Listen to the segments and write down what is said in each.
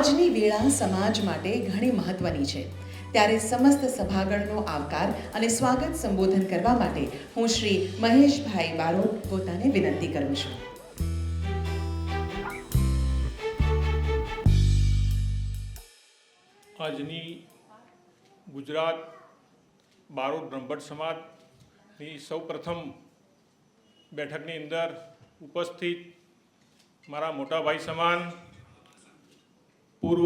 આજની વેળા સમાજ માટે ઘણી મહત્વની છે, ત્યારે સમસ્ત સભાગણનો આવકાર અને સ્વાગત સંબોધન કરવા માટે હું શ્રી મહેશભાઈ બારોટ પોતાને વિનંતી કરું છું. આજની ગુજરાત બારોટ બ્રહ્મભટ્ટ સમાજની સૌ પ્રથમ બેઠકની અંદર ઉપસ્થિત મારા મોટા ભાઈ સમાન પૂર્વ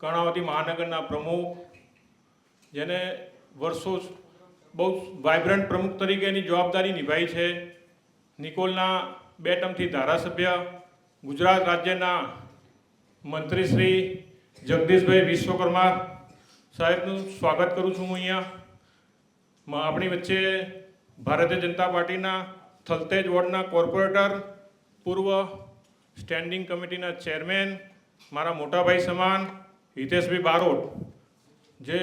કર્ણાવતી મહાનગરના પ્રમુખ, જેને વર્ષો બહુ વાઇબ્રન્ટ પ્રમુખ તરીકેની જવાબદારી નિભાવી છે, નિકોલના 2 ટર્મથી ધારાસભ્ય, ગુજરાત રાજ્યના મંત્રી શ્રી જગદીશભાઈ વિશ્વકર્મા સાહેબનું સ્વાગત કરું છું. હું અહીંયા આપણી વચ્ચે ભારતીય જનતા પાર્ટીના થલતેજ વોર્ડના કોર્પોરેટર, પૂર્વ સ્ટેન્ડિંગ કમિટીના ચેરમેન, મારા મોટાભાઈ સમાન હિતેશભાઈ બારોટ, જે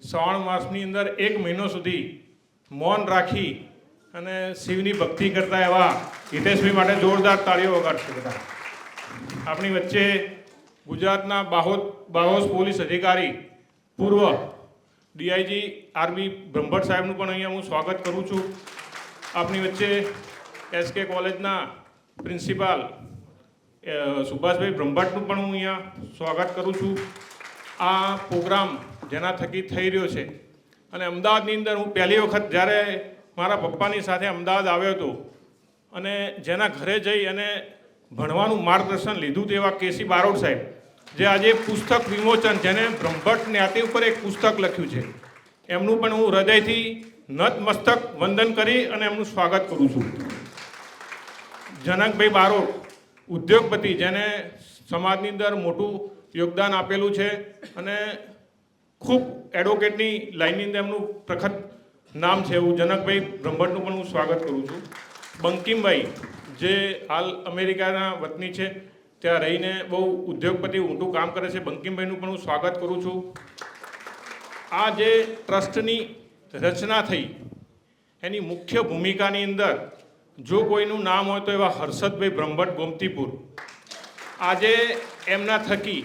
શ્રાવણ માસની અંદર 1 મહિનો સુધી મૌન રાખી અને શિવની ભક્તિ કરતા એવા હિતેશભાઈ માટે જોરદાર તાળીઓ વગાડશે બધા. આપણી વચ્ચે ગુજરાતના બાહોશ પોલીસ અધિકારી, પૂર્વ ડીઆઈજી આરબી બ્રહ્મભટ્ટ સાહેબનું પણ અહીંયા હું સ્વાગત કરું છું. આપણી વચ્ચે એસકે કોલેજના પ્રિન્સિપાલ સુભાષભાઈ બ્રહ્મભટ્ટનું પણ હું અહીંયા સ્વાગત કરું છું. આ પ્રોગ્રામ જેના થકી થઈ રહ્યો છે, અને અમદાવાદની અંદર હું પહેલી વખત જ્યારે મારા પપ્પાની સાથે અમદાવાદ આવ્યો હતો અને જેના ઘરે જઈ અને ભણવાનું માર્ગદર્શન લીધું તેવા કેસી બારોટ સાહેબ, જે આજે પુસ્તક વિમોચન, જેને બ્રહ્મભટ્ટ જ્ઞાતિ ઉપર એક પુસ્તક લખ્યું છે, એમનું પણ હું હૃદયથી નતમસ્તક વંદન કરી અને એમનું સ્વાગત કરું છું. જનકભાઈ બારોટ, ઉદ્યોગપતિ, જેને સમાજની અંદર મોટું યોગદાન આપેલું છે અને ખૂબ એડવોકેટની લાઇનની અંદર એમનું પ્રખર નામ છે, એવું જનકભાઈ બ્રહ્મભટ્ટનું પણ હું સ્વાગત કરું છું. બંકિમભાઈ, જે હાલ અમેરિકાના વતની છે, ત્યાં રહીને બહુ ઉદ્યોગપતિ ઊંડું કામ કરે છે, બંકિમભાઈનું પણ હું સ્વાગત કરું છું. આ જે ટ્રસ્ટની રચના થઈ એની મુખ્ય ભૂમિકાની અંદર જો કોઈનું નામ હોય તો એવા હર્ષદભાઈ બ્રહ્મભટ્ટ ગોમતીપુર. આજે એમના થકી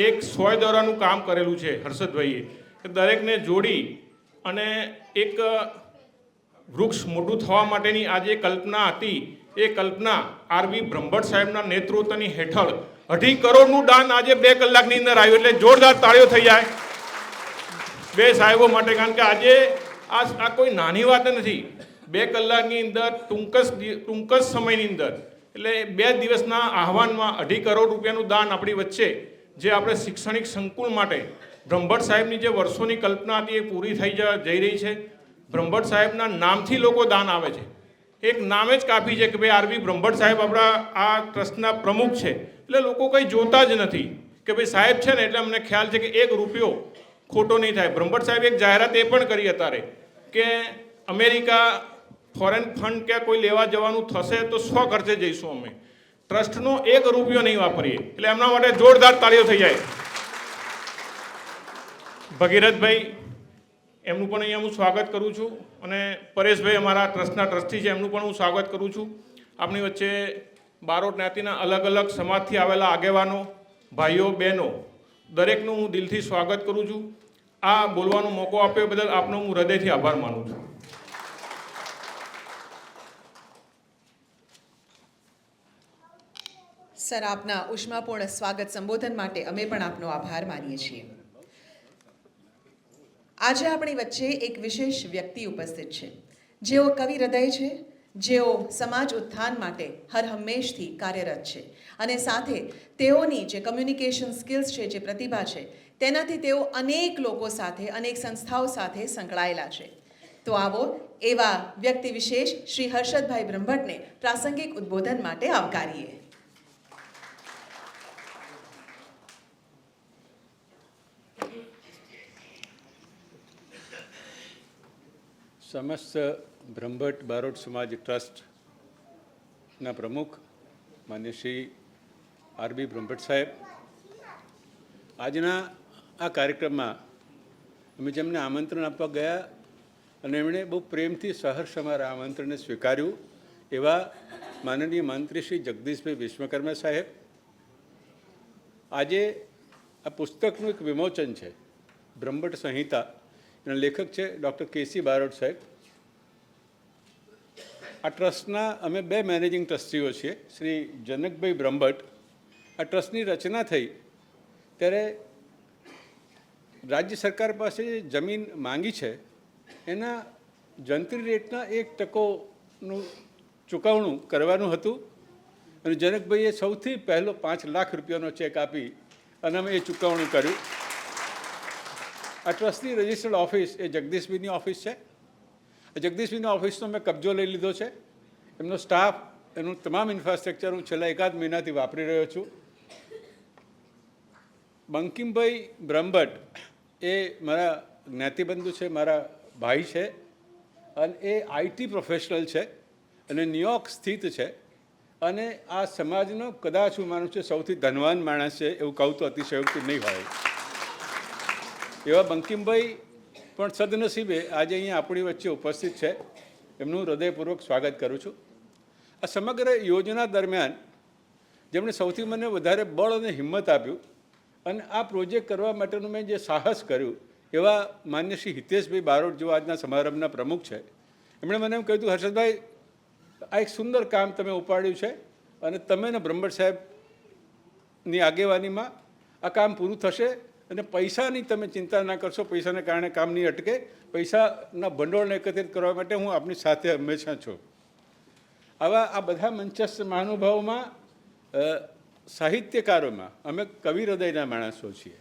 એક 100 દોરાનું કામ કરેલું છે હર્ષદભાઈએ, કે દરેકને જોડી અને એક વૃક્ષ મોટું થવા માટેની આ જે કલ્પના હતી, એ કલ્પના આરબી બ્રહ્મભટ્ટ સાહેબના નેતૃત્વની હેઠળ 2.5 કરોડનું દાન આજે 2 કલાકની અંદર આવ્યું. એટલે જોરદાર તાળીઓ થઈ જાય બે સાહેબો માટે, કારણ કે આજે આ કોઈ નાની વાત નથી. 2 કલાકની અંદર ટૂંક જ સમયની અંદર, એટલે 2 દિવસના આહવાનમાં 2.5 કરોડ રૂપિયાનું દાન આપણી વચ્ચે, જે આપણે શૈક્ષણિક સંકુલ માટે બ્રહ્મભટ્ટ સાહેબની જે વર્ષોની કલ્પના હતી એ પૂરી થઈ જઈ રહી છે. બ્રહ્મભટ્ટ સાહેબના નામથી લોકો દાન આવે છે, એક નામે જ કાફી છે કે ભાઈ આરબી બ્રહ્મભટ્ટ સાહેબ આપણા આ ટ્રસ્ટના પ્રમુખ છે, એટલે લોકો કંઈ જોતા જ નથી કે ભાઈ સાહેબ છે ને એટલે અમને ખ્યાલ છે કે 1 રૂપિયો ખોટો નહીં થાય. બ્રહ્મભટ્ટ સાહેબ એક જાહેરાત એ પણ કરી અત્યારે કે અમેરિકા ફોરેન ફંડ કે કોઈ લેવા જવાનું થશે તો 100 ખર્ચે જઈશું અમે, ટ્રસ્ટનો 1 રૂપિયો નહીં વાપરીએ. એટલે એમના માટે જોરદાર તાળીઓ થઈ જાય. ભગીરથભાઈ, એમનું પણ અહીંયા હું સ્વાગત કરું છું, અને પરેશભાઈ અમારા ટ્રસ્ટના ટ્રસ્ટી છે, એમનું પણ હું સ્વાગત કરું છું. આપણી વચ્ચે બારોટ જ્ઞાતિના અલગ અલગ સમાજથી આવેલા આગેવાનો, ભાઈઓ, બહેનો, દરેકનું હું દિલથી સ્વાગત કરું છું. આ બોલવાનો મોકો આપ્યો બદલ આપનો હું હૃદયથી આભાર માનું છું. સર, આપના ઉષ્માપૂર્ણ સ્વાગત સંબોધન માટે અમે પણ આપનો આભાર માનીએ છીએ. આજે આપણી વચ્ચે એક વિશેષ વ્યક્તિ ઉપસ્થિત છે, જેઓ કવિ હૃદય છે, જેઓ સમાજ ઉત્થાન માટે હર હંમેશથી કાર્યરત છે, અને સાથે તેઓની જે કમ્યુનિકેશન સ્કિલ્સ છે, જે પ્રતિભા છે, તેનાથી તેઓ અનેક લોકો સાથે, અનેક સંસ્થાઓ સાથે સંકળાયેલા છે. તો આવો એવા વ્યક્તિ વિશેષ શ્રી હર્ષદભાઈ બ્રહ્મભટ્ટને પ્રાસંગિક ઉદ્બોધન માટે આવકારીએ. સમસ્ત બ્રહ્મભટ્ટ બારોટ સમાજ ટ્રસ્ટના પ્રમુખ માન્ય શ્રી આરબી બ્રહ્મભટ્ટ સાહેબ, આજના આ કાર્યક્રમમાં અમે જેમને આમંત્રણ આપવા ગયા અને એમણે બહુ પ્રેમથી સહર્ષ અમારા આમંત્રણને સ્વીકાર્યું એવા માનનીય મંત્રી શ્રી જગદીશભાઈ વિશ્વકર્મા સાહેબ, આજે આ પુસ્તકનું એક વિમોચન છે, બ્રહ્મભટ્ટ સંહિતા. એના લેખક છે ડૉક્ટર કેસી બારોટ સાહેબ. આ ટ્રસ્ટના અમે 2 મેનેજિંગ ટ્રસ્ટીઓ છીએ, શ્રી જનકભાઈ બ્રહ્મભટ્ટ. આ ટ્રસ્ટની રચના થઈ ત્યારે રાજ્ય સરકાર પાસે જે જમીન માંગી છે એના જંત્રી રેટના 1%નું ચૂકવણું કરવાનું હતું અને જનકભાઈએ સૌથી પહેલો 5 લાખ રૂપિયાનો ચેક આપી અને અમે એ ચૂકવણું કર્યું. આ ટ્રસ્ટની રજિસ્ટર્ડ ઓફિસ એ જગદીશભાઈની ઓફિસ છે. જગદીશભાઈની ઓફિસનો મેં કબજો લઈ લીધો છે. એમનો સ્ટાફ, એનું તમામ ઇન્ફ્રાસ્ટ્રક્ચર હું છેલ્લા 1 મહિનાથી વાપરી રહ્યો છું. બંકિમભાઈ બ્રહ્મભટ્ટ એ મારા જ્ઞાતિબંધુ છે, મારા ભાઈ છે અને એ આઈટી પ્રોફેશનલ છે અને ન્યુયોર્ક સ્થિત છે અને આ સમાજનો કદાચ હું માનું છું સૌથી ધનવાન માણસ છે, એવું કહું તો અતિશયોક્તિ નહીં હોય. એવા બંકિમભાઈ પણ સદનસીબે આજે અહીંયા આપણી વચ્ચે ઉપસ્થિત છે. એમનું હૃદયપૂર્વક સ્વાગત કરું છું. આ સમગ્ર યોજના દરમિયાન જેમણે સૌથી મને વધારે બળ અને હિંમત આપ્યું અને આ પ્રોજેક્ટ કરવા માટેનું મેં જે સાહસ કર્યું એવા માન્ય શ્રી હિતેશભાઈ બારોટ જેઓ આજના સમારંભના પ્રમુખ છે. એમણે મને એમ કહ્યું હતું, હર્ષદભાઈ આ એક સુંદર કામ તમે ઉપાડ્યું છે અને તમે ને બ્રહ્મભટ્ટ સાહેબની આગેવાનીમાં આ કામ પૂરું થશે અને પૈસાની તમે ચિંતા ના કરશો, પૈસાને કારણે કામ નહીં અટકે. પૈસાના ભંડોળને એકત્રિત કરવા માટે હું આપની સાથે હંમેશા છું. આવા આ બધા મંચસ્થ મહાનુભાવોમાં સાહિત્યકારોમાં અમે કવિ હૃદયના માણસો છીએ.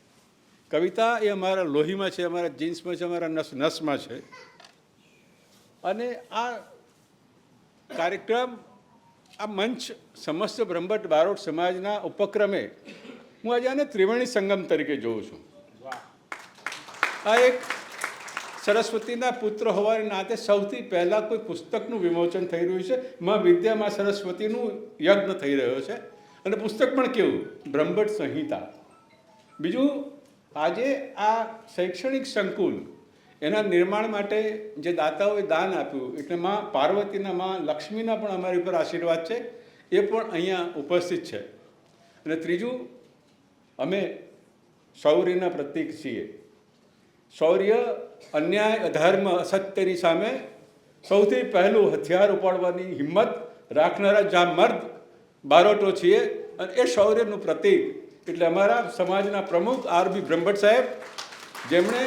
કવિતા એ અમારા લોહીમાં છે, અમારા જીન્સમાં છે, અમારા નસમાં છે. અને આ કાર્યક્રમ, આ મંચ સમસ્ત બ્રહ્મભટ્ટ બારોટ સમાજના ઉપક્રમે હું આજે આને ત્રિવેણી સંગમ તરીકે જોઉં છું. આ એક સરસ્વતીના પુત્ર હોવાને નાતે સૌથી પહેલાં કોઈ પુસ્તકનું વિમોચન થઈ રહ્યું છે. માં વિદ્યામાં સરસ્વતીનું યજ્ઞ થઈ રહ્યો છે અને પુસ્તક પણ કેવું, બ્રહ્મભટ્ટ સંહિતા. બીજું, આજે આ શૈક્ષણિક સંકુલ એના નિર્માણ માટે જે દાતાઓએ દાન આપ્યું, એટલે માં પાર્વતીના, માં લક્ષ્મીના પણ અમારી ઉપર આશીર્વાદ છે, એ પણ અહીંયા ઉપસ્થિત છે. અને ત્રીજું, અમે શૌર્યના પ્રતીક છીએ. શૌર્ય અન્યાય, અધર્મ, અસત્યની સામે સૌથી પહેલું હથિયાર ઉપાડવાની હિંમત રાખનારા જામર્દ બારોટો છીએ અને એ શૌર્યનું પ્રતીક એટલે અમારા સમાજના પ્રમુખ આર.બી. બ્રહ્મભટ્ટ સાહેબ, જેમણે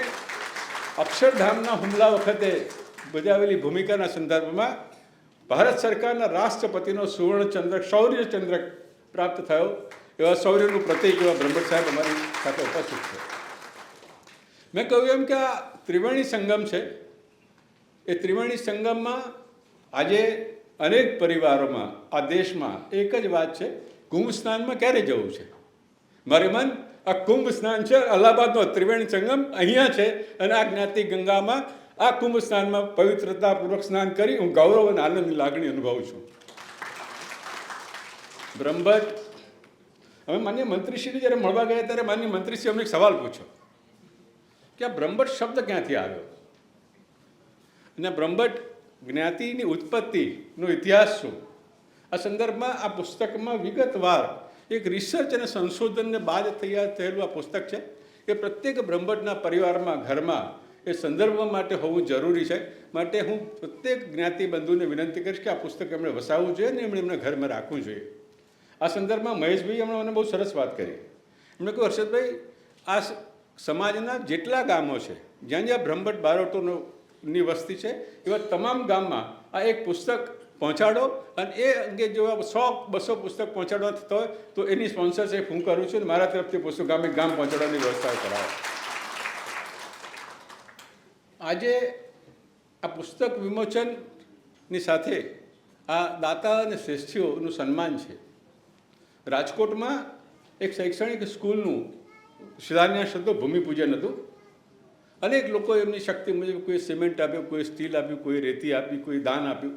અક્ષરધામના હુમલા વખતે બજાવેલી ભૂમિકાના સંદર્ભમાં ભારત સરકારના રાષ્ટ્રપતિનો સુવર્ણચંદ્રક, શૌર્યચંદ્રક પ્રાપ્ત થયો. એવા શૌર્યનું પ્રતીક એવા બ્રહ્મભટ્ટ સાહેબ અમારી સાથે ઉપસ્થિત છે. મેં કહ્યું એમ કે આ ત્રિવેણી સંગમ છે. એ ત્રિવેણી સંગમમાં આજે અનેક પરિવારોમાં આ દેશમાં એક જ વાત છે, કુંભ સ્નાનમાં ક્યારે જવું છે. મારે મન આ કુંભ સ્નાન છે, અલ્હાબાદનો ત્રિવેણી સંગમ અહીંયા છે અને આ જ્ઞાતિ ગંગામાં આ કુંભ સ્નાનમાં પવિત્રતાપૂર્વક સ્નાન કરી હું ગૌરવ અને આનંદની લાગણી અનુભવું છું. બ્રહ્મભટ્ટ, અમે માન્ય મંત્રીશ્રીને જ્યારે મળવા ગયા ત્યારે માન્ય મંત્રીશ્રી અમને એક સવાલ પૂછ્યો કે આ બ્રહ્મભટ્ટ શબ્દ ક્યાંથી આવ્યો અને બ્રહ્મભટ્ટ જ્ઞાતિની ઉત્પત્તિનો ઇતિહાસ શું. આ સંદર્ભમાં આ પુસ્તકમાં વિગતવાર એક રિસર્ચ અને સંશોધનને બાદ તૈયાર થયેલું આ પુસ્તક છે. એ પ્રત્યેક બ્રહ્મભટ્ટના પરિવારમાં, ઘરમાં એ સંદર્ભ માટે હોવું જરૂરી છે. માટે હું પ્રત્યેક જ્ઞાતિ બંધુને વિનંતી કરીશ કે આ પુસ્તક એમણે વસાવવું જોઈએ અને એમણે એમના ઘરમાં રાખવું જોઈએ. આ સંદર્ભમાં મહેશભાઈ એમણે મને બહુ સરસ વાત કરી. એમણે કહ્યું, હર્ષદભાઈ, આ સમાજના જેટલા ગામો છે જ્યાં જ્યાં બ્રહ્મભટ્ટ બારોટોની વસ્તી છે એવા તમામ ગામમાં આ એક પુસ્તક પહોંચાડો અને એ અંગે જો 100-200 પુસ્તક પહોંચાડવા થતો હોય તો એની સ્પોન્સરશીપ હું કરું છું અને મારા તરફથી પુસ્તક ગામે ગામ પહોંચાડવાની વ્યવસ્થા કરાવો. આજે આ પુસ્તક વિમોચનની સાથે આ દાતા અને શ્રેષ્ઠીઓનું સન્માન છે. રાજકોટમાં એક શૈક્ષણિક સ્કૂલનું શિલાન્યાસ હતો, ભૂમિપૂજન હતું. અનેક લોકો એમની શક્તિ મુજબ કોઈ સિમેન્ટ આપ્યું, કોઈ સ્ટીલ આપ્યું, કોઈ રેતી આપી, કોઈ દાન આપ્યું.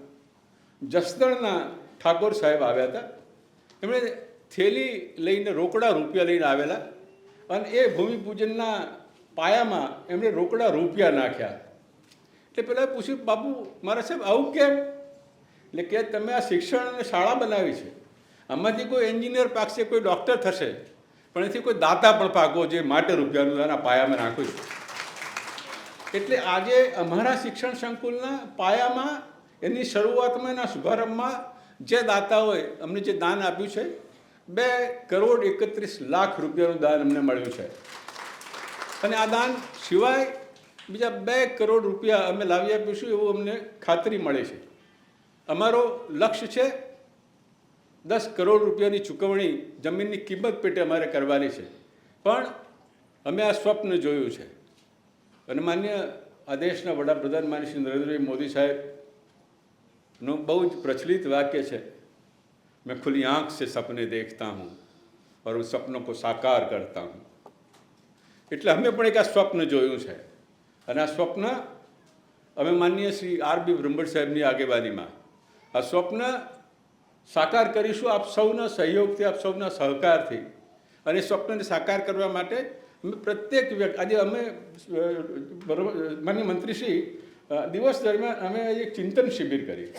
જસદણના ઠાકોર સાહેબ આવ્યા હતા. એમણે થેલી લઈને રોકડા રૂપિયા લઈને આવેલા અને એ ભૂમિપૂજનના પાયામાં એમણે રોકડા રૂપિયા નાખ્યા. એટલે પહેલાં પૂછ્યું, બાપુ મારા સાહેબ આવું કેમ? એટલે કે તમે આ શિક્ષણ અને શાળા બનાવી છે, આમાંથી કોઈ એન્જિનિયર પાકશે, કોઈ ડૉક્ટર થશે, પણ એથી કોઈ દાતા પણ પાકો જે માટે રૂપિયાનું એના પાયામાં નાખ્યું છે. એટલે આજે અમારા શિક્ષણ સંકુલના પાયામાં એની શરૂઆતમાં એના શુભારંભમાં જે દાતાઓએ અમને જે દાન આપ્યું છે 2,31,00,000 રૂપિયાનું દાન અમને મળ્યું છે. અને આ દાન સિવાય બીજા 2 કરોડ રૂપિયા અમે લાવી આપીશું એવું અમને ખાતરી મળે છે. અમારો લક્ષ્ય છે 10 કરોડ રૂપિયાની ચૂકવણી જમીનની કિંમત પેટે અમારે કરવાની છે. પણ અમે આ સ્વપ્ન જોયું છે અને માન્ય આ દેશના વડાપ્રધાન માનનીય શ્રી નરેન્દ્રભાઈ મોદી સાહેબનું બહુ જ પ્રચલિત વાક્ય છે, मैं खुली आंख से सपने देखता हूँ और उन सपनों को साकार करता हूँ. એટલે અમે પણ એક આ સ્વપ્ન જોયું છે અને આ સ્વપ્ન અમે માનનીય શ્રી આર.બી. બ્રહ્મભટ્ટ સાહેબની આગેવાનીમાં આ સ્વપ્ન સાકાર કરીશું આપ સૌના સહયોગથી, આપ સૌના સહકારથી. અને સ્વપ્નને સાકાર કરવા માટે અમે પ્રત્યેક વ્યક્તિ આજે અમે માનનીય મંત્રીશ્રી દિવસ દરમિયાન અમે એક ચિંતન શિબિર કરી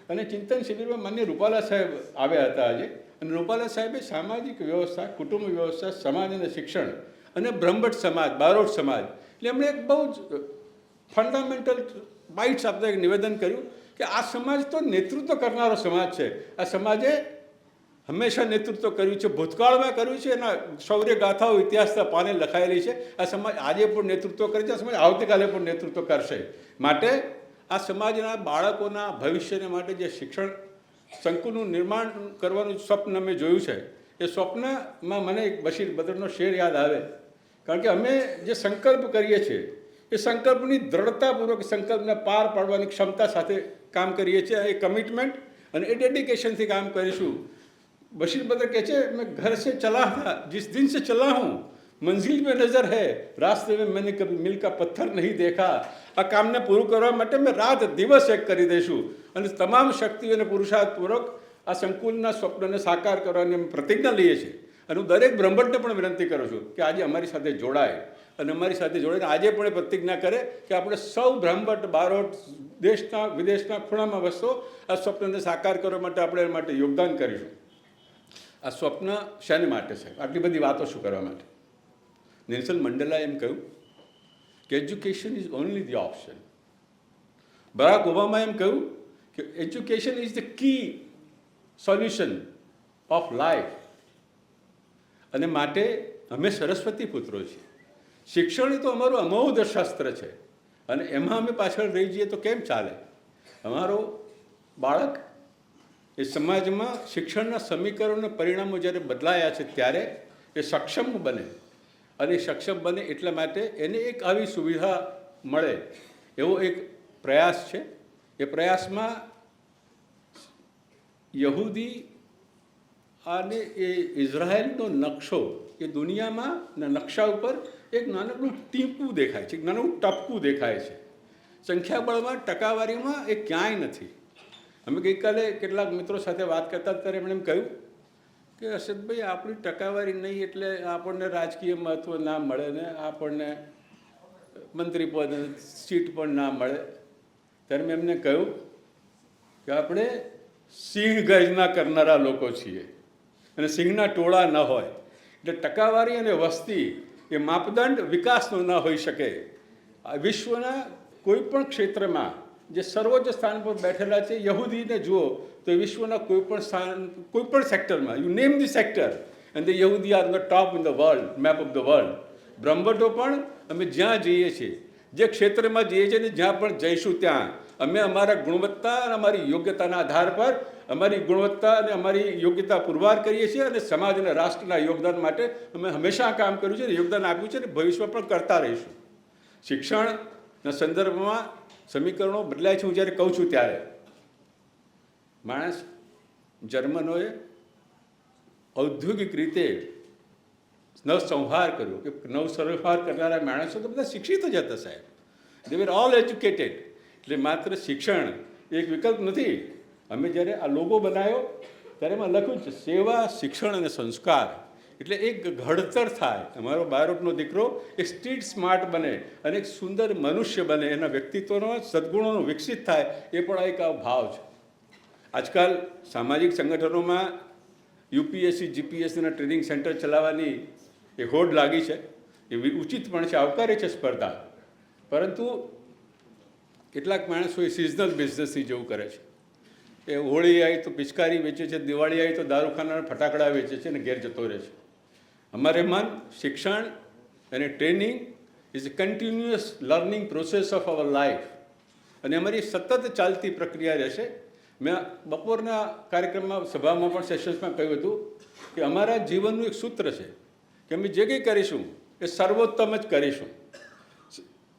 અને ચિંતન શિબિરમાં માનનીય રૂપાલા સાહેબ આવ્યા હતા આજે. અને રૂપાલા સાહેબે સામાજિક વ્યવસ્થા, કુટુંબ વ્યવસ્થા, સમાજ અને શિક્ષણ અને બ્રહ્મભટ્ટ સમાજ, બારોટ સમાજ એટલે એમણે એક બહુ જ ફંડામેન્ટલ બાઇટ્સ આપતા એક નિવેદન કર્યું કે આ સમાજ તો નેતૃત્વ કરનારો સમાજ છે. આ સમાજે હંમેશા નેતૃત્વ કર્યું છે, ભૂતકાળમાં કર્યું છે, એના શૌર્ય ગાથાઓ ઇતિહાસના પાને લખાયેલી છે. આ સમાજ આજે પણ નેતૃત્વ કરે છે, આ સમાજ આવતીકાલે પણ નેતૃત્વ કરશે. માટે આ સમાજના બાળકોના ભવિષ્યને માટે જે શિક્ષણ સંકુલનું નિર્માણ કરવાનું સ્વપ્ન અમે જોયું છે એ સ્વપ્નમાં મને એક બશીર બદ્રનો શેર યાદ આવે. કારણ કે અમે જે સંકલ્પ કરીએ છીએ એ સંકલ્પની દ્રઢતાપૂર્વક સંકલ્પને પાર પાડવાની ક્ષમતા સાથે કામ કરીએ છીએ. એ કમિટમેન્ટ અને એ ડેડિકેશનથી કામ કરીશું. बशीर बद्र कहते हैं मैं घर से चला था, जिस दिन से चला हूँ मंजिल में नज़र है, रास्ते में मैंने कभी मिल का पत्थर नहीं देखा. આ કામને પૂરું કરવા માટે મેં રાત દિવસ એક કરી દઈશું અને તમામ શક્તિ અને પુરુષાર્થપૂર્વક આ સંકુલના સ્વપ્નને સાકાર કરવાની અમે પ્રતિજ્ઞા લઈએ છીએ. અને હું દરેક બ્રહ્મભટ્ટને પણ વિનંતી કરું છું કે આજે અમારી સાથે જોડાય અને અમારી સાથે જોડાઈને આજે પણ એ પ્રતિજ્ઞા કરે કે આપણે સૌ બ્રહ્મભટ્ટ બારોટ દેશના વિદેશના ખૂણામાં વસતો આ સ્વપ્નને સાકાર કરવા માટે આપણે એના માટે યોગદાન કરીશું. આ સ્વપ્ન શાને માટે છે? આટલી બધી વાતો શું કરવા માટે? નેલ્સન મંડેલાએ એમ કહ્યું કે education is only the option. Barack ઓબામાએ એમ કહ્યું કે education is the key solution of life. અને માટે અમે સરસ્વતી પુત્રો છીએ. શિક્ષણ એ તો અમારું અમોઘ શસ્ત્ર છે અને એમાં અમે પાછળ રહી જઈએ તો કેમ ચાલે? અમારો બાળક એ સમાજમાં શિક્ષણના સમીકરણો પરિણામો જ્યારે બદલાયા છે ત્યારે એ સક્ષમ બને અને સક્ષમ બને એટલા માટે એને એક આવી સુવિધા મળે એવો એક પ્રયાસ છે. એ પ્રયાસમાં યહૂદી અને એ ઇઝરાયલનો નકશો એ દુનિયામાં નકશા ઉપર એક નાનકડું ટીપું દેખાય છે, એક નાનું ટપકું દેખાય છે. સંખ્યાબળમાં, ટકાવારીમાં એ ક્યાંય નથી. અમે ગઈકાલે કેટલાક મિત્રો સાથે વાત કરતા ત્યારે એમણે એમ કહ્યું કે હર્ષદભાઈ આપણી ટકાવારી નહીં એટલે આપણને રાજકીય મહત્ત્વ ના મળે ને આપણને મંત્રી પદ સીટ પણ ના મળે. ત્યારે મેં એમને કહ્યું કે આપણે સિંહ ગર્જના કરનારા લોકો છીએ અને સિંહના ટોળા ન હોય એટલે ટકાવારી અને વસ્તી એ માપદંડ વિકાસનો ન હોઈ શકે. વિશ્વના કોઈ પણ ક્ષેત્રમાં જે સર્વોચ્ચ સ્થાન પર બેઠેલા છે યહૂદીને જુઓ તો વિશ્વના કોઈ પણ સ્થાન, કોઈ પણ સેક્ટરમાં, you name the sector and the યહૂદી are the top in the world, map of the world. બ્રહ્મભટ્ટો પણ અમે જ્યાં જઈએ છીએ, જે ક્ષેત્રમાં જઈએ છીએ ને જ્યાં પણ જઈશું ત્યાં અમે અમારા ગુણવત્તા અને અમારી યોગ્યતાના આધાર પર અમારી ગુણવત્તા અને અમારી યોગ્યતા પુરવાર કરીએ છીએ અને સમાજ અને રાષ્ટ્રના યોગદાન માટે અમે હંમેશા કામ કર્યું છે, યોગદાન આપ્યું છે અને ભવિષ્યમાં પણ કરતા રહીશું. શિક્ષણના સંદર્ભમાં સમીકરણો બદલાય છે. હું જ્યારે કહું છું ત્યારે માણસ જર્મનોએ ઔદ્યોગિક રીતે નવસંહાર કર્યો કે નવસંહાર કરનારા માણસો તો બધા શિક્ષિત જ હતા સાહેબ. દે વેર ઓલ એજ્યુકેટેડ. એટલે માત્ર શિક્ષણ એક વિકલ્પ નથી. અમે જ્યારે આ લોગો બનાવ્યો ત્યારે એમાં લખ્યું છે સેવા, શિક્ષણ અને સંસ્કાર. એટલે એક ઘડતર થાય, અમારો બારોટનો દીકરો એક સ્ટ્રીટ સ્માર્ટ બને અને એક સુંદર મનુષ્ય બને, એના વ્યક્તિત્વનો સદ્ગુણોનો વિકસિત થાય, એ પણ એક આ ભાવ છે. આજકાલ સામાજિક સંગઠનોમાં યુપીએસસી જીપીએસસીના ટ્રેનિંગ સેન્ટર ચલાવવાની એ હોડ લાગી છે, એ ઉચિત પણ છે, આવકારે છે સ્પર્ધા. પરંતુ કેટલાક માણસો એ સિઝનલ બિઝનેસની જેવું કરે છે. એ હોળી આવી તો પિચકારી વેચે છે, દિવાળી આવી તો દારૂખાના ફટાકડા વેચે છે અને ઘેર જતો રહે છે. અમારે શિક્ષણ અને training is a continuous learning process of our life, અને અમારી સતત ચાલતી પ્રક્રિયા રહેશે. મેં બપોરના કાર્યક્રમમાં સભામાં પણ સેશન્સમાં કહ્યું હતું કે અમારા જીવનનું એક સૂત્ર છે કે અમે જે કંઈ કરીશું એ સર્વોત્તમ જ કરીશું,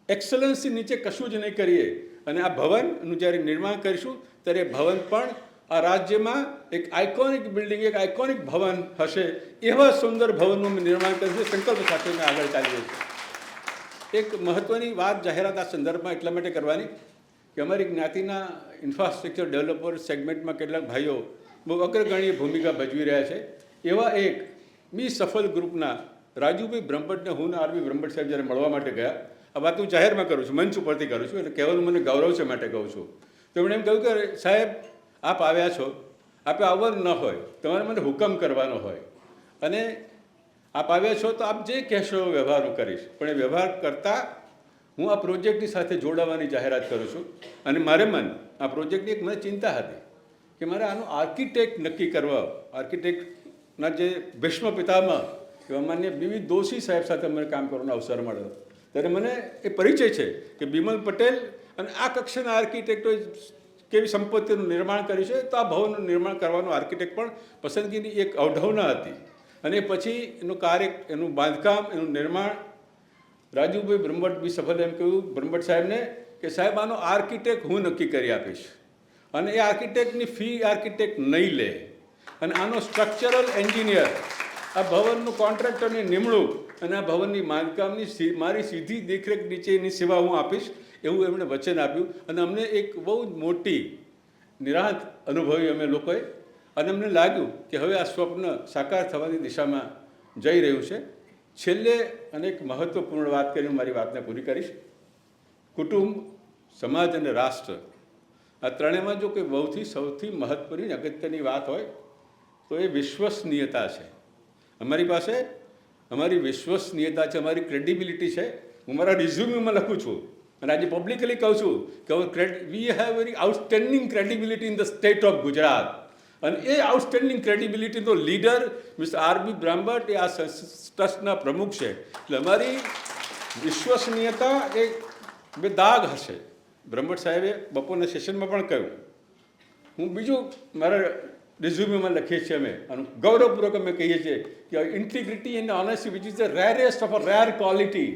એક્સલન્સથી નીચે કશું જ નહીં કરીએ. અને આ ભવનનું જ્યારે નિર્માણ કરીશું ત્યારે ભવન પણ આ રાજ્યમાં એક આઇકોનિક બિલ્ડિંગ, એક આઇકોનિક ભવન હશે. એવા સુંદર ભવનનું અમે નિર્માણ કરીશું, સંકલ્પ સાથે અમે આગળ ચાલીએ છીએ. એક મહત્ત્વની વાત જાહેરાત આ સંદર્ભમાં એટલા માટે કરવાની કે અમારી જ્ઞાતિના ઇન્ફ્રાસ્ટ્રક્ચર ડેવલપર સેગમેન્ટમાં કેટલાક ભાઈઓ બહુ અગ્રગણ્ય ભૂમિકા ભજવી રહ્યા છે. એવા એક બી સફળ ગ્રુપના રાજુભાઈ બ્રહ્મભટ્ટને હું ને આરબી બ્રહ્મભટ્ટ સાહેબ જ્યારે મળવા માટે ગયા, આ વાત હું જાહેરમાં કરું છું, મંચ ઉપરથી કરું છું, એટલે કહેવાનું મને ગૌરવ છે માટે કહું છું. તો એમણે એમ કહ્યું કે સાહેબ આપ આવ્યા છો, આપે આવવાનું ન હોય, તમારે મને હુકમ કરવાનો હોય, અને આપ આવ્યા છો તો આપ જે કહેશો વ્યવહાર હું કરીશ, પણ એ વ્યવહાર કરતાં હું આ પ્રોજેક્ટની સાથે જોડાવાની જાહેરાત કરું છું. અને આ પ્રોજેક્ટની એક મને ચિંતા હતી કે મારે આનો આર્કિટેક્ટ નક્કી કરવા. આર્કિટેક્ટના જે ભીષ્મ પિતામહ એવા માન્ય બીવી દોશી સાહેબ સાથે મને કામ કરવાનો અવસર મળ્યો. ત્યારે મને એ પરિચય છે કે બિમલ પટેલ અને આ કક્ષાના આર્કિટેક્ટોએ કેવી સંપત્તિનું નિર્માણ કર્યું છે, તો આ ભવનનું નિર્માણ કરવાનું આર્કિટેક્ટ પણ પસંદગીની એક અવઢવના હતી. અને પછી એનું કાર્ય, એનું બાંધકામ, એનું નિર્માણ રાજુભાઈ બ્રહ્મભટ્ટ બી સફળ એમ કહ્યું બ્રહ્મભટ્ટ સાહેબને કે સાહેબ આનો આર્કિટેક્ટ હું નક્કી કરી આપીશ, અને એ આર્કિટેક્ટની ફી આર્કિટેક્ટ નહીં લે, અને આનો સ્ટ્રક્ચરલ એન્જિનિયર, આ ભવનનું કોન્ટ્રાક્ટરની નિમણૂક અને આ ભવનની બાંધકામની મારી સીધી દેખરેખ નીચેની સેવા હું આપીશ, એવું એમણે વચન આપ્યું. અને અમને એક બહુ જ મોટી નિરાંત અનુભવી અમે લોકોએ, અને અમને લાગ્યું કે હવે આ સ્વપ્ન સાકાર થવાની દિશામાં જઈ રહ્યું છે. છેલ્લે અનેક મહત્ત્વપૂર્ણ વાત કરીને મારી વાતને પૂરી કરીશ. કુટુંબ, સમાજ અને રાષ્ટ્ર, આ ત્રણેયમાં જો કોઈ સૌથી મહત્ત્વની અગત્યની વાત હોય તો એ વિશ્વસનીયતા છે. અમારી પાસે અમારી વિશ્વસનીયતા છે, અમારી ક્રેડિબિલિટી છે. હું મારા રિઝ્યુમમાં લખું છું અને આજે પબ્લિકલી કહું છું કે we have very outstanding credibility in the state of Gujarat. અને એ આઉટસ્ટેન્ડિંગ ક્રેડિબિલિટીનો લીડર મિસ્ટર આરબી બ્રહ્મભટ્ટ એ આ ટ્રસ્ટના પ્રમુખ છે. એટલે અમારી વિશ્વસનીયતા એ બે દાગ હશે. બ્રહ્મભટ્ટ સાહેબે બપોરના સેશનમાં પણ કહ્યું, હું બીજું મારા રિઝ્યુમમાં લખીએ છીએ અમે, અને ગૌરવપૂર્વક અમે કહીએ છીએ કે integrity and honesty which is the rarest of a rare quality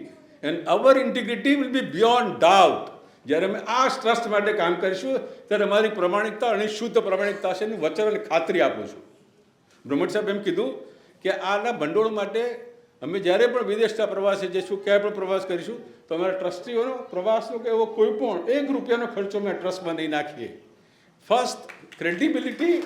and hour integrity will be beyond doubt. જ્યારે અમે આ ટ્રસ્ટ માટે કામ કરીશું ત્યારે અમારી પ્રમાણિકતા અને શુદ્ધ પ્રમાણિકતા છે એનું વચન અને ખાતરી આપું છું. બ્રહ્મભટ્ટ સાહેબ એમ કીધું કે આના ભંડોળ માટે અમે જ્યારે પણ વિદેશના પ્રવાસે જઈશું, ક્યાંય પણ પ્રવાસ કરીશું, તો અમારા ટ્રસ્ટીઓનો પ્રવાસનો કે એવો કોઈ પણ ₹1 ખર્ચો અમે ટ્રસ્ટમાં નહીં નાખીએ. First credibility,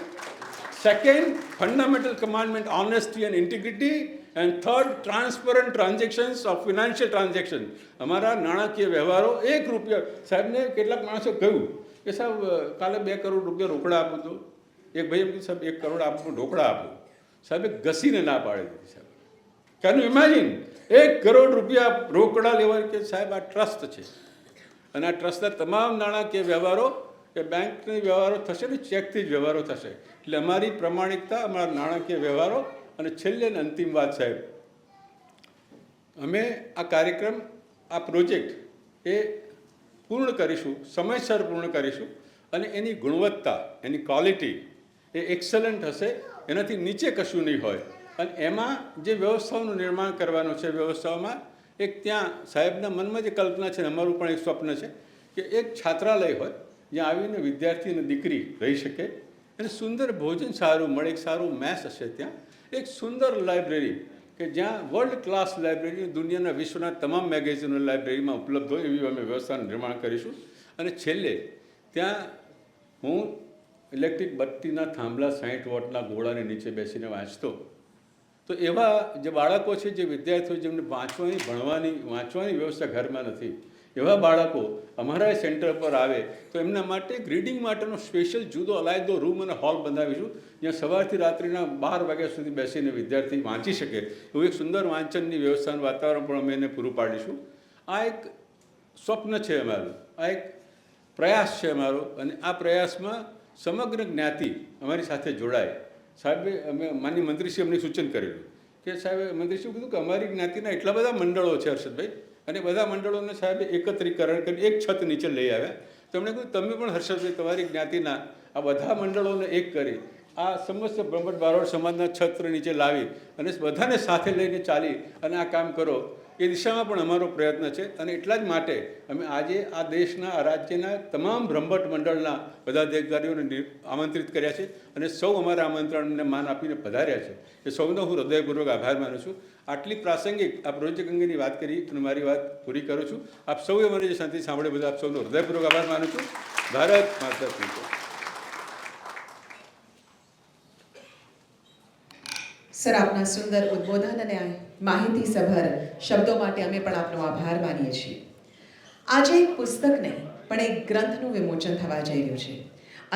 second fundamental commandment honesty and integrity, and third transparent transactions of financial transaction. અમારા નાણાકીય વ્યવહારો ₹1. સાહેબને કેટલાક માણસો કહ્યું કે સાહેબ કાલે ₹2 કરોડ રોકડા આપું તો એક ભાઈ એમ કીધું સાહેબ 1 કરોડ આપું, ઢોકળા આપું. સાહેબે ઘસીને ના પાડી દીધી. સાહેબ કેન યુ ઇમેજિન ₹1 કરોડ રોકડા લેવા કે સાહેબ આ ટ્રસ્ટ છે, અને આ ટ્રસ્ટના તમામ નાણાકીય વ્યવહારો કે બેંકની વ્યવહારો થશે ને ચેકથી જ વ્યવહારો થશે. એટલે અમારી પ્રમાણિકતા, અમારા નાણાકીય વ્યવહારો. અને છેલ્લે ને અંતિમ વાત સાહેબ, અમે આ કાર્યક્રમ, આ પ્રોજેક્ટ એ પૂર્ણ કરીશું, સમયસર પૂર્ણ કરીશું, અને એની ગુણવત્તા, એની ક્વોલિટી એ એક્સલન્ટ હશે, એનાથી નીચે કશું નહીં હોય. અને એમાં જે વ્યવસ્થાઓનું નિર્માણ કરવાનું છે, વ્યવસ્થાઓમાં એક ત્યાં સાહેબના મનમાં જે કલ્પના છે, અમારું પણ એક સ્વપ્ન છે કે એક છાત્રાલય હોય જ્યાં આવીને વિદ્યાર્થી અને દીકરી રહી શકે, અને સુંદર ભોજન સારું મળે, એક સારું મેસ હશે ત્યાં, એક સુંદર લાઇબ્રેરી કે જ્યાં વર્લ્ડ ક્લાસ લાઇબ્રેરી, દુનિયાના વિશ્વના તમામ મેગેઝિનો લાઇબ્રેરીમાં ઉપલબ્ધ હોય એવી અમે વ્યવસ્થાનું નિર્માણ કરીશું. અને છેલ્લે ત્યાં હું ઇલેક્ટ્રિક બત્તીના થાંભલા 60 વોટના ગોળાની નીચે બેસીને વાંચતો, તો એવા જે બાળકો છે, જે વિદ્યાર્થીઓ જેમને વાંચવાની વ્યવસ્થા ઘરમાં નથી, એવા બાળકો અમારા સેન્ટર પર આવે તો એમના માટે રીડિંગ માટેનો સ્પેશિયલ જુદો અલાયદો રૂમ અને હોલ બનાવીશું, જ્યાં સવારથી રાત્રિના 12 વાગ્યા સુધી બેસીને વિદ્યાર્થી વાંચી શકે એવું એક સુંદર વાંચનની વ્યવસ્થાનું વાતાવરણ પણ અમે એને પૂરું પાડીશું. આ એક સ્વપ્ન છે અમારું, આ એક પ્રયાસ છે અમારો, અને આ પ્રયાસમાં સમગ્ર જ્ઞાતિ અમારી સાથે જોડાય. સાહેબે અમે માન્ય મંત્રીશ્રી અમને સૂચન કરેલું કે સાહેબે મંત્રીશ્રી કીધું કે અમારી જ્ઞાતિના એટલા બધા મંડળો છે હર્ષદભાઈ, અને બધા મંડળોને સાહેબે એકત્રીકરણ કરી એક છત નીચે લઈ આવ્યા. તેમણે કહ્યું તમે પણ હર્ષદભાઈ તમારી જ્ઞાતિના આ બધા મંડળોને એક કરી આ સમસ્ત બ્રહ્મભટ્ટ બારોટ સમાજના છત્ર નીચે લાવી અને બધાને સાથે લઈને ચાલી અને આ કામ કરો, એ દિશામાં પણ અમારો પ્રયત્ન છે. અને એટલા જ માટે અમે આજે આ દેશના આ રાજ્યના તમામ બ્રહ્મભટ્ટ મંડળના પદાધિકારીઓને આમંત્રિત કર્યા છે અને સૌ અમારા આમંત્રણને માન આપીને પધાર્યા છે. એ સૌનો હું હૃદયપૂર્વક આભાર માનું છું. આટલી પ્રાસંગિક આ પ્રોજેક્ટ અંગેની વાત કરી અને મારી વાત પૂરી કરું છું. આપ સૌએ મને જે શાંતિ સાંભળે બધા આપ સૌનો હૃદયપૂર્વક આભાર માનું છું. ભારત માતા કી જય. સર, આપના સુંદર ઉદ્બોધન અને માહિતીસભર શબ્દો માટે અમે પણ આપનો આભાર માનીએ છીએ. આજે એક પુસ્તક નહીં પણ એક ગ્રંથનું વિમોચન થવા જઈ રહ્યું છે,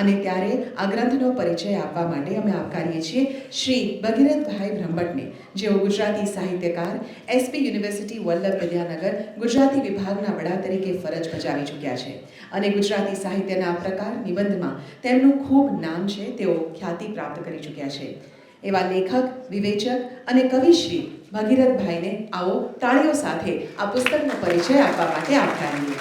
અને ત્યારે આ ગ્રંથનો પરિચય આપવા માટે અમે આવકારીએ છીએ શ્રી ભગીરથભાઈ બ્રહ્મભટ્ટને, જેઓ ગુજરાતી સાહિત્યકાર, એસપી યુનિવર્સિટી વલ્લભ વિદ્યાનગર ગુજરાતી વિભાગના વડા તરીકે ફરજ બજાવી ચૂક્યા છે, અને ગુજરાતી સાહિત્યના પ્રકાર નિબંધમાં તેમનું ખૂબ નામ છે. તેઓ ખ્યાતિ પ્રાપ્ત કરી ચૂક્યા છે. એવા લેખક, વિવેચક અને કવિ શ્રી ભગીરથભાઈને આવો તાળીઓ સાથે આ પુસ્તકનો પરિચય આપવા માટે આવકારીએ.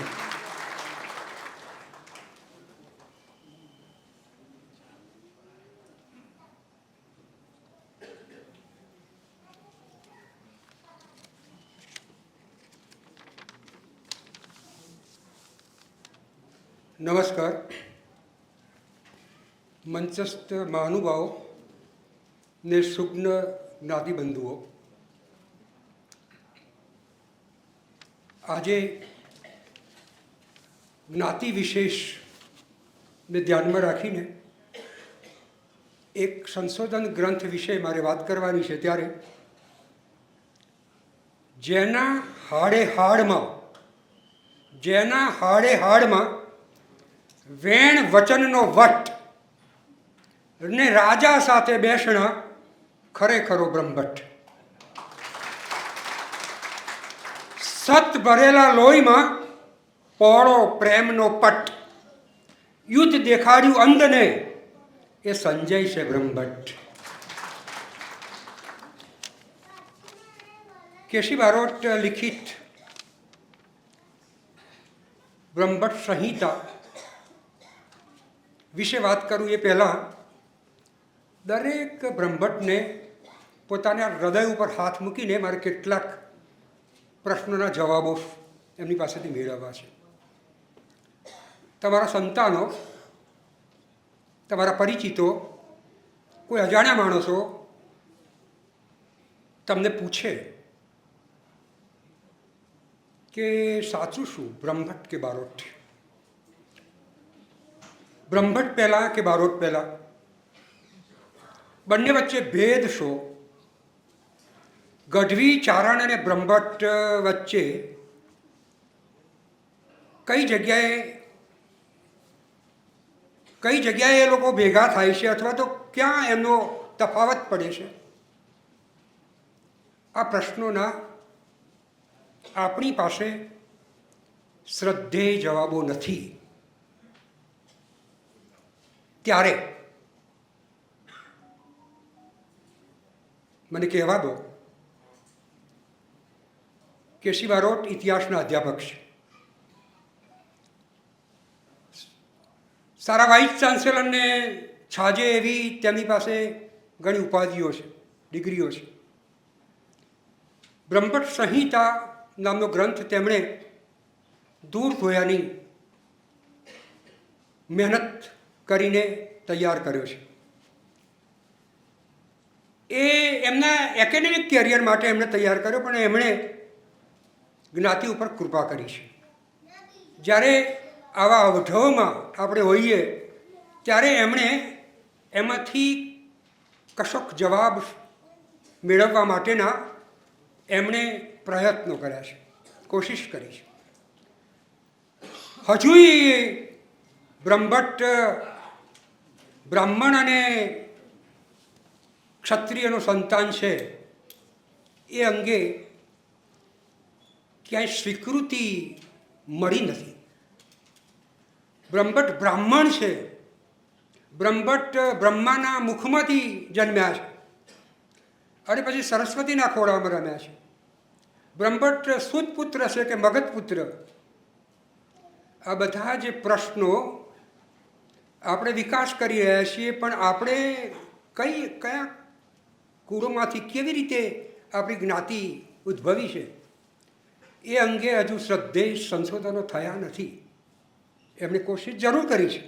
નમસ્કાર. મંચસ્થ મહાનુભાવો ને સુગ્ન જ્ઞાતિબંધુઓ, આજે જ્ઞાતિ વિશેષને ધ્યાનમાં રાખીને એક સંશોધન ગ્રંથ વિશે મારે વાત કરવાની છે. ત્યારે જેના હાડે હાડમાં વેણ વચનનો વટ ને રાજા સાથે બેસણા ખરેખરો બ્રહ્મભટ્ટ. સત ભરેલા લોહીમાં પહોળો પ્રેમનો પટ, યુદ્ધ દેખાડ્યું અંધને એ સંજય છે બ્રહ્મભટ્ટ. કેશી બારોટ લિખિત બ્રહ્મભટ્ટ સંહિતા વિશે વાત કરું એ પહેલાં દરેક બ્રહ્મભટ્ટને પોતાના હૃદય ઉપર હાથ મૂકીને મારે કેટલાક પ્રશ્નોના જવાબો એમની પાસેથી મેળવવા છે. તમારા સંતાનો, તમારા પરિચિતો, કોઈ અજાણ્યા માણસો તમને પૂછે કે સાચું શું, બ્રહ્મભટ્ટ કે બારોટ, બ્રહ્મભટ્ટ પહેલાં કે બારોટ પહેલાં, બંને વચ્ચે ભેદ શો, ગઢવી, ચારણ અને બ્રહ્મભટ્ટ વચ્ચે કઈ જગ્યાએ એ લોકો ભેગા થાય છે, અથવા તો ક્યાં એમનો તફાવત પડે છે. આ પ્રશ્નોના આપણી પાસે શ્રદ્ધેય જવાબો નથી. ત્યારે મને કહેવા દો, કેશી બારોટ ઇતિહાસના અધ્યાપક છે, સારા વાઇસ ચાન્સેલરને છાજે એવી તેમની પાસે ઘણી ઉપાધિઓ છે, ડિગ્રીઓ છે. બ્રહ્મભટ્ટ સંહિતા નામનો ગ્રંથ તેમણે દૂર ધોયાની મહેનત કરીને તૈયાર કર્યો છે. એ એમના એકેડેમિક કેરિયર માટે એમણે તૈયાર કર્યો, પણ એમણે જ્ઞાતિ ઉપર કૃપા કરી છે. જ્યારે આવા અવઢવમાં આપણે હોઈએ ત્યારે એમણે એમાંથી કશોક જવાબ મેળવવા માટેના એમણે પ્રયત્નો કર્યા છે, કોશિશ કરી છે. હજુય બ્રહ્મભટ્ટ બ્રાહ્મણ અને ક્ષત્રિયનો સંતાન છે એ અંગે ક્યાંય સ્વીકૃતિ મળી નથી. બ્રહ્મભટ્ટ બ્રાહ્મણ છે, બ્રહ્મભટ્ટ બ્રહ્માના મુખમાંથી જન્મ્યા છે અને પછી સરસ્વતીના ખોળામાં રમ્યા છે. બ્રહ્મભટ્ટ સુત પુત્ર છે કે મગધ પુત્ર, આ બધા જે પ્રશ્નો આપણે વિકાસ કરી રહ્યા છીએ, પણ આપણે કયા કુળોમાંથી કેવી રીતે આપણી જ્ઞાતિ ઉદ્ભવી છે એ અંગે હજુ શ્રદ્ધેય સંશોધનો થયા નથી. એમણે કોશિશ જરૂર કરી છે.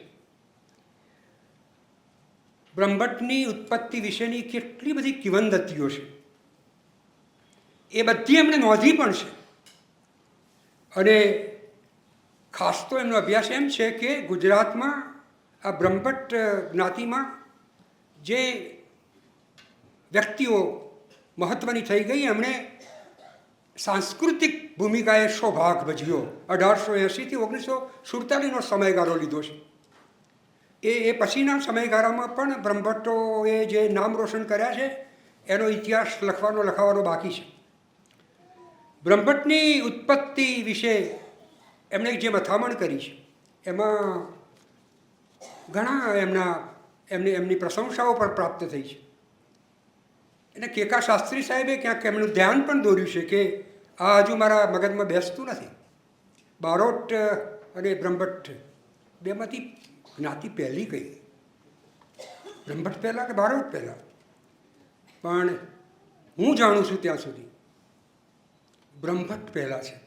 બ્રહ્મભટ્ટની ઉત્પત્તિ વિશેની કેટલી બધી કિંવદંતીઓ છે એ બધી એમણે નોંધી પણ છે. અને ખાસ તો એમનો અભ્યાસ એમ છે કે ગુજરાતમાં આ બ્રહ્મભટ્ટ જ્ઞાતિમાં જે વ્યક્તિઓ મહત્ત્વની થઈ ગઈ, એમણે સાંસ્કૃતિક ભૂમિકાએ શો ભાગ ભજવ્યો. 1880થી 1947નો સમયગાળો લીધો છે. એ પછીના સમયગાળામાં પણ બ્રહ્મભટ્ટોએ જે નામ રોશન કર્યા છે એનો ઇતિહાસ લખાવાનો બાકી છે. બ્રહ્મભટ્ટની ઉત્પત્તિ વિશે એમણે જે મથામણ કરી છે એમાં ઘણા એમની પ્રશંસાઓ પણ પ્રાપ્ત થઈ છે. અને કેકા શાસ્ત્રી સાહેબે ક્યાંક એમનું ધ્યાન પણ દોર્યું છે કે આ હજુ મારા મગજમાં બેસતું નથી. બારોટ અને બ્રહ્મભટ્ટ બેમાંથી જ્ઞાતિ પહેલી કઈ? બ્રહ્મભટ્ટ પહેલાં કે બારોટ પહેલાં? પણ હું જાણું છું ત્યાં સુધી બ્રહ્મભટ્ટ પહેલાં છે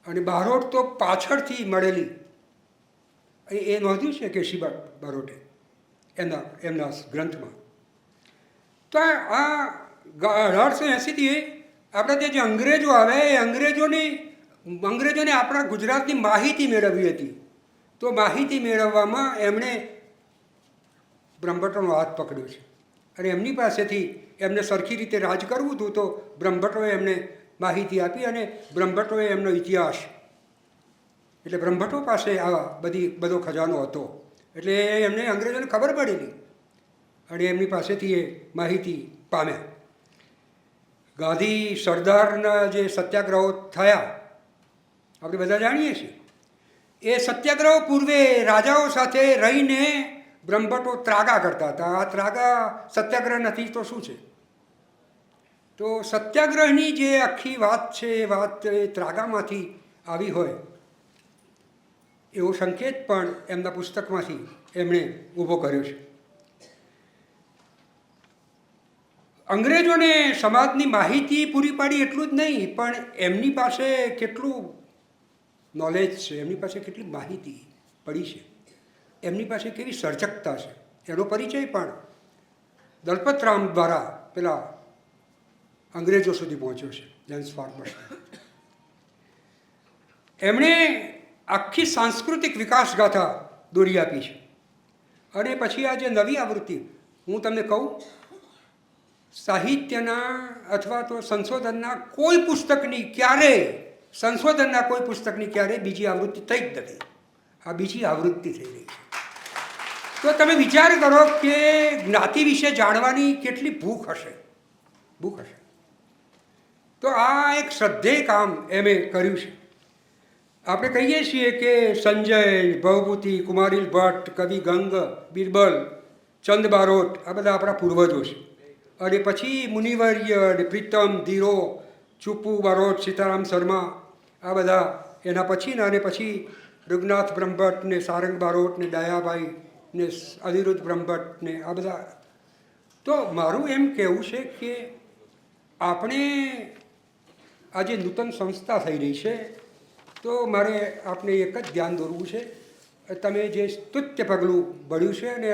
અને બારોટ તો પાછળથી મળેલી. એ નોંધ્યું છે કે શિબા બારોટે એમના ગ્રંથમાં. તો આ 1880થી આપણા જે અંગ્રેજો આવે એ અંગ્રેજોને આપણા ગુજરાતની માહિતી મેળવવી હતી. તો માહિતી મેળવવામાં એમણે બ્રહ્મભટ્ટોનો હાથ પકડ્યો છે અને એમની પાસેથી એમને સરખી રીતે રાજ કરવું હતું તો બ્રહ્મભટ્ટોએ એમને માહિતી આપી અને બ્રહ્મભટ્ટોએ એમનો ઇતિહાસ, એટલે બ્રહ્મભટ્ટો પાસે આ બધો ખજાનો હતો એટલે એમને અંગ્રેજોને ખબર પડેલી અને એમની પાસેથી એ માહિતી પામ્યા. ગાંધી સરદારના જે સત્યાગ્રહો થયા આપણે બધા જાણીએ છીએ. એ સત્યાગ્રહો પૂર્વે રાજાઓ સાથે રહીને બ્રહ્મભટ્ટો ત્રાગા કરતા હતા. આ ત્રાગા સત્યાગ્રહ નથી તો શું છે? તો સત્યાગ્રહની જે આખી વાત છે એ વાત એ ત્રાગામાંથી આવી હોય એવો સંકેત પણ એમના પુસ્તકમાંથી એમણે ઊભો કર્યો છે. અંગ્રેજોને સમાજની માહિતી પૂરી પાડી એટલું જ નહીં, પણ એમની પાસે કેટલું નોલેજ છે, એમની પાસે કેટલી માહિતી પડી છે, એમની પાસે કેવી સર્જકતા છે એનો પરિચય પણ દલપતરામ દ્વારા પેલા અંગ્રેજો સુધી પહોંચ્યો છે. જેમ્સ ફાર્મર એમણે આખી સાંસ્કૃતિક વિકાસ ગાથા દોરી આપી છે. અને પછી આ જે નવી આવૃત્તિ, હું તમને કહું, સાહિત્યના અથવા તો સંશોધનના કોઈ પુસ્તકની ક્યારેય બીજી આવૃત્તિ થઈ જ નથી. આ બીજી આવૃત્તિ થઈ રહી છે. તો તમે વિચાર કરો કે જ્ઞાતિ વિશે જાણવાની કેટલી ભૂખ હશે. તો આ એક શ્રદ્ધેય કામ એમણે કર્યું છે. આપણે કહીએ છીએ કે સંજય, ભવભૂતિ, કુમારીલ ભટ્ટ, કવિ ગંગ, બિરબલ, ચંદ બારોટ આ બધા આપણા પૂર્વજો છે. અને પછી મુનિવર્ય, પ્રીતમ, ધીરો, ચુપુ બારોટ, સીતારામ શર્મા આ બધા એના પછીના. અને પછી રઘુનાથ બ્રહ્મભટ્ટ ને સારંગ બારોટ ને દયાભાઈ ને અનિરુદ્ધ બ્રહ્મભટ્ટ ને આ બધા. તો મારું એમ કહેવું છે કે આપણે આ જે નૂતન સંસ્થા થઈ રહી છે તો મારે આપને એક જ ધ્યાન દોરવું છે. તમે જે સ્તુત્ય પગલું ભર્યું છે અને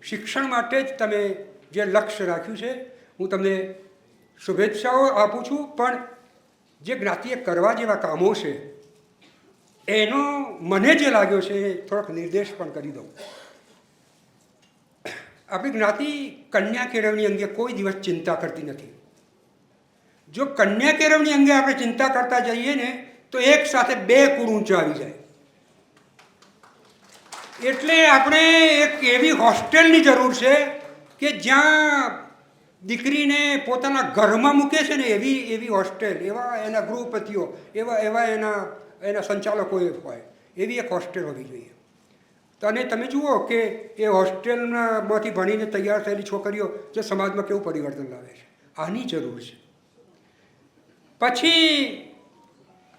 શિક્ષણ માટે જ તમે જે લક્ષ્ય રાખ્યું છે, હું તમને શુભેચ્છાઓ આપું છું. પણ જે જ્ઞાતિએ કરવા જેવા કામો છે એનો મને જે લાગ્યો છે એ થોડોક નિર્દેશ પણ કરી દઉં. આપણી જ્ઞાતિ કન્યા કેળવણી અંગે કોઈ દિવસ ચિંતા કરતી નથી. જો કન્યા કેળવણી અંગે આપણે ચિંતા કરતા જઈએ ને તો એક સાથે 2 કુળ ઊંચા આવી જાય. એટલે આપણે એક એવી હોસ્ટેલની જરૂર છે કે જ્યાં દીકરીને પોતાના ઘરમાં મૂકે છે ને એવી હોસ્ટેલ, એવા એના ગૃહપતિઓ, એવા એના સંચાલકો હોય, એવી એક હોસ્ટેલ હોવી જોઈએ. તો અને તમે જુઓ કે એ હોસ્ટેલમાંથી ભણીને તૈયાર થયેલી છોકરીઓ જે સમાજમાં કેવું પરિવર્તન લાવે છે. આની જરૂર છે. પછી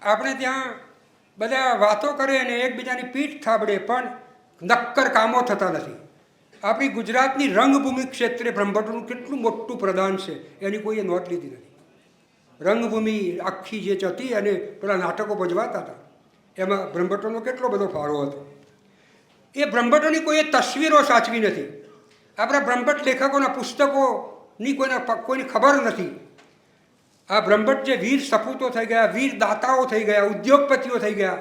આપણે ત્યાં બધા વાતો કરે અને એકબીજાની પીઠ થાબડે, પણ નક્કર કામો થતા નથી. આપણી ગુજરાતની રંગભૂમિ ક્ષેત્રે બ્રહ્મભટ્ટનું કેટલું મોટું પ્રદાન છે એની કોઈએ નોંધ લીધી નથી. રંગભૂમિ આખી જે હતી અને પેલા નાટકો ભજવાતા હતા એમાં બ્રહ્મભટ્ટનો કેટલો બધો ફાળો હતો. એ બ્રહ્મભટ્ટોની કોઈએ તસવીરો સાચવી નથી. આપણા બ્રહ્મભટ્ટ લેખકોના પુસ્તકોની કોઈને ખબર નથી. આ બ્રહ્મભટ્ટ જે વીર સપૂતો થઈ ગયા, વીર દાતાઓ થઈ ગયા, ઉદ્યોગપતિઓ થઈ ગયા,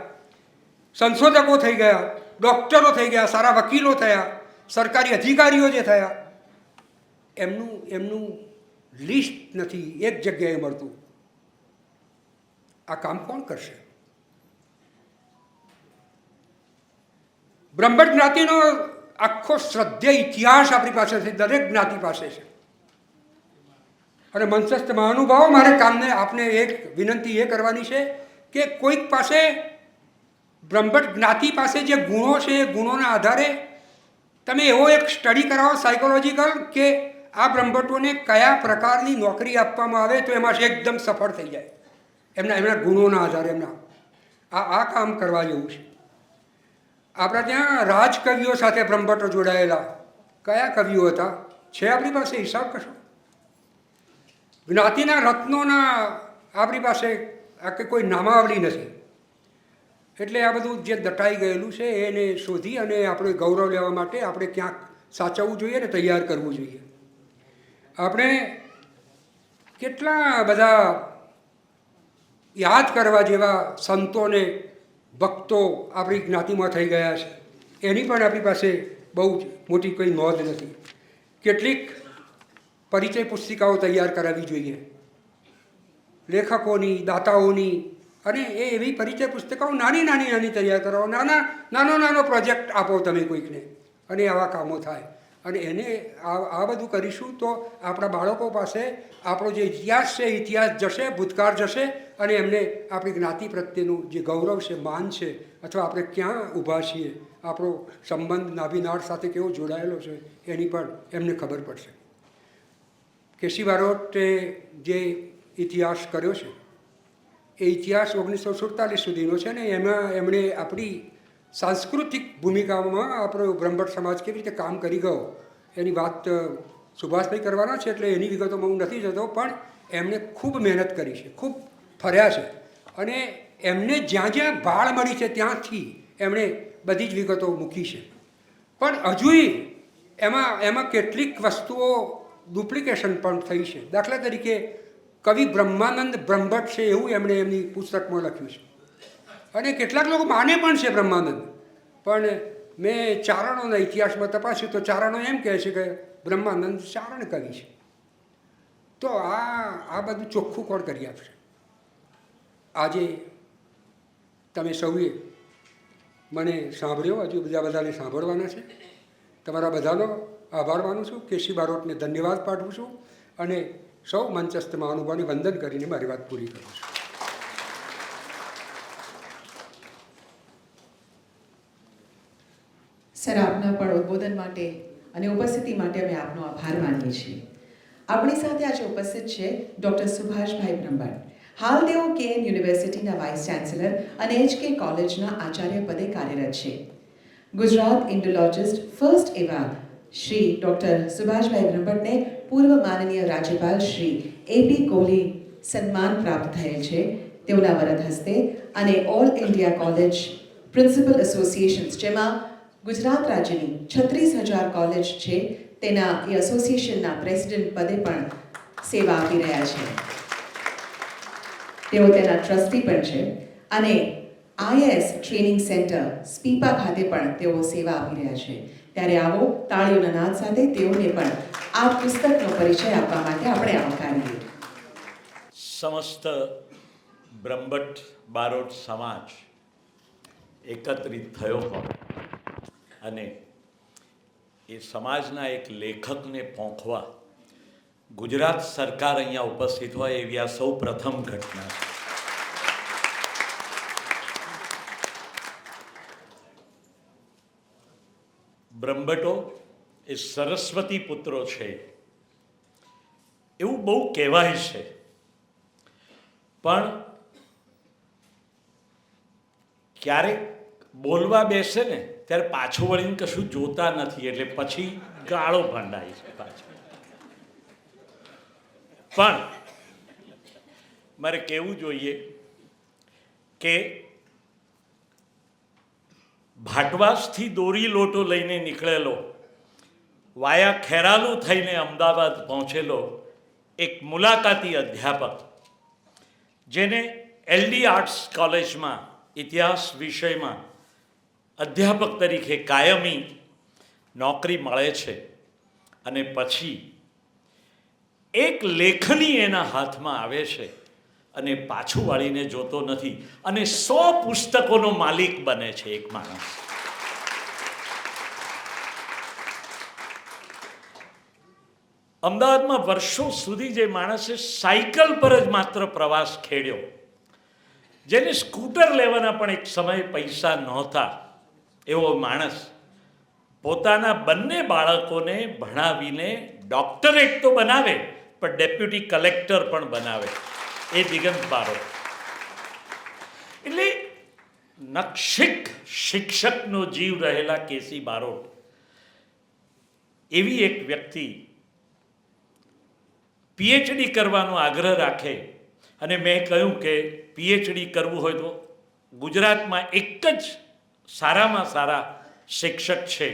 સંશોધકો થઈ ગયા, ડૉક્ટરો થઈ ગયા, સારા વકીલો થયા, સરકારી અધિકારીઓ જે થયા, એમનું લિસ્ટ નથી એક જગ્યાએ મળતું. આ કામ કોણ કરશે? બ્રહ્મભટ્ટ જ્ઞાતિનો આખો શ્રદ્ધેય ઇતિહાસ આપણી પાસે છે, દરેક જ્ઞાતિ પાસે છે. અને મંચસ્થ મહાનુભાવો, મારે કામને આપને એક વિનંતી એ કરવાની છે કે કોઈક પાસે બ્રહ્મભટ્ટ જ્ઞાતિ પાસે જે ગુણો છે એ ગુણોના આધારે તમે એવો એક સ્ટડી કરાવો સાયકોલોજીકલ કે આ બ્રહ્મભટ્ટોને કયા પ્રકારની નોકરી આપવામાં આવે તો એમાં એકદમ સફળ થઈ જાય એમના ગુણોના આધારે. આ કામ કરવા જેવું છે. આપણા ત્યાં રાજકવિઓ સાથે બ્રહ્મભટ્ટો જોડાયેલા કયા કવિઓ હતા છે આપણી પાસે હિસાબ કશો? જ્ઞાતિના રત્નોના આપણી પાસે કે કોઈ નામાવલી નથી. એટલે આ બધું જે દટાઈ ગયેલું છે એને શોધી અને આપણે ગૌરવ લેવા માટે આપણે ક્યાંક સાચવવું જોઈએ ને તૈયાર કરવું જોઈએ. આપણે કેટલા બધા યાદ કરવા જેવા સંતોને ભક્તો આપણી જ્ઞાતિમાં થઈ ગયા છે, એની પણ આપણી પાસે બહુ જ મોટી કોઈ નોંધ નથી. કેટલીક પરિચય પુસ્તિકાઓ તૈયાર કરાવવી જોઈએ લેખકોની, દાતાઓની, અને એવી પરિચય પુસ્તિકાઓ નાની તૈયાર કરાવો. નાનો પ્રોજેક્ટ આપો તમે કોઈકને અને આવા કામો થાય. અને એને આ બધું કરીશું તો આપણા બાળકો પાસે આપણો જે ઇતિહાસ છે ઇતિહાસ જશે, ભૂતકાળ જશે, અને એમને આપણી જ્ઞાતિ પ્રત્યેનું જે ગૌરવ છે, માન છે, અથવા આપણે ક્યાં ઊભા છીએ, આપણો સંબંધ નાભિનાળ સાથે કેવો જોડાયેલો છે એની પણ એમને ખબર પડશે. કેસી બારોટે જે ઇતિહાસ કર્યો છે એ ઇતિહાસ 1947 સુધીનો છે ને એમાં એમણે આપણી સાંસ્કૃતિક ભૂમિકામાં આપણો બ્રહ્મભટ્ટ સમાજ કેવી રીતે કામ કરી ગયો એની વાત સુભાષભાઈ કરવાના છે, એટલે એની વિગતોમાં હું નથી જતો. પણ એમણે ખૂબ મહેનત કરી છે, ખૂબ ફર્યા છે, અને એમને જ્યાં જ્યાં ભાળ મળી છે ત્યાંથી એમણે બધી જ વિગતો મૂકી છે. પણ હજુય એમાં કેટલીક વસ્તુઓ ડુપ્લિકેશન પણ થઈ છે. દાખલા તરીકે કવિ બ્રહ્માનંદ બ્રહ્મભટ્ટ છે એવું એમણે એમની પુસ્તકમાં લખ્યું છે, અને કેટલાક લોકો માને પણ છે બ્રહ્માનંદ. પણ મેં ચારણોના ઇતિહાસમાં તપાસ્યું તો ચારણો એમ કહે છે કે બ્રહ્માનંદ ચારણ કવિ છે. તો આ બધું ચોખ્ખું કોણ કરી આપશે? આજે તમે સૌએ મને સાંભળ્યો, હજુ બધાને સાંભળવાના છે. તમારા બધાનો આભાર માનું છું, કેસી બારોટને ધન્યવાદ પાઠવું છું, અને સૌ મંચસ્થ મહાનુભાવોને વંદન કરીને મારી વાત પૂરી કરું છું. સર, આપના પણ ઉદ્બોધન માટે અને ઉપસ્થિતિ માટે અમે આપનો આભાર માનીએ છીએ. આપણી સાથે આજે ઉપસ્થિત છે ડૉક્ટર સુભાષભાઈ બ્રહ્મભટ્ટ. હાલ તેઓ કેએન યુનિવર્સિટીના વાઇસ ચાન્સેલર અને HK કોલેજના આચાર્ય પદે કાર્યરત છે. ગુજરાત ઇન્ડોલોજિસ્ટ ફર્સ્ટ એવા શ્રી ડૉક્ટર સુભાષભાઈ બ્રહ્મભટ્ટને પૂર્વ માનનીય રાજ્યપાલ શ્રી AP કોહલી સન્માન પ્રાપ્ત થયેલ છે તેઓના વરદ હસ્તે, અને all India college principal associations, જેમાં ગુજરાત રાજ્યની 36,000 કોલેજ છે, તેના એ એસોસિએશનના પ્રેસિડેન્ટ પદે પણ સેવા આપી રહ્યા છે. તેઓ તેના ટ્રસ્ટી પણ છે, અને IS ટ્રેનિંગ સેન્ટર સ્પીપા ખાતે પણ તેઓ સેવા આપી રહ્યા છે. ત્યારે આવો તાળીઓના નાદ સાથે તેઓને પણ આ પુસ્તકનો પરિચય આપવા માટે આપણે આવકારીએ. સમસ્ત બ્રહ્મભટ્ટ બારોટ સમાજ એકત્રિત થયો હોય અને એ સમાજના એક લેખકને પોંખવા ગુજરાત સરકાર અહીંયા ઉપસ્થિત હોય એવી આ સૌ પ્રથમ ઘટના છે. બ્રહ્મભટ્ટો એ સરસ્વતી પુત્રો છે એવું બહુ કહેવાય છે, પણ ક્યારેક બોલવા બેસે ને ત્યારે પાછું વળીને કશું જોતા નથી, એટલે પછી ગાળો ભંડાય છે પાછળ. પણ મારે કહેવું જોઈએ કે ભાટવાસથી દોરી લોટો લઈને નીકળેલો, વાયા ખેરાલુ થઈને અમદાવાદ પહોંચેલો એક મુલાકાતી અધ્યાપક, જેને એલડી આર્ટ્સ કોલેજમાં ઇતિહાસ વિષયમાં અધ્યાપક તરીકે કાયમી નોકરી મળે છે, અને પછી એક લેખની એના હાથમાં આવે છે અને પાછું વાળીને જોતો નથી, અને 100 પુસ્તકોનો માલિક બને છે એક માણસ. અમદાવાદમાં વર્ષો સુધી જે માણસે સાયકલ પર જ માત્ર પ્રવાસ ખેડ્યો, જેને સ્કૂટર લેવાના પણ એક સમયે પૈસા નહોતા, એવો માણસ પોતાના બંને બાળકોને ભણાવીને ડોક્ટરેટ તો બનાવે પણ ડેપ્યુટી કલેક્ટર પણ બનાવે, એ દિગંત બારોટ. એટલે નક્ષિક શિક્ષકનો જીવ રહેલા કેસી બારોટ એવી એક વ્યક્તિ પીએચડી કરવાનો આગ્રહ રાખે, અને મેં કહ્યું કે પીએચડી કરવું હોય તો ગુજરાતમાં એક જ સારામાં સારા શિક્ષક છે,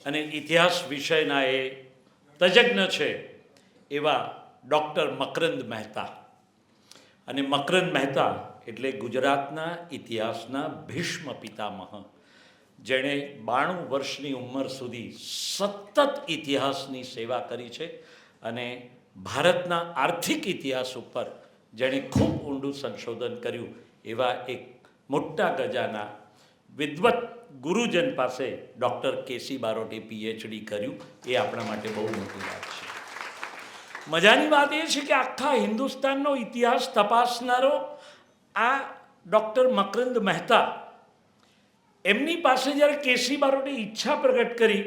અને ઇતિહાસ વિષયના એ તજજ્ઞ છે એવા ડૉક્ટર મકરંદ મહેતા. અને મકરંદ મહેતા એટલે ગુજરાતના ઇતિહાસના ભીષ્મ પિતામહ, જેણે 92 વર્ષની ઉંમર સુધી સતત ઇતિહાસની સેવા કરી છે, અને ભારતના આર્થિક ઇતિહાસ ઉપર જેણે ખૂબ ઊંડું સંશોધન કર્યું એવા એક મોટા ગજાના વિદ્વત ગુરુજન પાસે ડૉક્ટર કેસી બારોટે પીએચડી કર્યું. એ આપણા માટે બહુ મોટી વાત છે. મજાની વાત એ છે કે આખા હિન્દુસ્તાનનો ઇતિહાસ તપાસનારો આ ડૉક્ટર મકરંદ મહેતા, એમની પાસે જ્યારે કેસી બારોટે ઈચ્છા પ્રગટ કરી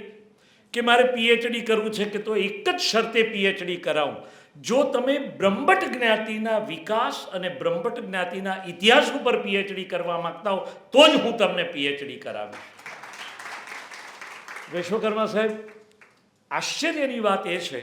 કે મારે પીએચડી કરવું છે, કે તો એક જ શરતે પીએચડી કરાવું, જો તમે બ્રહ્મભટ્ટ જ્ઞાતિના વિકાસ અને બ્રહ્મભટ્ટ જ્ઞાતિના ઇતિહાસ ઉપર પીએચડી કરવા માંગતા હો તો જ હું તમને પીએચડી કરાવીશ. વિશ્વકર્મા સાહેબ, આશ્ચર્યની વાત એ છે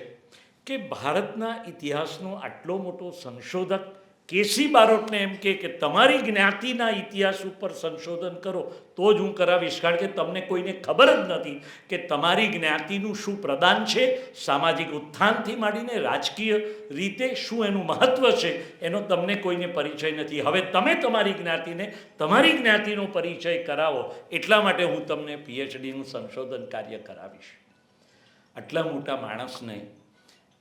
કે ભારતના ઇતિહાસનો આટલો મોટો સંશોધક કેસી બારોટને એમ કે તમારી જ્ઞાતિના ઇતિહાસ ઉપર સંશોધન કરો તો જ હું કરાવીશ, કારણ કે તમને કોઈને ખબર જ નથી કે તમારી જ્ઞાતિનું શું પ્રદાન છે, સામાજિક ઉત્થાનથી માંડીને રાજકીય રીતે શું એનું મહત્ત્વ છે, એનો તમને કોઈને પરિચય નથી. હવે તમે તમારી જ્ઞાતિને તમારી જ્ઞાતિનો પરિચય કરાવો, એટલા માટે હું તમને પીએચડીનું સંશોધન કાર્ય કરાવીશ. આટલા મોટા માણસને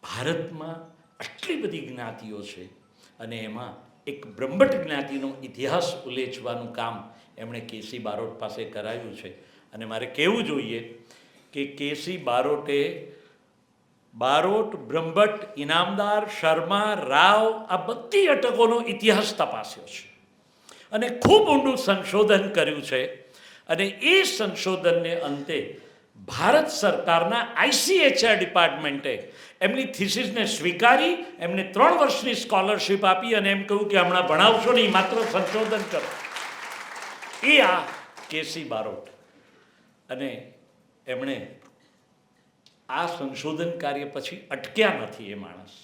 ભારતમાં આટલી બધી જ્ઞાતિઓ છે, અને એમાં એક બ્રહ્મભટ્ટ જ્ઞાતિનો ઇતિહાસ ઉલ્લેખવાનું કામ એમણે કેસી બારોટ પાસે કરાવ્યું છે. અને મારે કહેવું જોઈએ કે કેસી બારોટે બારોટ, બ્રહ્મભટ્ટ, ઇનામદાર, શર્મા, રાવ આ બધી અટકોનો ઇતિહાસ તપાસ્યો છે અને ખૂબ ઊંડું સંશોધન કર્યું છે. અને એ સંશોધનને અંતે ભારત સરકારના ICHR ડિપાર્ટમેન્ટે એમની થીસીસને સ્વીકારી, એમને 3 વર્ષની સ્કોલરશિપ આપી, અને એમ કહ્યું કે હમણાં ભણાવશો નહીં, માત્ર સંશોધન કરો. એ આ કેસી બારોટ. અને એમણે આ સંશોધન કાર્ય પછી અટક્યા નથી એ માણસ.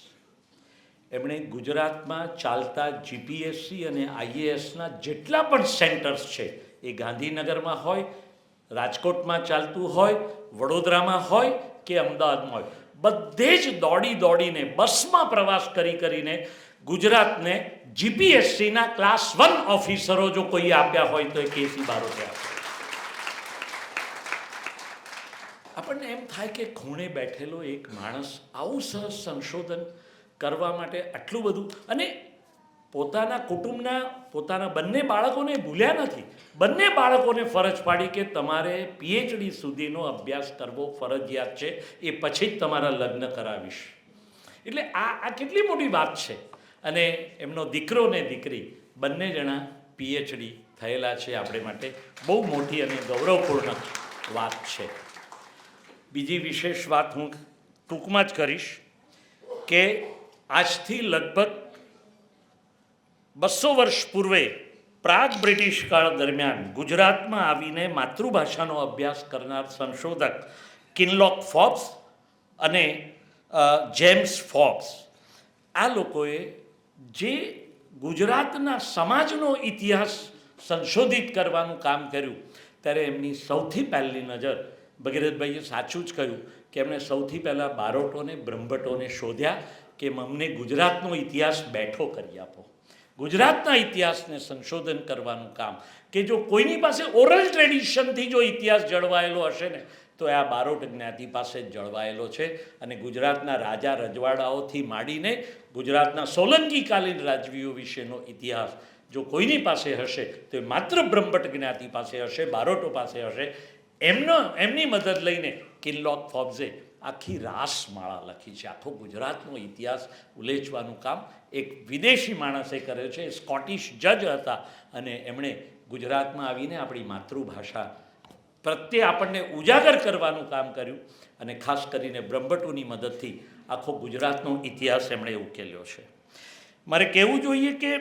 એમણે ગુજરાતમાં ચાલતા જીપીએસસી અને IASના જેટલા પણ સેન્ટર્સ છે, એ ગાંધીનગરમાં હોય, રાજકોટમાં ચાલતું હોય, વડોદરામાં હોય કે અમદાવાદમાં હોય, બધે જ દોડીને બસમાં પ્રવાસ કરીને ગુજરાતને જીપીએસસીના ક્લાસ 1 ઓફિસરો જો કોઈ આપ્યા હોય તો એ કેસી બારોટે આપ્યા. આપણને એમ થાય કે ખૂણે બેઠેલો એક માણસ આવું સરસ સંશોધન કરવા માટે આટલું બધું. અને પોતાના કુટુંબના પોતાના બંને બાળકોને ભૂલ્યા નથી. બંને બાળકોને ફરજ પાડી કે તમારે PhD સુધીનો અભ્યાસ કરવો ફરજિયાત છે, એ પછી જ તમારા લગ્ન કરાવીશ. એટલે આ કેટલી મોટી વાત છે. અને એમનો દીકરો ને દીકરી બંને જણા PhD થયેલા છે. આપણે માટે બહુ મોટી અને ગૌરવપૂર્ણ વાત છે. બીજી વિશેષ વાત હું ટૂંકમાં જ કરીશ કે આજથી લગભગ 200 વર્ષ પૂર્વે પ્રાગ બ્રિટિશ કાળ દરમિયાન ગુજરાતમાં આવીને માતૃભાષાનો અભ્યાસ કરનાર સંશોધક કિનલોક ફોર્બ્સ અને જેમ્સ ફોર્બ્સ, આ લોકોએ જે ગુજરાતના સમાજનો ઇતિહાસ સંશોધિત કરવાનું કામ કર્યું, ત્યારે એમની સૌથી પહેલી નજર, ભગીરથભાઈએ સાચું જ કહ્યું કે એમણે સૌથી પહેલાં બારોટોને બ્રહ્મભટ્ટોને શોધ્યા કે અમને ગુજરાતનો ઇતિહાસ બેઠો કરી આપો. ગુજરાતના ઇતિહાસને સંશોધન કરવાનું કામ, કે જો કોઈની પાસે ઓરલ ટ્રેડિશનથી જો ઇતિહાસ જળવાયેલો હશે ને તો આ બારોટ જ્ઞાતિ પાસે જ જળવાયેલો છે. અને ગુજરાતના રાજા રજવાડાઓથી માંડીને ગુજરાતના સોલંકીકાલીન રાજવીઓ વિશેનો ઇતિહાસ જો કોઈની પાસે હશે તો એ માત્ર બ્રહ્મભટ્ટ જ્ઞાતિ પાસે હશે, બારોટો પાસે હશે. એમની મદદ લઈને કિનલોક ફોર્બ્સે આખી રાસમાળા લખી છે. આખો ગુજરાતનો ઇતિહાસ ઉલેચવાનું કામ એક વિદેશી માણસે કર્યો છે. એ સ્કોટિશ જજ હતા અને એમણે ગુજરાતમાં આવીને આપણી માતૃભાષા પ્રત્યે આપણને ઉજાગર કરવાનું કામ કર્યું. અને ખાસ કરીને બ્રહ્મભટ્ટોની મદદથી આખો ગુજરાતનો ઇતિહાસ એમણે ઉકેલ્યો છે. મારે કહેવું જોઈએ કે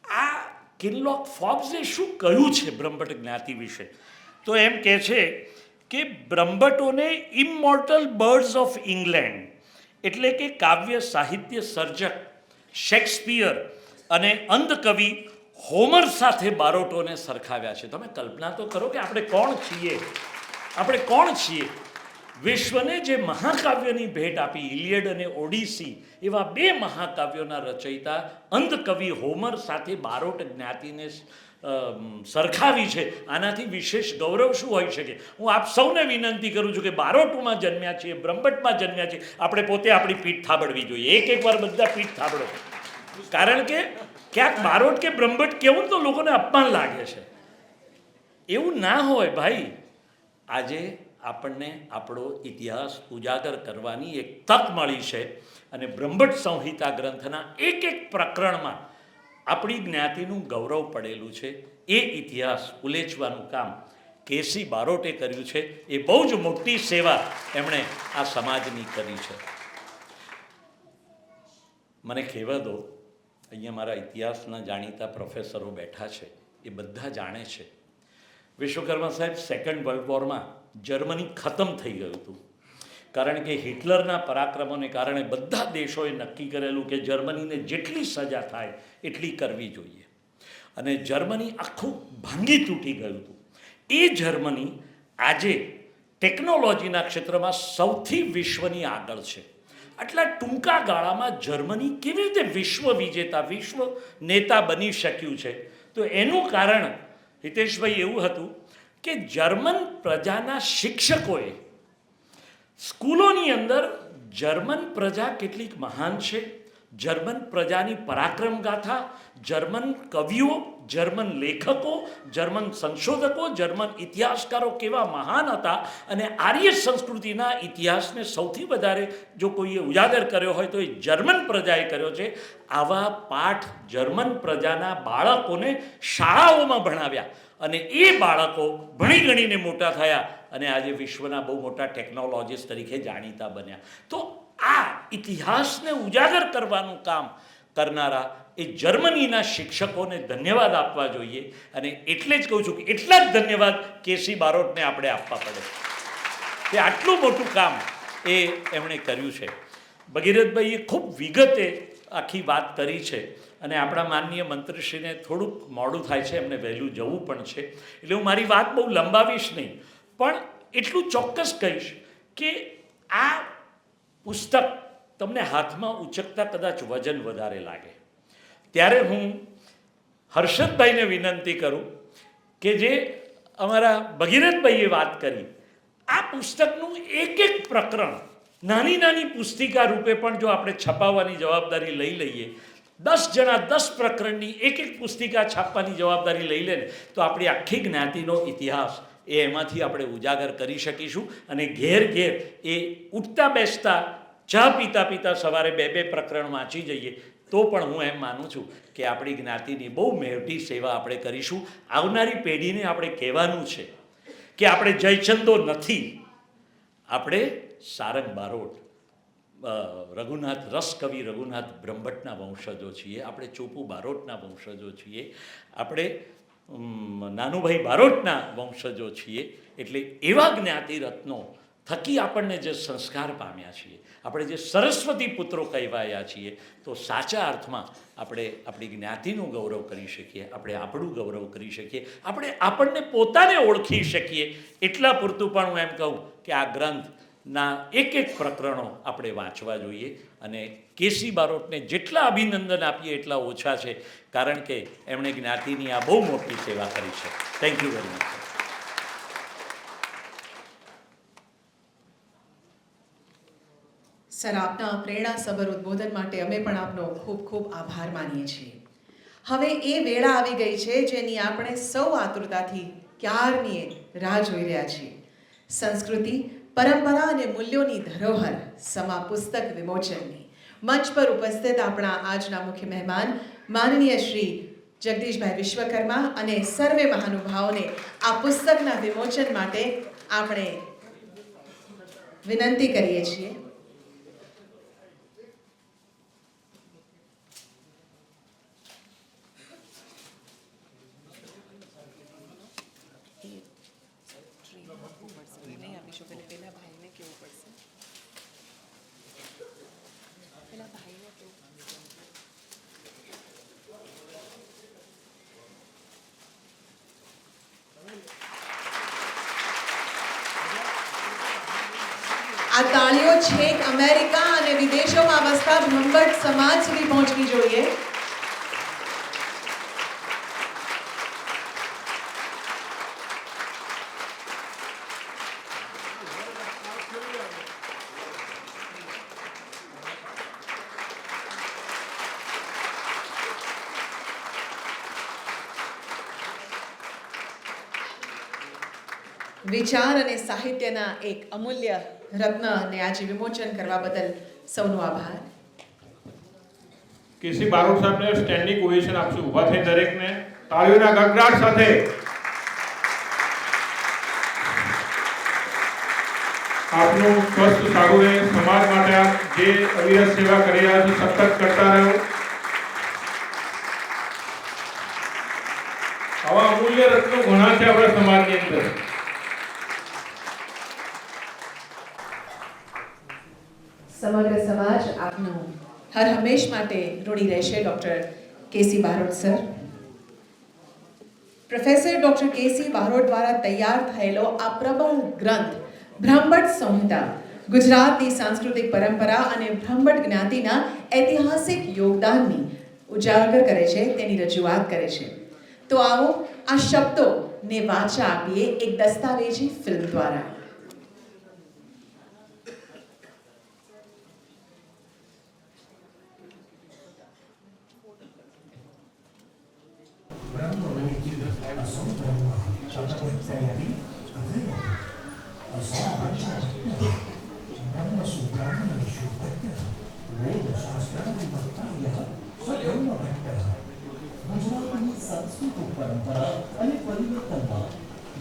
આ કિનલોક ફોર્બ્સે શું કહ્યું છે બ્રહ્મભટ્ટ જ્ઞાતિ વિશે, તો એમ કહે છે કે બ્રહ્મભટ્ટોને ઇમોર્ટલ બર્ડ્સ ઓફ ઇંગ્લેન્ડ, એટલે કે કાવ્ય સાહિત્ય સર્જક શેક્સપિયર અને અંધ કવિ હોમર સાથે બારોટોને સરખાવ્યા છે. તમે કલ્પના તો કરો કે આપણે કોણ છીએ. વિશ્વને જે મહાકાવ્યની ભેટ આપી, ઇલિયડ અને ઓડિસી, એવા 2 મહાકાવ્યોના રચયિતા અંધ કવિ હોમર સાથે બારોટ જ્ઞાતિને સરખાવી છે. આનાથી વિશેષ ગૌરવ શું હોઈ શકે? હું આપ સૌને વિનંતી કરું છું કે બારોટમાં જન્મ્યા છીએ, બ્રહ્મભટ્ટમાં જન્મ્યા છીએ, આપણે પોતે આપણી પીઠ થાબડવી જોઈએ. એક વાર બધા પીઠ થાબડો. કારણ કે ક્યાંક બારોટ કે બ્રહ્મભટ્ટ કેવું તો લોકોને અપમાન લાગે છે. એવું ના હોય ભાઈ. આજે આપણને આપણો ઇતિહાસ ઉજાગર કરવાની એક તક મળી છે. અને બ્રહ્મભટ્ટ સંહિતા ગ્રંથના એક પ્રકરણમાં આપણી જ્ઞાતિનું ગૌરવ પડેલું છે. એ ઇતિહાસ ઉલેચવાનું કામ કેસી બારોટે કર્યું છે. એ બહુ જ મોટી સેવા એમણે આ સમાજની કરી છે. મને કહેવા દો, અહીંયા મારા ઇતિહાસના જાણીતા પ્રોફેસરો બેઠા છે, એ બધા જાણે છે વિશ્વકર્મા સાહેબ, સેકન્ડ વર્લ્ડ વોરમાં જર્મની ખતમ થઈ ગયું હતું. કારણ કે હિટલરના પરાક્રમોને કારણે બધા દેશોએ નક્કી કરેલું કે જર્મનીને જેટલી સજા થાય એટલી કરવી જોઈએ. અને જર્મની આખું ભાંગી તૂટી ગયું હતું. એ જર્મની આજે ટેકનોલોજીના ક્ષેત્રમાં સૌથી વિશ્વની આગળ છે. આટલા ટૂંકા ગાળામાં જર્મની કેવી રીતે વિશ્વ વિજેતા, વિશ્વ નેતા બની શક્યું છે? તો એનું કારણ હિતેશભાઈ એવું હતું કે જર્મન પ્રજાના શિક્ષકોએ સ્કૂલોની અંદર જર્મન પ્રજા કેટલીક મહાન છે, જર્મન પ્રજાની પરાક્રમ ગાથા, જર્મન કવિઓ, જર્મન લેખકો, જર્મન સંશોધકો, જર્મન ઇતિહાસકારો કેવા મહાન હતા. અને આર્ય સંસ્કૃતિના ઇતિહાસને સૌથી વધારે જો કોઈએ ઉજાગર કર્યો હોય તો એ જર્મન પ્રજાએ કર્યો છે. આવા પાઠ જર્મન પ્રજાના બાળકોને શાળાઓમાં ભણાવ્યા અને એ બાળકો ભણી ગણીને મોટા થયા અને આજે વિશ્વના બહુ મોટા ટેકનોલોજીસ્ટ તરીકે જાણીતા બન્યા. તો આ ઇતિહાસને ઉજાગર કરવાનું કામ કરનારા એ જર્મનીના શિક્ષકોને ધન્યવાદ આપવા જોઈએ. અને એટલે જ કહું છું કે એટલા જ ધન્યવાદ કેસી બારોટને આપણે આપવા પડે. તે આટલું મોટું કામ એ એમણે કર્યું છે. ભગીરથભાઈએ ખૂબ વિગતે આખી વાત કરી છે. અને આપણા માનનીય મંત્રીશ્રીને થોડુંક મોડું થાય છે, એમને વહેલું જવું પણ છે, એટલે હું મારી વાત બહુ લંબાવીશ નહીં. પણ એટલું ચોક્કસ કહીશ કે આ પુસ્તક તમને હાથમાં ઉચકતા કદાચ વજન વધારે લાગે. ત્યારે હું હર્ષદભાઈને વિનંતી કરું કે જે અમારા ભગીરથભાઈએ વાત કરી, આ પુસ્તકનું એક પ્રકરણ નાની નાની પુસ્તિકા રૂપે પણ જો આપણે છપાવવાની જવાબદારી લઈ લઈએ 10 જણા 10 પ્રકરણની એક પુસ્તિકા છાપવાની જવાબદારી લઈ લે ને તો આપણી આખી જ્ઞાતિનો ઇતિહાસ એમાંથી આપણે ઉજાગર કરી શકીશું. અને ઘેર ઘેર એ ઉઠતા બેસતા ચા પીતા પીતા સવારે 2-2 પ્રકરણ વાંચી જઈએ તો પણ હું એમ માનું છું કે આપણી જ્ઞાતિની બહુ મોટી સેવા આપણે કરીશું. આવનારી પેઢીને આપણે કહેવાનું છે કે આપણે જયચંદો નથી, આપણે સારંગ બારોટ, રઘુનાથ રસકવિ રઘુનાથ બ્રહ્મભટ્ટના વંશજો છીએ, આપણે ચોપુ બારોટના વંશજો છીએ, આપણે નાનુભાઈ બારોટના વંશજો છીએ. એટલે એવા જ્ઞાતિ રત્નો થકી આપણને જે સંસ્કાર પામ્યા છીએ, આપણે જે સરસ્વતી પુત્રો કહેવાયા છીએ, તો સાચા અર્થમાં આપણે આપણી જ્ઞાતિનું ગૌરવ કરી શકીએ, આપણે આપણું ગૌરવ કરી શકીએ, આપણે આપણને પોતાને ઓળખી શકીએ. એટલા પૂરતું પણ હું એમ કહું કે આ ગ્રંથના એક પ્રકરણો આપણે વાંચવા જોઈએ. અને કેસી બારોટને જેટલા અભિનંદન આપીએ એટલા ઓછા છે, કારણ કે એમણે જ્ઞાતિની આ બહુ મોટી સેવા કરી છે. Thank you very much. Sir, આપના પ્રેરણાસભર ઉદ્બોધન માટે અમે પણ આપનો ખૂબ ખૂબ આભાર માનીએ છીએ. હવે એ વેળા આવી ગઈ છે જેની આપણે સૌ આતુરતાથી ક્યારની રાહ જોઈ રહ્યા છીએ. સંસ્કૃતિ, પરંપરા અને મૂલ્યોની ધરોહર સમા પુસ્તક વિમોચનની. મંચ પર ઉપસ્થિત આપણા આજના મુખ્ય મહેમાન માનનીય શ્રી જગદીશભાઈ વિશ્વકર્મા અને સર્વે મહાનુભાવોને આ પુસ્તકના વિમોચન માટે આપણે વિનંતી કરીએ છીએ. આ તાળીઓ છેક અમેરિકા અને વિદેશોમાં વસતા બ્રહ્મભટ્ટ સમાજ સુધી પહોંચવી જોઈએ. વિચાર અને સાહિત્યના એક અમૂલ્ય રત્નને આજે વિમોચન કરવા બદલ સૌનો આભાર. કેસી બારોટ સાહેબને સ્ટેન્ડિંગ ઓવેશન આપશું. ઊભા થઈ દરેકને તાળીઓના ગગડાટ સાથે આપનું સ્વસ્થ સારું રહે. સમાજ માટે આપ જે અવિરત સેવા કરી રહ્યા છો સતત કરતા રહો. આવા અમૂલ્ય રત્નો ઘણા છે આપણા સમાજની અંદર. સમગ્ર સમાજ આપનું હર હંમેશ માટે ઋણી રહેશે. ડૉક્ટર કેસી બારોટ સર. પ્રોફેસર ડૉક્ટર કેસી બારોટ દ્વારા તૈયાર થયેલો આ પ્રબળ ગ્રંથ બ્રહ્મભટ્ટ સંહિતા ગુજરાતની સાંસ્કૃતિક પરંપરા અને બ્રહ્મભટ્ટ જ્ઞાતિના ઐતિહાસિક યોગદાનની ઉજાગર કરે છે, તેની રજૂઆત કરે છે. તો આવો આ શબ્દોને વાચા આપીએ એક દસ્તાવેજી ફિલ્મ દ્વારા. સાંસ્કૃતિક પરંપરા અને પરિવર્તનમાં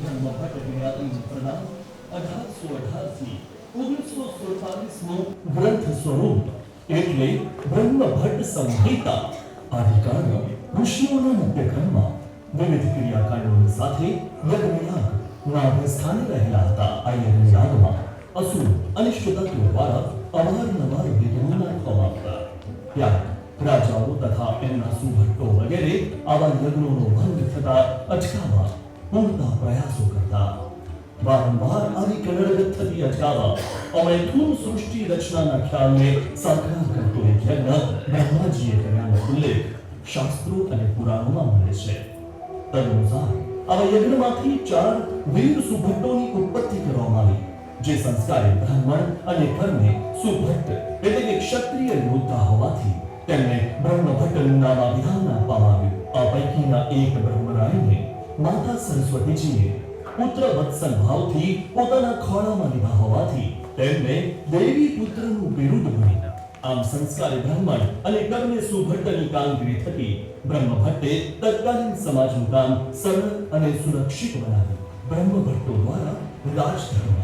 બ્રહ્મભટ્ટ જ્ઞાતિનું પ્રદાન 1818 થી 1947નું ગ્રંથ સ્વરૂપ એટલે બ્રહ્મભટ્ટ સંહિતા. આદિકાળ ઋષિઓના નિત્યક્રમમાં વિવિધ ક્રિયાકાંડોની સાથે યજ્ઞયાગ નાભ સ્થાને રહેલા હતા. આ યજ્ઞયાગમાં અસુર અને શુદ્ધત્વ દ્વારા અવારનવાર વિઘ્નો નાખવામાં આવતા. ત્યારે રાજાઓ તથા એમના સુભટ્ટો વગેરે આવા યજ્ઞોનો ભંગ થતા અટકાવવા પૂરતા પ્રયાસો કરતા. વારંવાર આવી કનડગત થતી અટકાવવા અમૈથુન સૃષ્ટિ રચનાના ખ્યાલને સાકાર કરતો એક યજ્ઞ બ્રહ્માજીએ કર્યાનો ઉલ્લેખ શાસ્ત્રો અને પુરાણોમાં મળે છે. તદનુસાર આવા યજ્ઞમાંથી 4 વીર સુભટ્ટોની ઉત્પત્તિ કરવામાં આવી, જે સંસ્કારી બ્રાહ્મણ અને કર્મે સુભટ્ટ એટલે કે ક્ષત્રિય યોદ્ધા હોવાથી તેમને બ્રહ્મભટ્ટનું નામાભિધાન આપવામાં આવ્યું. આ પૈકીના એક બ્રહ્મરાયને માતા સરસ્વતીજીએ પુત્ર વત્સલ ભાવથી પોતાના ખોળામાં લીધા હોવાથી તેમને દેવી પુત્રનું બિરુદ મળ્યું. આમ સંસ્કારી બ્રાહ્મણ અને કર્મે સુભટ્ટની કામગીરી થકી બ્રહ્મભટ્ટે તત્કાલીન સમાજનું કામ સરળ અને સુરક્ષિત બનાવ્યું. બ્રહ્મભટ્ટો દ્વારા રાજધર્મ,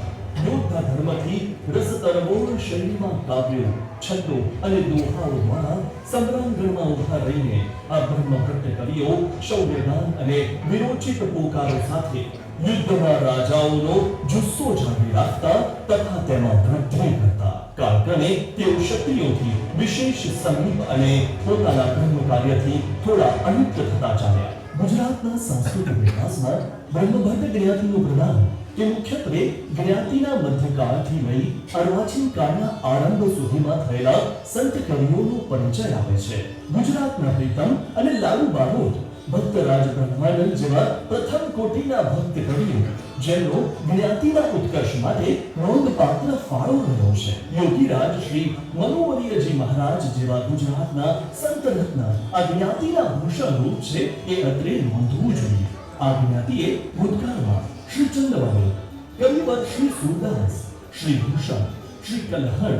યોદ્ધા ધર્મથી રસતરબોળ શૈલીમાં કાવ્યો, છંદો અને દોહાઓ દ્વારા સંગ્રામગઢમાં ઉભા રહીને આ બ્રહ્મભટ્ટ કવિઓ શૌર્યગાન અને વિરોચિત પોકારો સાથે યુદ્ધમાં રાજાઓનો જુસ્સો જાળવી રાખતા તથા તેમાં વૃદ્ધિ કરતા. કાળક્રમે તેઓ ક્ષત્રિયોથી વિશેષ સમીપ અને પોતાના ધર્મ કાર્યથી થોડા અલિપ્ત થતા ચાલ્યા. ગુજરાતના સાંસ્કૃતિક વિકાસમાં બ્રહ્મભટ્ટ જ્ઞાતિનું પ્રદાન કે મુખ્યત્વે જ્ઞાતિના મધ્યકાળથી લઈ અર્વાચીન કાળના આરંભ સુધીમાં થયેલા સંત કવિઓનો પરિચય આપે છે. ગુજરાતના પ્રીતમ અને લાલુ બારોટ, ભક્તરાજ બ્રહ્માનંદ જેવા પ્રથમ કોટીના ભક્ત કવિઓ જેમનો જ્ઞાતિના ઉત્કર્ષ માટે નોંધપાત્ર ફાળો રહ્યો છે. યોગીરાજ શ્રી મનોવરીયજી મહારાજ જેવા ગુજરાતના સંતરત્ન આ જ્ઞાતિના ભૂષણરૂપ છે એ અત્રે નોંધવું જોઈએ. આ જ્ઞાતિએ ભૂતકાળમાં શ્રી ચંદ્રવાણી, કવિવર શ્રી સુરદાસ, શ્રી ભૂષણ, શ્રી કલહણ,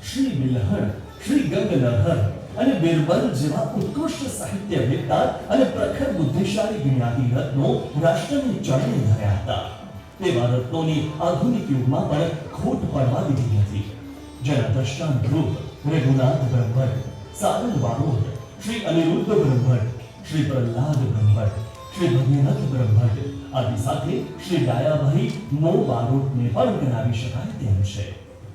શ્રી બિલહણ, શ્રી ગંગનહર અને બિરબલ જેવા ઉત્કૃષ્ટ સાહિત્ય વેદતા અને પ્રખર બુદ્ધિશાળી જ્ઞાતિ રત્નો રાષ્ટ્રની ચરણે ધર્યા હતા. તેવા રત્નોની આધુનિક યુગમાં પણ ખોટ પડવા દીધી નથી. જેના દ્રષ્ટાંત રૂપ રઘુનાથ બ્રહ્મભટ્ટ, સારંગ બારોટ, શ્રી અનિરુદ્ધ બ્રહ્મભટ્ટ, શ્રી પ્રહલાદ બ્રહ્મભટ્ટ, શ્રી ભગીરથ બ્રહ્મભટ્ટ આદિ સાથે શ્રી ડાયાભાઈ મો બારોટને પણ ગણાવી શકાય તેમ છે.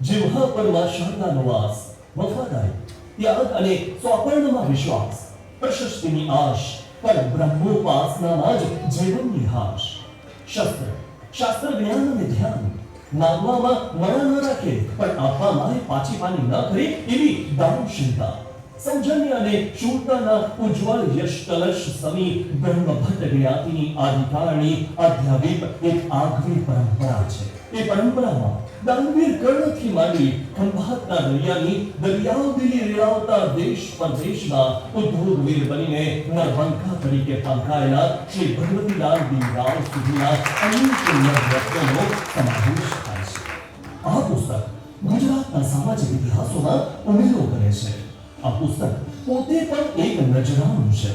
જીવહા પરમાં શારદાનો વાસ, વફાદારી, ત્યાગ અને સ્વપર્ણમાં વિશ્વાસ, પ્રશસ્તિની આશ, પર બ્રહ્મોપાસનામાં જ જીવનની હાશ. શસ્ત્ર, શાસ્ત્ર જ્ઞાન અને ધ્યાન માગવામાં મણા ન રાખે પણ આપવામાં પાછી પાની ન કરે એવી દાનશીલતા, સૌજન્ય અને શૂરતાના ઉજ્જવળ યશ કલશ સમી બ્રહ્મભટ્ટ જ્ઞાતિની આદિકાળની આધ્યાત્મિક એક આગવી પરંપરા છે. એ પરંપરામાં દાનવીર કર્ણથી માંડી ખંભાતના દરિયાની દરિયાઓની રેલાવતા દેશ પરદેશના ઉદ્યોગવીર બનીને નરબંકા તરીકે પંકાયેલા શ્રી ભગવતીલાલ દીવરાવ સુધીના અનેક નરરત્નોનો સમાવેશ થાય છે. આ પુસ્તક ગુજરાતના સામાજિક ઇતિહાસોમાં ઉમેરો કરે છે. આ પુસ્તક પોતે પણ એક નજરાણું છે.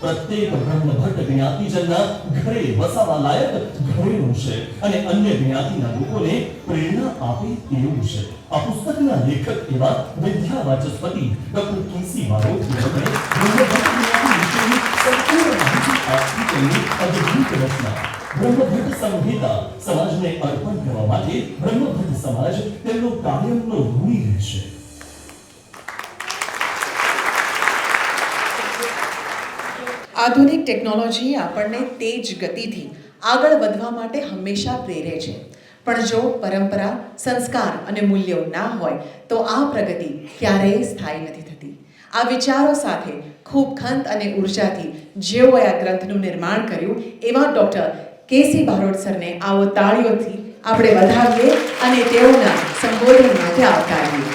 પ્રત્યેક બ્રહ્મભટ્ટ જ્ઞાતિજનના ઘરે વસાવા લાયક ઘરેણું છે અને અન્ય જ્ઞાતિના લોકોને પ્રેરણા આપે તેવું છે. આ પુસ્તકના લેખક એવા વિદ્યા વાચસ્પતિ ડોક્ટર કેસી બારોટ જેમણે બ્રહ્મભટ્ટ જ્ઞાતિ વિશેની સંપૂર્ણ માહિતી આપી તેની અદ્ભુત રચના બ્રહ્મભટ્ટ સંહિતા સમાજને અર્પણ કરવા માટે બ્રહ્મભટ્ટ સમાજ તેમનો કાયમનો ઋણી રહેશે. આધુનિક ટેકનોલોજી આપણને તેજ ગતિથી આગળ વધવા માટે હંમેશા પ્રેરે છે. પણ જો પરંપરા, સંસ્કાર અને મૂલ્યો ના હોય તો આ પ્રગતિ ક્યારેય સ્થાયી નથી થતી. આ વિચારો સાથે ખૂબ ખંત અને ઉર્જાથી જેઓએ આ ગ્રંથનું નિર્માણ કર્યું એવા ડૉક્ટર કેસી બારોટ સરને આવો તાળીઓથી આપણે વધાવીએ અને તેઓના સંબોધન માટે આવકારીએ.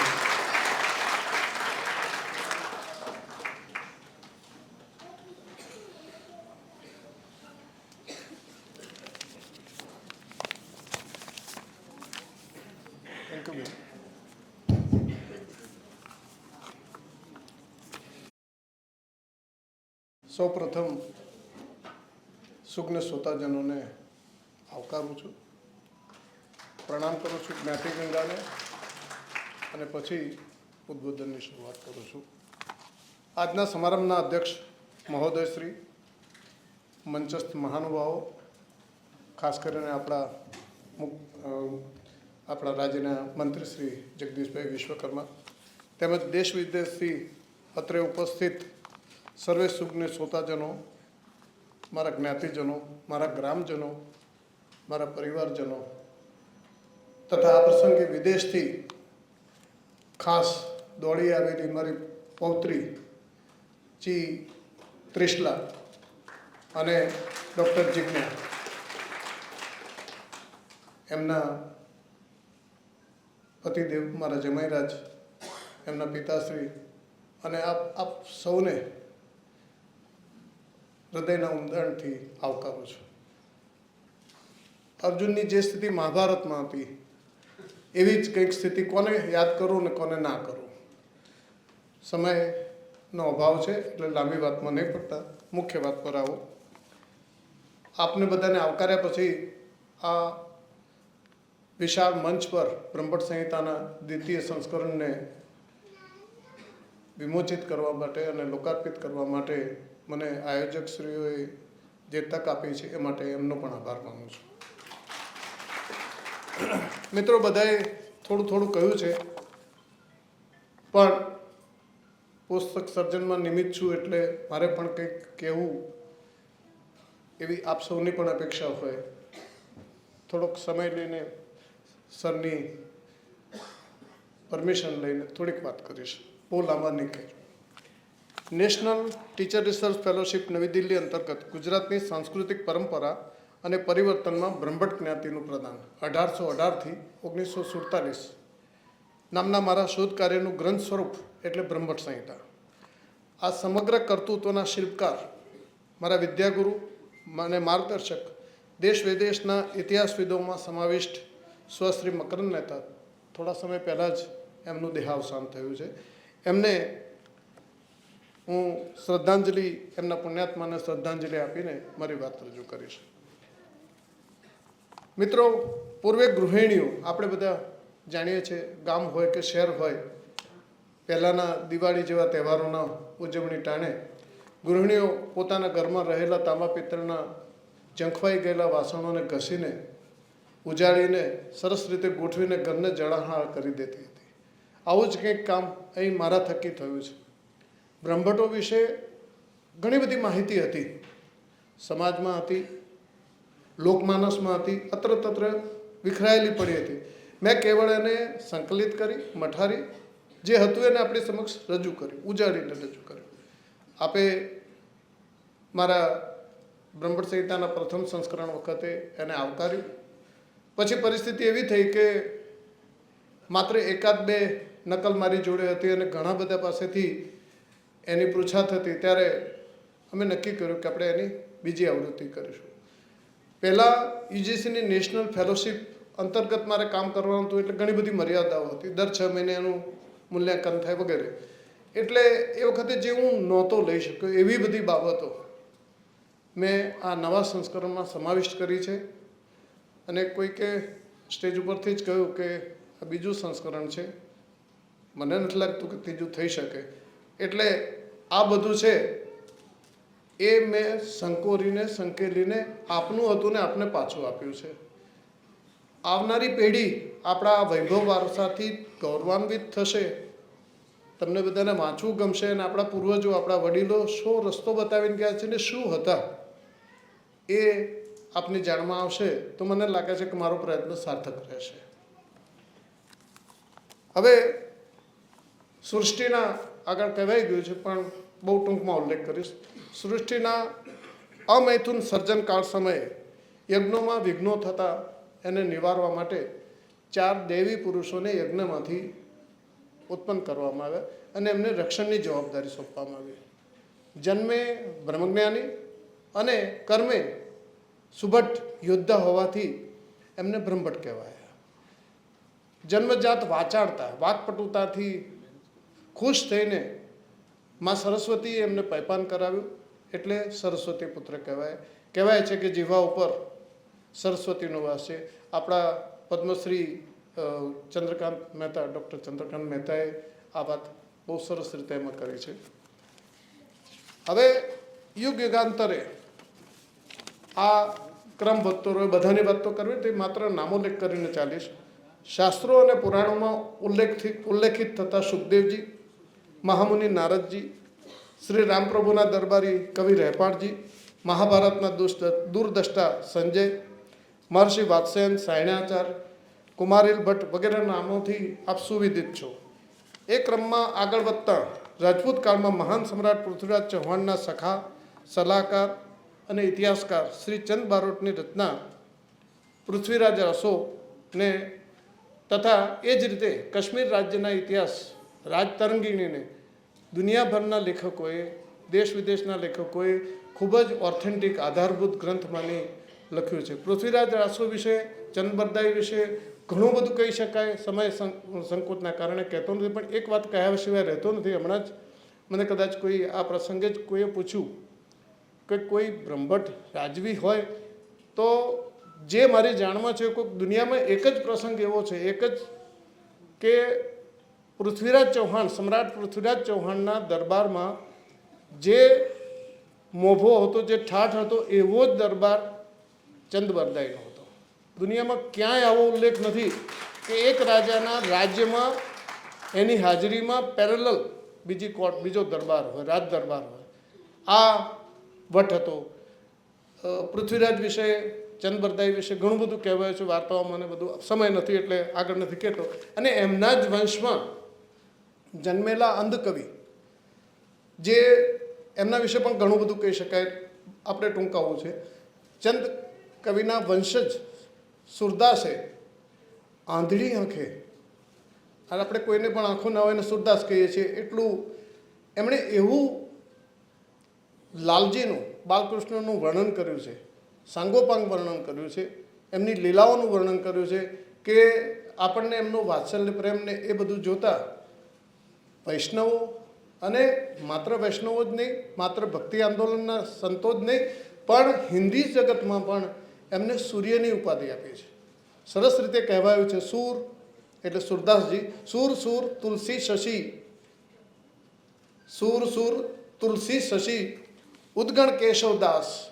સૌ પ્રથમ સુજ્ઞ શ્રોતાજનોને આવકારું છું, પ્રણામ કરું છું જ્ઞાતિ ગંગાને અને પછી ઉદ્બોધનની શરૂઆત કરું છું. આજના સમારંભના અધ્યક્ષ મહોદયશ્રી, મંચસ્થ મહાનુભાવો, ખાસ કરીને આપણા રાજ્યના મંત્રી શ્રી જગદીશભાઈ વિશ્વકર્મા તેમજ દેશ વિદેશથી અત્રે ઉપસ્થિત સર્વે સુજ્ઞ શ્રોતાજનો, મારા જ્ઞાતિજનો, મારા ગ્રામજનો, મારા પરિવારજનો તથા આ પ્રસંગે વિદેશથી ખાસ દોડી આવેલી મારી પૌત્રી ચી ત્રિશલા અને ડૉક્ટર જિજ્ઞા, એમના પતિદેવ મારા જમાઈરાજ, એમના પિતાશ્રી અને આપ સૌને હૃદયના ઉમદણથી આવકારું છું. અર્જુનની જે સ્થિતિ મહાભારતમાં હતી એવી જ કંઈક સ્થિતિ કોને યાદ કરું ને કોને ના કરું. સમયનો અભાવ છે એટલે લાંબી વાતમાં નહીં પડતા મુખ્ય વાત પર આવો. આપને બધાને આવકાર્યા પછી આ વિશાળ મંચ પર બ્રહ્મભટ્ટ સંહિતાના દ્વિતીય સંસ્કરણને વિમોચિત કરવા માટે અને લોકાર્પિત કરવા માટે મને આયોજકશ્રીઓએ જે તક આપી છે એ માટે એમનો પણ આભાર માનું છું. મિત્રો, બધાએ થોડું થોડું કહ્યું છે, પણ પુસ્તક સર્જનમાં નિમિત્ત છું એટલે મારે પણ કંઈક કહેવું એવી આપ સૌની પણ અપેક્ષા હોય. થોડોક સમય લઈને સરની પરમિશન લઈને થોડીક વાત કરીશ, બહુ લાંબા નહીં કહે. નેશનલ ટીચર રિસર્ચ ફેલોશિપ નવી દિલ્હી અંતર્ગત ગુજરાતની સાંસ્કૃતિક પરંપરા અને પરિવર્તનમાં બ્રહ્મભટ્ટ જ્ઞાતિનું પ્રદાન 1818થી 1947 નામના મારા શોધ કાર્યનું ગ્રંથ સ્વરૂપ એટલે બ્રહ્મભટ્ટ સંહિતા. આ સમગ્ર કર્તૃત્વના શિલ્પકાર મારા વિદ્યાગુરુ અને માર્ગદર્શક દેશ વિદેશના ઇતિહાસવિદોમાં સમાવિષ્ટ સ્વશ્રી મકરંદ મહેતા, થોડા સમય પહેલાં જ એમનું દેહાવસાન થયું છે. એમને હું શ્રદ્ધાંજલિ, એમના પુણ્યાત્માને શ્રદ્ધાંજલિ આપીને મારી વાત રજૂ કરીશ. મિત્રો, પૂર્વે ગૃહિણીઓ, આપણે બધા જાણીએ છીએ, ગામ હોય કે શહેર હોય, પહેલાંના દિવાળી જેવા તહેવારોના ઉજવણી ટાણે ગૃહિણીઓ પોતાના ઘરમાં રહેલા તાંબા પિત્તળના ઝંખવાઈ ગયેલા વાસણોને ઘસીને ઉજાડીને સરસ રીતે ગોઠવીને ઘરને જળાહાર કરી દેતી હતી. આવું જ કંઈક કામ અહીં મારા થકી થયું છે. બ્રહ્મભટ્ટો વિશે ઘણી બધી માહિતી હતી, સમાજમાં હતી, લોકમાનસમાં હતી, અત્ર તત્ર વિખરાયેલી પડી હતી. મેં કેવળ એને સંકલિત કરી, મઠારી, જે હતું એને આપણી સમક્ષ રજૂ કર્યું, ઉજાડીને રજૂ કર્યું. આપે મારા બ્રહ્મભટ્ટ સંહિતાના પ્રથમ સંસ્કરણ વખતે એને આવકાર્યું. પછી પરિસ્થિતિ એવી થઈ કે માત્ર એકાદ બે નકલ મારી જોડે હતી અને ઘણા બધા પાસેથી એની પૃચ્છા હતી. ત્યારે અમે નક્કી કર્યું કે આપણે એની બીજી આવૃત્તિ કરીશું. પહેલાં યુજીસીની નેશનલ ફેલોશિપ અંતર્ગત મારે કામ કરવાનું હતું એટલે ઘણી બધી મર્યાદાઓ હતી. દર 6 મહિને એનું મૂલ્યાંકન થાય વગેરે. એટલે એ વખતે જે હું નહોતો લઈ શક્યો એવી બધી બાબતો મેં આ નવા સંસ્કરણમાં સમાવિષ્ટ કરી છે. અને કોઈકે સ્ટેજ ઉપરથી જ કહ્યું કે આ બીજું સંસ્કરણ છે, મને નથી લાગતું કે ત્રીજું થઈ શકે. એટલે આ બધું છે એ મેં સંકોરીને સંકેલીને આપનું હતું ને આપને પાછું આપ્યું છે. આવનારી પેઢી આપણા વૈભવ વારસાથી ગૌરવાન્વિત થશે. તમને બધાને વાંચવું ગમશે અને આપણા પૂર્વજો, આપણા વડીલો શો રસ્તો બતાવીને ગયા છે ને શું હતા એ આપની જાણમાં આવશે તો મને લાગે છે કે મારો પ્રયત્ન સાર્થક રહેશે. હવે સૃષ્ટિના આગળ કહેવાઈ ગયું છે પણ બહુ ટૂંકમાં ઉલ્લેખ કરીશ. સૃષ્ટિના અમૈથુન સર્જનકાળ સમયે યજ્ઞોમાં વિઘ્નો થતા એને નિવારવા માટે 4 દૈવી પુરુષોને યજ્ઞમાંથી ઉત્પન્ન કરવામાં આવ્યા અને એમને રક્ષણની જવાબદારી સોંપવામાં આવી. જન્મે બ્રહ્મજ્ઞાની અને કર્મે સુભટ યોદ્ધા હોવાથી એમને બ્રહ્મભટ્ટ કહેવાયા. જન્મજાત વાચાડતા, વાકપટુતાથી ખુશ થઈને માં સરસ્વતીએ એમને પૈપાન કરાવ્યું એટલે સરસ્વતી પુત્ર કહેવાય. કહેવાય છે કે જીવા ઉપર સરસ્વતીનો વાસ છે. આપણા પદ્મશ્રી ચંદ્રકાંત મહેતા, ડૉક્ટર ચંદ્રકાંત મહેતાએ આ વાત બહુ સરસ રીતે એમાં કરી છે. હવે યુગાંતરે આ ક્રમ વધતો રહ્યો. બધાની વાત તો કરવી તે માત્ર નામોલ્લેખ કરીને ચાલીશ. શાસ્ત્રો અને પુરાણોમાં ઉલ્લેખિત થતા સુખદેવજી, મહામુનિ નારદજી, શ્રી રામપ્રભુના દરબારી કવિ રહેપાણજી, મહાભારતના દૂરદ્રષ્ટા સંજય, મહર્ષિ વાત્સ્યયન, સાયણાચાર્ય, કુમારીલ ભટ્ટ વગેરે નામોથી આપ સુવિદિત છો. એ ક્રમમાં આગળ વધતા રાજપૂત કાળમાં મહાન સમ્રાટ પૃથ્વીરાજ ચૌહાણના સખા, સલાહકાર અને ઇતિહાસકાર શ્રી ચંદ બારોટની રચના પૃથ્વીરાજ અશોકને તથા એ જ રીતે કાશ્મીર રાજ્યના ઇતિહાસ રાજતરંગીણીને દુનિયાભરના લેખકોએ, દેશ વિદેશના લેખકોએ ખૂબ જ ઓથેન્ટિક આધારભૂત ગ્રંથમાંની લખ્યું છે. પૃથ્વીરાજ રાસો વિશે, ચંદ વિશે ઘણું બધું કહી શકાય, સમય સંકોચના કારણે કહેતો નથી, પણ એક વાત કહ્યા સિવાય રહેતો નથી. હમણાં જ મને કદાચ કોઈ આ પ્રસંગે જ કોઈએ પૂછ્યું કે કોઈ બ્રહ્મભટ્ટ રાજવી હોય તો જે મારી જાણમાં છે, કોઈ દુનિયામાં એક જ પ્રસંગ એવો છે, એક જ કે પૃથ્વીરાજ ચૌહાણ, સમ્રાટ પૃથ્વીરાજ ચૌહાણના દરબારમાં જે મોભો હતો, જે ઠાઠ હતો, એવો જ દરબાર ચંદબરદાઈનો હતો. દુનિયામાં ક્યાંય આવો ઉલ્લેખ નથી કે એક રાજાના રાજ્યમાં એની હાજરીમાં પેરેલલ બીજો દરબાર હોય, રાજ દરબાર હોય. આ વટ હતો. પૃથ્વીરાજ વિશે, ચંદબરદાઈ વિશે ઘણું બધું કહેવાય છે વાર્તાઓમાં, મને બધું સમય નથી એટલે આગળ નથી કહેતો. અને એમના જ વંશમાં જન્મેલા અંધકવિ, જે એમના વિશે પણ ઘણું બધું કહી શકાય, આપણે ટૂંકાવવું છે. ચંદ કવિના વંશજ સુરદાસે આંધળી આંખે, અને આપણે કોઈને પણ આંખો ના હોય ને સુરદાસ કહીએ છીએ, એટલું એમણે એવું લાલજીનું, બાલકૃષ્ણનું વર્ણન કર્યું છે, સાંગોપાંગ વર્ણન કર્યું છે, એમની લીલાઓનું વર્ણન કર્યું છે કે આપણને એમનો વાત્સલ્ય પ્રેમને એ બધું જોતા વૈષ્ણવો, અને માત્ર વૈષ્ણવો જ નહીં, માત્ર ભક્તિ આંદોલનના સંતો જ નહીં, પણ હિન્દી જગતમાં પણ એમને સૂર્યની ઉપાધિ આપી છે. સરસ રીતે કહેવાયું છે, સૂર એટલે સુરદાસજી, સૂર સૂર તુલસી શશી, સૂર સૂર તુલસી શશી ઉદ્ગણ કેશવદાસ,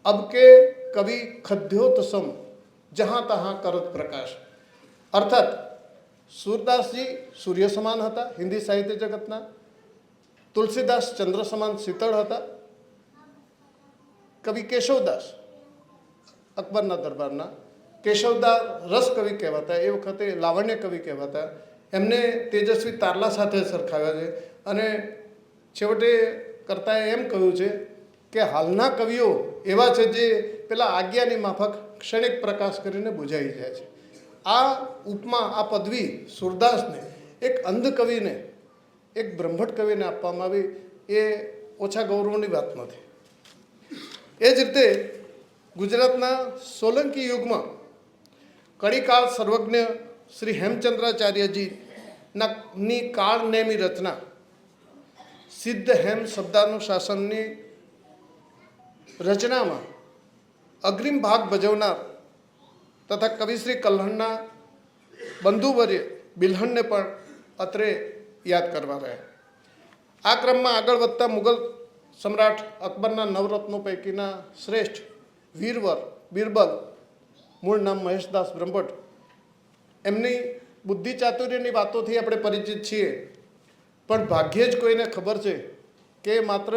અબ કે કવિ ખદ્યોતસમ જહાં તહાં કરત પ્રકાશ. અર્થાત સૂરદાસજી સૂર્ય સમાન હતા હિન્દી સાહિત્ય જગતના, તુલસીદાસ ચંદ્ર સમાન શીતળ હતા, કવિ કેશવદાસ અકબરના દરબારના કેશવદાસ રસ કવિ કહેવાતા, એ વખતે લાવણ્ય કવિ કહેવાતા. એમને તેજસ્વી તારલા સાથે સરખાવ્યા છે. અને છેવટે કરતાએ એમ કહ્યું છે કે હાલના કવિઓ એવા છે જે પેલા આજ્ઞાની માફક ક્ષણિક પ્રકાશ કરીને બુઝાઈ જાય છે. આ ઉપમા, આ પદવી સુરદાસને, એક અંધ કવિને, એક બ્રહ્મભટ્ટ કવિને આપવામાં આવી, એ ઓછા ગૌરવની વાત નથી. એ જ રીતે ગુજરાતના સોલંકી યુગમાં કળીકાળ સર્વજ્ઞ શ્રી હેમચંદ્રાચાર્યજીની કાળનેમી રચના સિદ્ધ હેમ શબ્દાનુશાસનની રચનામાં અગ્રિમ ભાગ ભજવનાર તથા કવિશ્રી કલ્હણના બંધુવર્ય બિલ્હણને પણ અત્રે યાદ કરવા રહ્યા. આ ક્રમમાં આગળ વધતા મુગલ સમ્રાટ અકબરના નવરત્નો પૈકીના શ્રેષ્ઠ વીરવર બિરબલ, મૂળ નામ મહેશદાસ બ્રહ્મભટ્ટ, એમની બુદ્ધિ ચાતુર્યની વાતોથી આપણે પરિચિત છીએ, પણ ભાગ્યે જ કોઈને ખબર છે કે માત્ર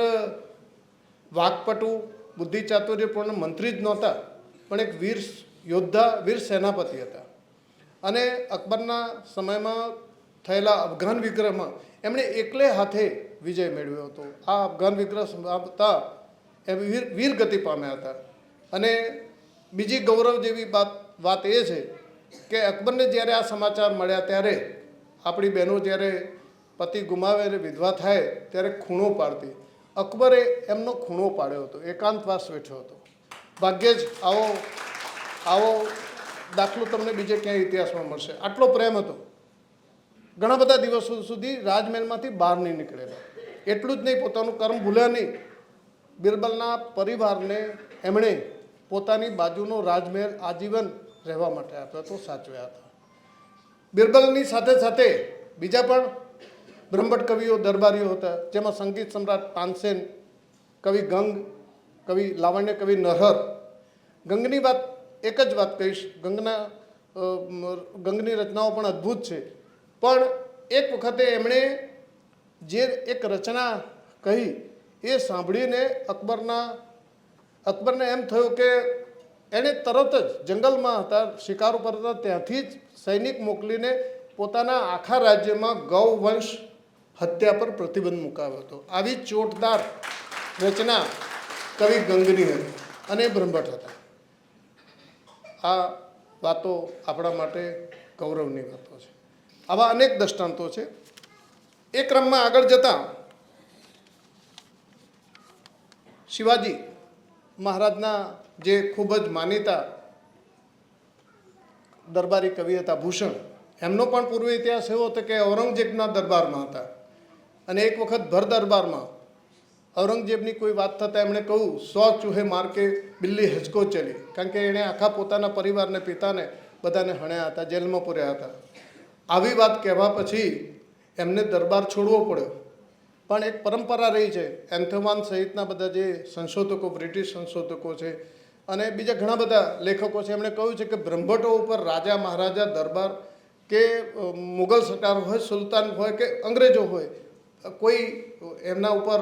વાકપટુ, બુદ્ધિ ચાતુર્યપૂર્ણ મંત્રી જ નહોતા, પણ એક વીર યોદ્ધા, વીર સેનાપતિ હતા. અને અકબરના સમયમાં થયેલા અફઘાન વિગ્રહમાં એમણે એકલે હાથે વિજય મેળવ્યો હતો. આ અફઘાન વિગ્રહ સમાપ્તા એ વીર ગતિ પામ્યા હતા. અને બીજી ગૌરવ જેવી વાત એ છે કે અકબરને જ્યારે આ સમાચાર મળ્યા ત્યારે આપણી બહેનો જ્યારે પતિ ગુમાવે અને વિધવા થાય ત્યારે ખૂણો પાડતી. અકબરે એમનો ખૂણો પાડ્યો હતો, એકાંતવાસ બેઠો હતો. ભાગ્યે જ આવો દાખલો તમને બીજે ક્યાંય ઇતિહાસમાં મળશે. આટલો પ્રેમ હતો. ઘણા બધા દિવસો સુધી રાજમહેલમાંથી બહાર નહીં નીકળેલા. એટલું જ નહીં, પોતાનું કર્મ ભૂલ્યા નહીં. બિરબલના પરિવારને એમણે પોતાની બાજુનો રાજમહેલ આજીવન રહેવા માટે આપ્યો હતો, સાચવ્યા હતા. બિરબલની સાથે સાથે બીજા પણ બ્રહ્મભટ્ટ કવિઓ, દરબારીઓ હતા, જેમાં સંગીત સમ્રાટ તાનસેન, કવિ ગંગ, કવિ લાવણ્ય કવિ નરહર. ગંગની વાત એક જ વાત કહીશ, ગંગની રચનાઓ પણ અદ્ભુત છે. પણ એક વખતે એમણે જે એક રચના કહી એ સાંભળીને અકબરને એમ થયું કે એણે તરત જ જંગલમાં હતા, શિકાર ઉપર હતા, ત્યાંથી જ સૈનિક મોકલીને પોતાના આખા રાજ્યમાં ગૌવંશ હત્યા પર પ્રતિબંધ મુકાવ્યો હતો. આવી ચોટદાર રચના કવિ ગંગની હતી અને બ્રહ્મભટ્ટ હતા. આ વાતો આપણા માટે ગૌરવની વાતો છે. આવા અનેક દ્રષ્ટાંતો છે. એ ક્રમમાં આગળ જતાં શિવાજી મહારાજના જે ખૂબ જ માનીતા દરબારી કવિ હતા ભૂષણ, એમનો પણ પૂર્વ ઇતિહાસ એવો હતો કે ઔરંગઝેબના દરબારમાં હતા અને એક વખત ભર દરબારમાં ઔરંગઝેબની કોઈ વાત થતાં એમણે કહ્યું 100 ચૂહે માર કે બિલ્લી હચકો ચલી, કારણ કે એણે આખા પોતાના પરિવારને પિતાને બધાને હણ્યા હતા, જેલમાં પૂર્યા હતા. આવી વાત કહેવા પછી એમને દરબાર છોડવો પડ્યો. પણ એક પરંપરા રહી છે, એન્થોમાન સહિતના બધા જે સંશોધકો, બ્રિટિશ સંશોધકો છે અને બીજા ઘણા બધા લેખકો છે, એમણે કહ્યું છે કે બ્રહ્મભટ્ટો ઉપર રાજા મહારાજા દરબાર કે મુગલ સરકાર હોય, સુલતાન હોય કે અંગ્રેજો હોય, કોઈ એમના ઉપર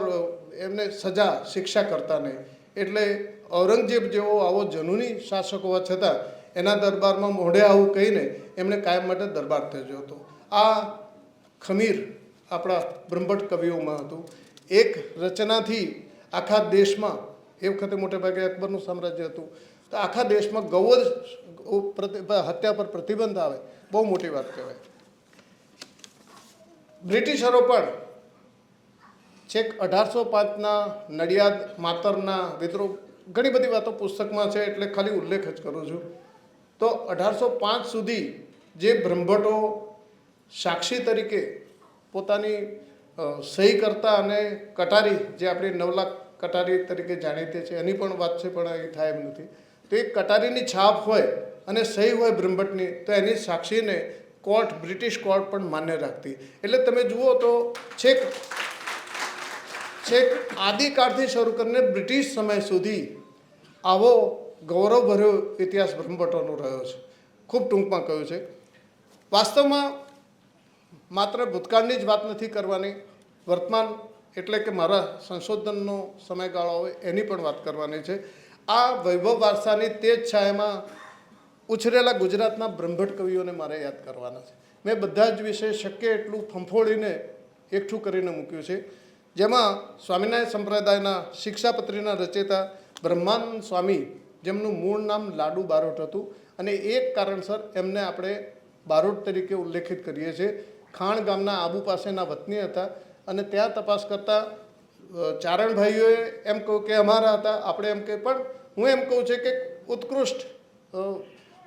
એમને સજા શિક્ષા કરતા નહીં. એટલે ઔરંગઝેબ જેવો આવો જનૂની શાસક હોવા છતાં એના દરબારમાં મોઢે આવું કહીને એમણે કાયમ માટે દરબાર થયો હતો. આ ખમીર આપણા બ્રહ્મભટ્ટ કવિઓમાં હતું. એક રચનાથી આખા દેશમાં, એ વખતે મોટે ભાગે અકબરનું સામ્રાજ્ય હતું, તો આખા દેશમાં ગૌવધ હત્યા પર પ્રતિબંધ આવે, બહુ મોટી વાત કહેવાય. બ્રિટિશરો પણ છેક 1805ના નડિયાદ માતરના વિદ્રોહ, ઘણી બધી વાતો પુસ્તકમાં છે એટલે ખાલી ઉલ્લેખ જ કરું છું. તો 1805 સુધી જે બ્રહ્મભટ્ટો સાક્ષી તરીકે પોતાની સહી કરતા અને કટારી, જે આપણી 9 લાખ કટારી તરીકે જાણીતી છે, એની પણ વાત છે પણ એ થાય એમ નથી. તો એ કટારીની છાપ હોય અને સહી હોય બ્રહ્મભટ્ટની, તો એની સાક્ષીને કોર્ટ, બ્રિટિશ કોર્ટ પણ માન્ય રાખતી. એટલે તમે જુઓ તો છેક આદિકાળથી શરૂ કરીને બ્રિટિશ સમય સુધી આવો ગૌરવભર્યો ઇતિહાસ બ્રહ્મભટ્ટોનો રહ્યો છે. ખૂબ ટૂંકમાં કહ્યું છે. વાસ્તવમાં માત્ર ભૂતકાળની જ વાત નથી કરવાની, વર્તમાન એટલે કે મારા સંશોધનનો સમયગાળો હોય એની પણ વાત કરવાની છે. આ વૈભવ વારસાની તે જ છાયામાં ઉછરેલા ગુજરાતના બ્રહ્મભટ્ટ કવિઓને મારે યાદ કરવાના છે. મેં બધા જ વિશે શક્ય એટલું ફંફોડીને એકઠું કરીને મૂક્યું છે, જેમાં સ્વામિનારાયણ સંપ્રદાયના શિક્ષાપત્રીના રચયિતા બ્રહ્માનંદ સ્વામી, જેમનું મૂળ નામ લાડુ બારોટ હતું અને એક કારણસર એમને આપણે બારોટ તરીકે ઉલ્લેખિત કરીએ છીએ. ખાણ ગામના આબુ પાસેના વતની હતા અને ત્યાં તપાસ કરતાં ચારણભાઈઓએ એમ કહ્યું કે અમારા હતા, આપણે એમ કહે, પણ હું એમ કહું છું કે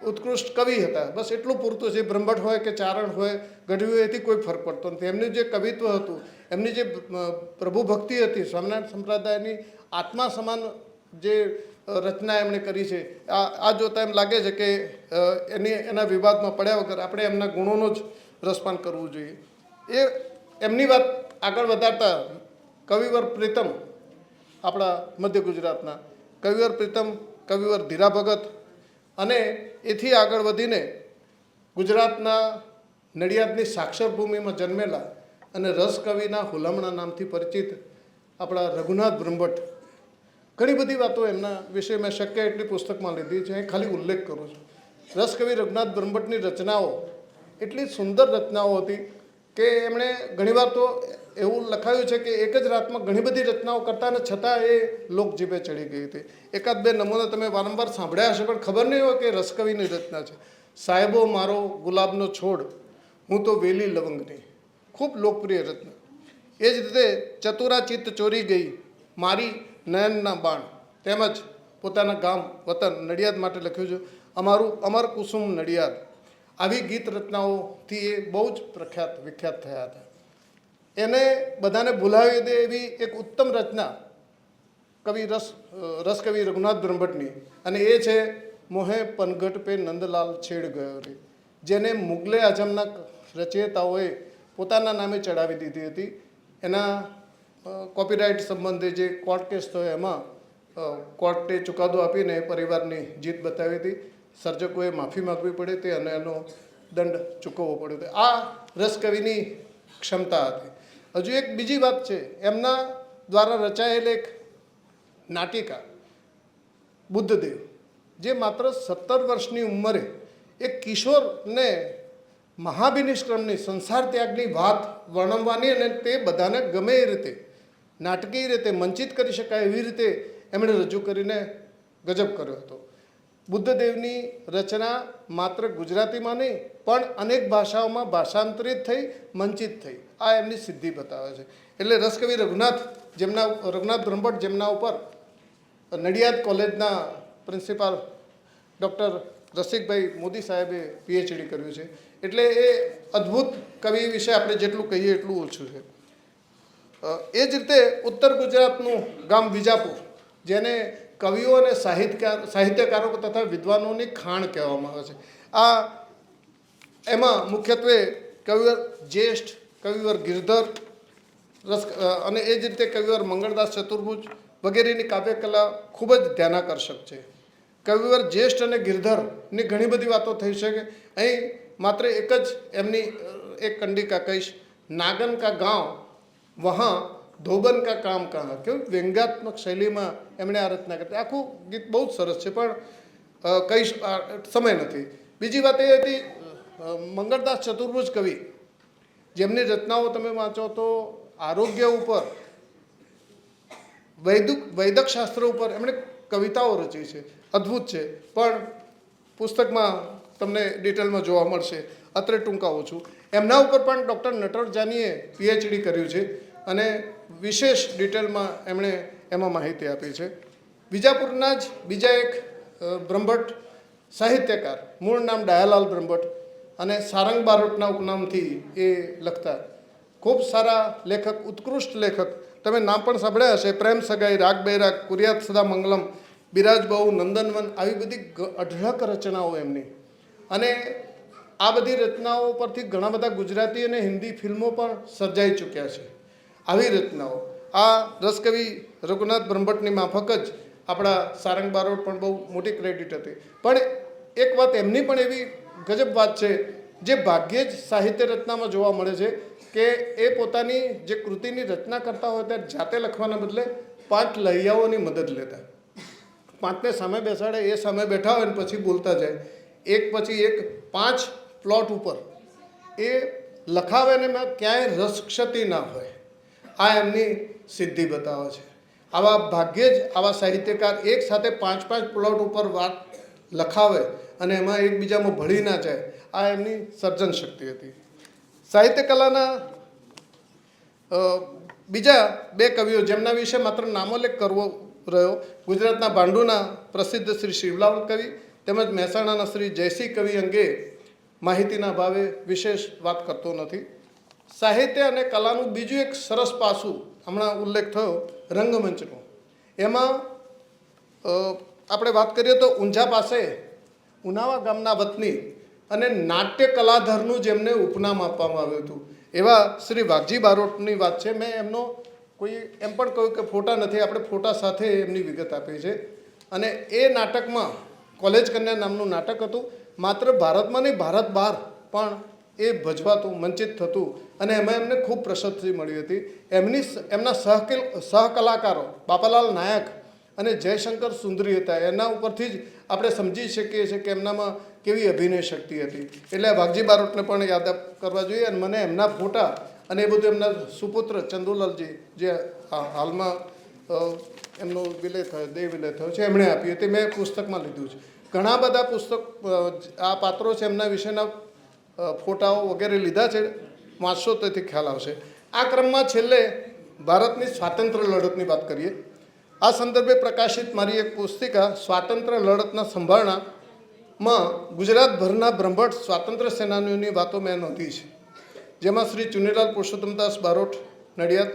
ઉત્કૃષ્ટ કવિ હતા, બસ એટલું પૂરતું છે. બ્રહ્મભટ્ટ હોય કે ચારણ હોય, ગઢવી હોય, એથી કોઈ ફરક પડતો નથી. એમનું જે કવિત્વ હતું, એમની જે પ્રભુ ભક્તિ હતી, સ્વામિનારાયણ સંપ્રદાયની આત્મા સમાન જે રચના એમણે કરી છે, આ જોતાં એમ લાગે છે કે એના વિવાદમાં પડ્યા વગર આપણે એમના ગુણોનો જ રસપાન કરવું જોઈએ. એ એમની વાત આગળ વધારતા કવિવર પ્રીતમ, આપણા મધ્ય ગુજરાતના કવિવર પ્રીતમ, કવિવર ધીરા ભગત અને એથી આગળ વધીને ગુજરાતના નડિયાદની સાક્ષર ભૂમિમાં જન્મેલા અને રસકવિના હુલામણા નામથી પરિચિત આપણા રઘુનાથ બ્રહ્મભટ્ટ. ઘણી બધી વાતો એમના વિશે મેં શક્ય એટલી પુસ્તકમાં લીધી છે, એ ખાલી ઉલ્લેખ કરું છું. રસકવિ રઘુનાથ બ્રહ્મભટ્ટની રચનાઓ એટલી સુંદર રચનાઓ હતી કે એમણે ઘણીવાર તો એવું લખાયું છે કે એક જ રાતમાં ઘણી બધી રચનાઓ કરતા ને છતાં એ લોકજીભે ચડી ગઈ હતી. એકાદ બે નમૂના તમે વારંવાર સાંભળ્યા હશે પણ ખબર નહીં હોય કે રસકવિની રચના છે. સાહેબો મારો ગુલાબનો છોડ, હું તો વેલી લવંગની, ખૂબ લોકપ્રિય રચના. એ જ રીતે ચતુરા ચિત્ત ચોરી ગઈ, મારી નયનના બાણ, તેમજ પોતાના ગામ વતન નડિયાદ માટે લખ્યું છે અમારું અમર કુસુમ નડિયાદ. આવી ગીત રચનાઓથી એ બહુ જ પ્રખ્યાત વિખ્યાત થયા હતા. એને બધાને ભૂલાવી દે એવી એક ઉત્તમ રચના રસકવિ રઘુનાથ બ્રહ્મભટ્ટની, અને એ છે મોહે પનઘટ પે નંદલાલ છેડ ગયો રે, જેને મુગલે આઝમના રચયિતાઓએ પોતાના નામે ચડાવી દીધી હતી. એના કોપીરાઇટ સંબંધે જે કોર્ટ કેસ થયો એમાં કોર્ટે ચુકાદો આપીને પરિવારની જીત બતાવી હતી. સર્જકોએ માફી માગવી પડી હતી અને એનો દંડ ચૂકવવો પડ્યો હતો. આ રસકવિની ક્ષમતા હતી. હજુ એક બીજી વાત છે, એમના દ્વારા રચાયેલ એક નાટિકા બુદ્ધદેવ, જે માત્ર 17 વર્ષની ઉંમરે એક કિશોરને મહાબિનિષ્ક્રમની, સંસાર ત્યાગની વાત વર્ણવવાની અને તે બધાને ગમે એ રીતે નાટકીય રીતે મંચિત કરી શકાય એવી રીતે એમણે રજૂ કરીને ગજબ કર્યો હતો. બુદ્ધદેવની રચના માત્ર ગુજરાતીમાં નહીં પણ અનેક ભાષાઓમાં ભાષાંતરિત થઈ મંચિત થઈ, આ એમની સિદ્ધિ બતાવે છે. એટલે રસકવિ રઘુનાથ બ્રહ્મભટ્ટ જેમના ઉપર નડિયાદ કોલેજના પ્રિન્સિપાલ ડૉક્ટર રસિકભાઈ મોદી સાહેબે પીએચડી કર્યું છે. એટલે એ અદ્ભુત કવિ વિશે આપણે જેટલું કહીએ એટલું ઓછું છે. એ જ રીતે ઉત્તર ગુજરાતનું ગામ વિજાપુર, જેને કવિઓ અને સાહિત્યકારો તથા વિદ્વાનોની ખાણ કહેવામાં આવે છે. એમાં મુખ્યત્વે કવિવર જ્યેષ્ઠ, કવિવર ગિરધર અને એ જ રીતે કવિવર મંગળદાસ ચતુર્ભુજ વગેરેની કાવ્યકલા ખૂબ જ ધ્યાનાકર્ષક છે. કવિવર જ્યેષ્ઠ અને ગિરધરની ઘણી બધી વાતો થઈ શકે. અહીં માત્ર એક જ એમની એક કંડિકા કહીશ, નાગન કા ગાંવ વહાં ધોબન કા કામ કહા. કેવું વ્યંગાત્મક શૈલીમાં એમણે આ રચના કરી. આખું ગીત બહુ જ સરસ છે, પણ કહીશ સમય નથી. બીજી વાત એ હતી મંગળદાસ ચતુર્ભુજ કવિ, જેમની રચનાઓ તમે વાંચો તો આરોગ્ય ઉપર, વૈદક શાસ્ત્ર ઉપર એમણે કવિતાઓ રચી છે, અદ્ભુત છે. પણ પુસ્તકમાં તમને ડિટેલમાં જોવા મળશે, અત્રે ટૂંકાવું છું. એમના ઉપર પણ ડૉક્ટર નટવર જાનીએ પીએચડી કર્યું છે અને વિશેષ ડિટેલમાં એમણે એમાં માહિતી આપી છે. વિજાપુરના જ બીજા એક બ્રહ્મભટ્ટ સાહિત્યકાર, મૂળ નામ ડાયાલાલ બ્રહ્મભટ્ટ અને સારંગ બારોટના ઉપનામથી એ લખતા ખૂબ સારા લેખક, ઉત્કૃષ્ટ લેખક. તમે નામ પણ સાંભળ્યા હશે, પ્રેમ સગાઈ, રાગ બૈરાગ, કુરિયાત સદા મંગલમ, બિરાજ બહુ, નંદનવન, આવી બધી અઢળક રચનાઓ એમની. અને આ બધી રચનાઓ પરથી ઘણા બધા ગુજરાતી અને હિન્દી ફિલ્મો પણ સર્જાઈ ચૂક્યા છે. આવી રચનાઓ આ રસકવિ રઘુનાથ બ્રહ્મભટ્ટની માફક જ આપણા સારંગ બારોટ પણ બહુ મોટી ક્રેડિટ હતી. પણ એક વાત એમની પણ એવી ગજબ વાત છે, જે ભાગ્યે જ સાહિત્ય રચનામાં જોવા મળે છે, કે એ પોતાની જે કૃતિની રચના કરતા હોય ત્યારે જાતે લખવાના બદલે 5 લૈયાઓની મદદ લેતા. 5ને સામે બેસાડે, એ સામે બેઠા હોય ને પછી બોલતા જાય, એક પછી એક 5 પ્લોટ ઉપર એ લખાવે ને એમાં ક્યાંય રસક્ષતિ ના હોય. આ એમની સિદ્ધિ બતાવે છે. આવા ભાગ્યે જ આવા સાહિત્યકાર એક સાથે 5 પ્લોટ ઉપર વાત લખાવે અને એમાં એકબીજામાં ભળી ના જાય. આ એમની સર્જન શક્તિ હતી. સાહિત્ય કલાના બીજા 2 કવિઓ જેમના વિશે માત્ર નામોલ્લેખ કરવો રહ્યો, ગુજરાતના ભાંડુના પ્રસિદ્ધ શ્રી શિવલાલ કવિ તેમજ મહેસાણાના શ્રી જયસિંહ કવિ અંગે માહિતીના અભાવે વિશેષ વાત કરતો નથી. સાહિત્ય અને કલાનું બીજું એક સરસ પાસું હમણાં ઉલ્લેખ થયો રંગમંચનો. એમાં આપણે વાત કરીએ તો ઊંઝા પાસે ઉનાવા ગામના વતની અને નાટ્ય કલાધરનું જેમને ઉપનામ આપવામાં આવ્યું હતું એવા શ્રી વાઘજી બારોટની વાત છે. મેં એમનો કોઈ એમ પણ કહ્યું કે ફોટા નથી, આપણે ફોટા સાથે એમની વિગત આપી છે. અને એ નાટકમાં કોલેજ કન્યા નામનું નાટક હતું. માત્ર ભારતમાં નહીં, ભારત બહાર પણ એ ભજવાતું, મંચિત થતું અને એમાં એમને ખૂબ પ્રસિદ્ધિ મળી હતી. એમના સહકલાકારો બાપાલાલ નાયક અને જયશંકર સુંદરી હતા. એના ઉપરથી જ આપણે સમજી શકીએ છીએ કે એમનામાં કેવી અભિનય શક્તિ હતી. એટલે વાઘજી બારોટને પણ યાદ કરવા જોઈએ. અને મને એમના ફોટા અને એ બધું એમના સુપુત્ર ચંદુલાલજી, જે હાલમાં એમનો વિલય થયો, દેહ વિલય થયો છે, એમણે આપી હતી. મેં પુસ્તકમાં લીધું છે. ઘણા બધા આ પાત્રો છે એમના વિશેના ફોટાઓ વગેરે લીધા છે. વાંચશો તેથી ખ્યાલ આવશે. આ ક્રમમાં છેલ્લે ભારતની સ્વાતંત્ર્ય લડતની વાત કરીએ. આ સંદર્ભે પ્રકાશિત મારી એક પુસ્તિકા સ્વાતંત્ર્ય લડતના સંભારણામાં ગુજરાતભરના બ્રહ્મભટ્ટ સ્વાતંત્ર્ય સેનાનીઓની વાતો મેં નોંધી છે. જેમાં શ્રી ચુનીલાલ પુરુષોત્તમદાસ બારોટ નડિયાદ,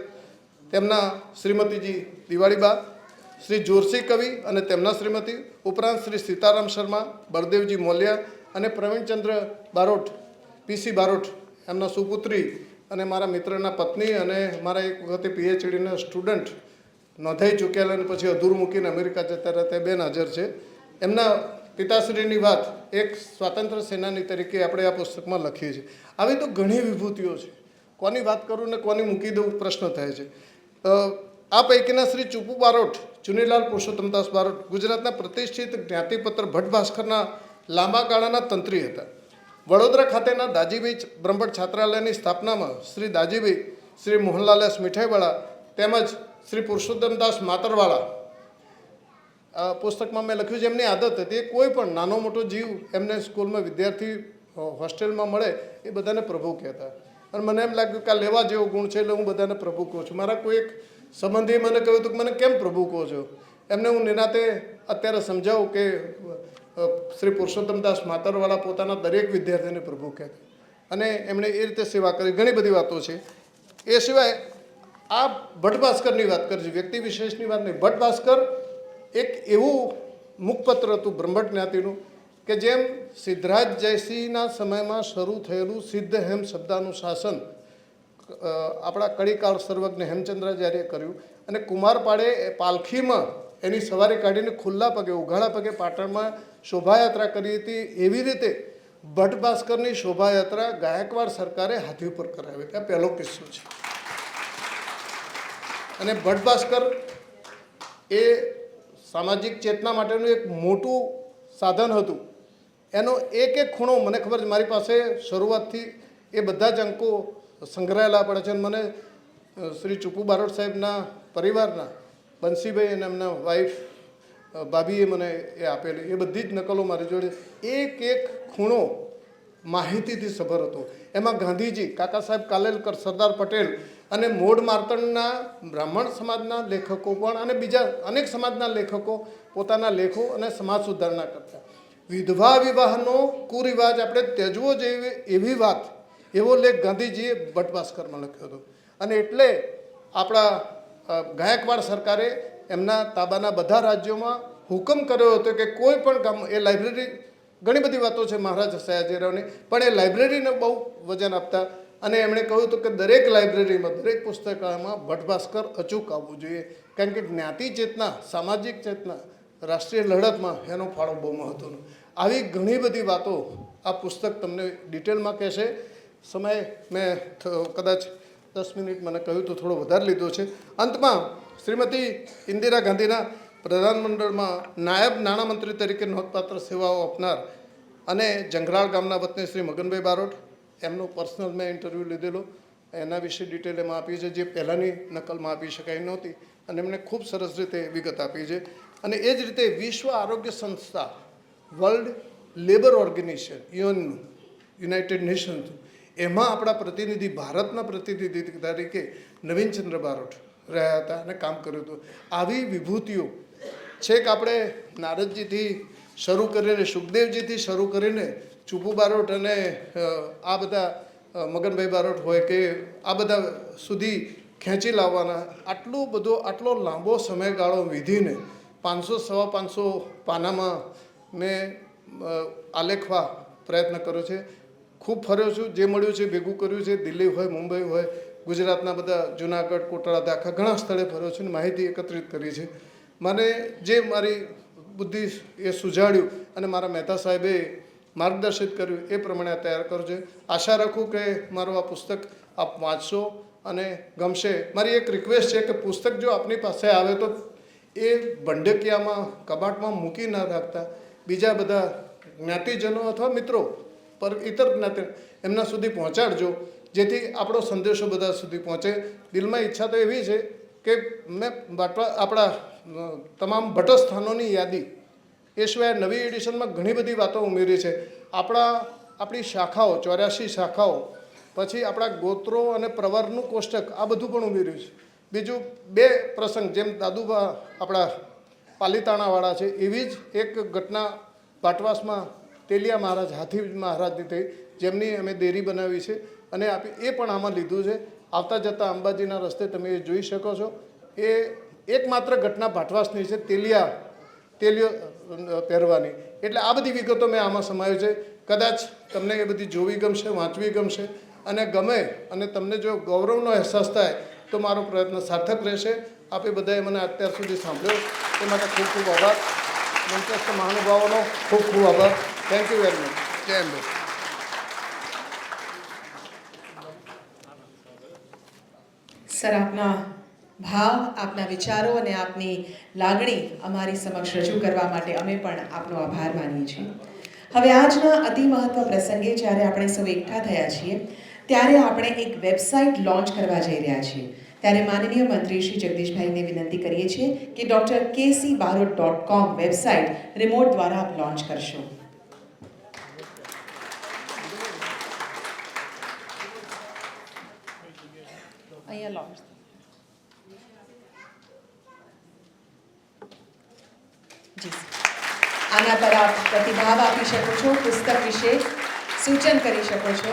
તેમના શ્રીમતીજી દિવાળીબા, શ્રી જોરસિંહ કવિ અને તેમના શ્રીમતી, ઉપરાંત શ્રી સીતારામ શર્મા, બળદેવજી મોલિયા અને પ્રવીણચંદ્ર બારોટ, પીસી બારોટ એમના સુપુત્રી અને મારા મિત્રના પત્ની અને મારા એક વખતે પીએચડીના સ્ટુડન્ટ નોંધાઈ ચૂકેલા અને પછી અધૂરું મૂકીને અમેરિકા જતા રહ્યા, તે બેન હાજર છે. એમના પિતાશ્રીની વાત એક સ્વાતંત્ર્ય સેનાની તરીકે આપણે આ પુસ્તકમાં લખીએ છીએ. આવી તો ઘણી વિભૂતિઓ છે, કોની વાત કરું ને કોની મૂકી દઉં પ્રશ્ન થાય છે. આ પૈકીના શ્રી ચુપુ બારોટ, ચુનીલાલ પુરુષોત્તમદાસ બારોટ ગુજરાતના પ્રતિષ્ઠિત જ્ઞાતિપત્ર ભટ્ટ ભાસ્કરના લાંબા ગાળાના તંત્રી હતા. વડોદરા ખાતેના દાજીભાઈ બ્રહ્મભટ્ટ છાત્રાલયની સ્થાપનામાં શ્રી દાજીભાઈ, શ્રી મોહનલાલ એસ મીઠાઈવાળા તેમજ શ્રી પુરુષોત્તમદાસ માતરવાળા આ પુસ્તકમાં મેં લખ્યું છે એમની આદત હતી કોઈ પણ નાનો મોટો જીવ એમને સ્કૂલમાં વિદ્યાર્થી હોસ્ટેલમાં મળે એ બધાને પ્રભુ કહેતા. અને મને એમ લાગ્યું કે આ લેવા જેવો ગુણ છે એટલે હું બધાને પ્રભુ કહું છું. મારા કોઈ એક સંબંધીએ મને કહ્યું હતું કે મને કેમ પ્રભુ કહો છો. એમને હું નિરાતે અત્યારે સમજાવું કે શ્રી પુરુષોત્તમદાસ માતરવાળા પોતાના દરેક વિદ્યાર્થીને પ્રભુ કહેતા અને એમણે એ રીતે સેવા કરી. ઘણી બધી વાતો છે. એ સિવાય આ ભટ્ટ ભાસ્કરની વાત કરજો, વ્યક્તિ વિશેષની વાત નહીં. ભટ્ટ ભાસ્કર એક એવું મુખપત્ર હતું બ્રહ્મભટ્ટ જ્ઞાતિનું કે જેમ સિદ્ધરાજ જયસિંહના સમયમાં શરૂ થયેલું સિદ્ધ હેમ શબ્દાનું શાસન આપણા કળીકાળ સર્વજ્ઞ હેમચંદ્રાચાર્યે કર્યું અને કુમારપાળે પાલખીમાં એની સવારી કાઢીને ખુલ્લા પગે ઉઘાડા પગે પાટણમાં શોભાયાત્રા કરી હતી. એવી રીતે ભટ્ટ ભાસ્કરની શોભાયાત્રા ગાયકવાડ સરકારે હાથી ઉપર કરાવી. આ પહેલો કિસ્સો છે. અને ભટ્ટ ભાસ્કર એ સામાજિક ચેતના માટેનું એક મોટું સાધન હતું. એનો એક એક ખૂણો મને ખબર છે, મારી પાસે શરૂઆતથી એ બધા જ અંકો સંગ્રહાયેલા પડે છે. અને મને શ્રી ચુપુ બારોટ સાહેબના પરિવારના બંસીભાઈ અને એમના વાઈફ ભાભીએ મને એ આપેલી એ બધી જ નકલો મારી જોડે. એક એક ખૂણો માહિતીથી સભર હતો. એમાં ગાંધીજી, કાકા સાહેબ કાલેલકર, સરદાર પટેલ અને મોઢ માર્તંડના બ્રાહ્મણ સમાજના લેખકો પણ અને બીજા અનેક સમાજના લેખકો પોતાના લેખો અને સમાજ સુધારણા કરતા. વિધવા વિવાહનો કુરિવાજ આપણે ત્યજવો જેવી એવી વાત, એવો લેખ ગાંધીજીએ ભટ્ટ ભાસ્કરમાં લખ્યો હતો. અને એટલે આપણા ગાયકવાડ સરકારે એમના તાબાના બધા રાજ્યોમાં હુકમ કર્યો હતો કે કોઈ પણ ગામ એ લાઇબ્રેરી, ઘણી બધી વાતો છે મહારાજ સયાજીરાવની, પણ એ લાઇબ્રેરીને બહુ વજન આપતા. અને એમણે કહ્યું હતું કે દરેક લાઇબ્રેરીમાં, દરેક પુસ્તકાલયમાં ભટ્ટ ભાસ્કર અચૂક આવવું જોઈએ. કારણ કે જ્ઞાતિ ચેતના, સામાજિક ચેતના, રાષ્ટ્રીય લડતમાં એનો ફાળો બહુ મહત્વનો. આવી ઘણી બધી વાતો આ પુસ્તક તમને ડિટેલમાં કહેશે. સમય મેં કદાચ 10 મિનિટ મને કહ્યું તો થોડો વધારે લીધો છે. અંતમાં શ્રીમતી ઇન્દિરા ગાંધીના પ્રધાનમંડળમાં નાયબ નાણામંત્રી તરીકે નોંધપાત્ર સેવાઓ આપનાર અને જંગરાળ ગામના વતની શ્રી મગનભાઈ બારોટ, એમનો પર્સનલ મેં ઇન્ટરવ્યૂ લીધેલો, એના વિશે ડિટેલ એમાં આપી છે જે પહેલાંની નકલમાં આપી શકાય નહોતી. અને એમણે ખૂબ સરસ રીતે વિગત આપી છે. અને એ જ રીતે વિશ્વ આરોગ્ય સંસ્થા, world labour organisation, united nations, એમાં આપણા પ્રતિનિધિ, ભારતના પ્રતિનિધિ તરીકે નવીનચંદ્ર બારોટ રહ્યા હતા અને કામ કર્યું હતું. આવી વિભૂતિઓ છેક આપણે નારદજીથી શરૂ કરીને, સુખદેવજીથી શરૂ કરીને ચુપુ બારોટ અને આ બધા મગનભાઈ બારોટ હોય કે આ બધા સુધી ખેંચી લાવવાના. આટલો લાંબો સમયગાળો વિધીને 500-550 પાનામાં મેં આલેખવા પ્રયત્ન કર્યો છે. ખૂબ ફર્યો છું, જે મળ્યું છે ભેગું કર્યું છે. દિલ્હી હોય, મુંબઈ હોય, ગુજરાતના બધા જુનાગઢ, કોટડા, દાખા ઘણા સ્થળે ફર્યો છું અને માહિતી એકત્રિત કરી છે. મને જે મારી બુદ્ધિ એ સુજાડ્યું અને મારા મહેતા સાહેબે માર્ગદર્શિત કર્યું એ પ્રમાણે તૈયાર કરું છે. આશા રાખું કે મારું આ પુસ્તક આપ વાંચશો અને ગમશે. મારી એક રિક્વેસ્ટ છે કે પુસ્તક જો આપની પાસે આવે તો એ ભંડકિયામાં, કબાટમાં મૂકી ના રાખતા. બીજા બધા જ્ઞાતિજનો અથવા મિત્રો પર ઇતર જ્ઞાતિ એમના સુધી પહોંચાડજો, જેથી આપણો સંદેશો બધા સુધી પહોંચે. દિલમાં ઈચ્છા તો એવી છે કે મેં આપણા તમામ ભટ્ટસ્થાનોની યાદી, એ સિવાય નવી એડિશનમાં ઘણી બધી વાતો ઉમેરી છે. આપણી શાખાઓ, 84 શાખાઓ, પછી આપણા ગોત્રો અને પ્રવરનું કોષ્ટક, આ બધું પણ ઉમેર્યું છે. બીજું 2 પ્રસંગ, જેમ દાદુબા આપણા પાલીતાણાવાળા છે, એવી જ એક ઘટના પાટવાસમાં તેલિયા મહારાજ, હાથી મહારાજની થઈ, જેમની અમે દેરી બનાવી છે અને એ પણ આમાં લીધું છે. આવતા જતાં અંબાજીના રસ્તે તમે એ જોઈ શકો છો. એ એકમાત્ર ઘટના ભાટવાસની છે, તેલિયો પહેરવાની. એટલે આ બધી વિગતો મેં આમાં સમાવી છે. કદાચ તમને એ બધી જોવી ગમશે, વાંચવી ગમશે અને ગમે અને તમને જો ગૌરવનો અહેસાસ થાય તો મારો પ્રયત્ન સાર્થક રહેશે. આપે બધાએ મને અત્યાર સુધી સાંભળ્યો એ માટે ખૂબ ખૂબ આભાર. મંચસ્થ મહાનુભાવોનો ખૂબ ખૂબ આભાર. Thank you very much. જય હિન્દ. સર, આપના ભાવ, આપના વિચારો અને આપની લાગણી અમારી સમક્ષ રજૂ કરવા માટે અમે પણ આપનો આભાર માનીએ છીએ. હવે આજના અતિ મહત્વ પ્રસંગે જ્યારે આપણે સૌ એકઠા થયા છીએ ત્યારે આપણે એક વેબસાઇટ લોન્ચ કરવા જઈ રહ્યા છીએ, ત્યારે માનનીય મંત્રી શ્રી જગદીશભાઈને વિનંતી કરીએ છીએ કે drkcbarot.com વેબસાઇટ રિમોટ દ્વારા આપ લોન્ચ કરશો. અહીંયા લોન્ચ જી આના પર આપ પ્રતિભાવ આપી શકો છો, પુસ્તક વિશે સૂચન કરી શકો છો.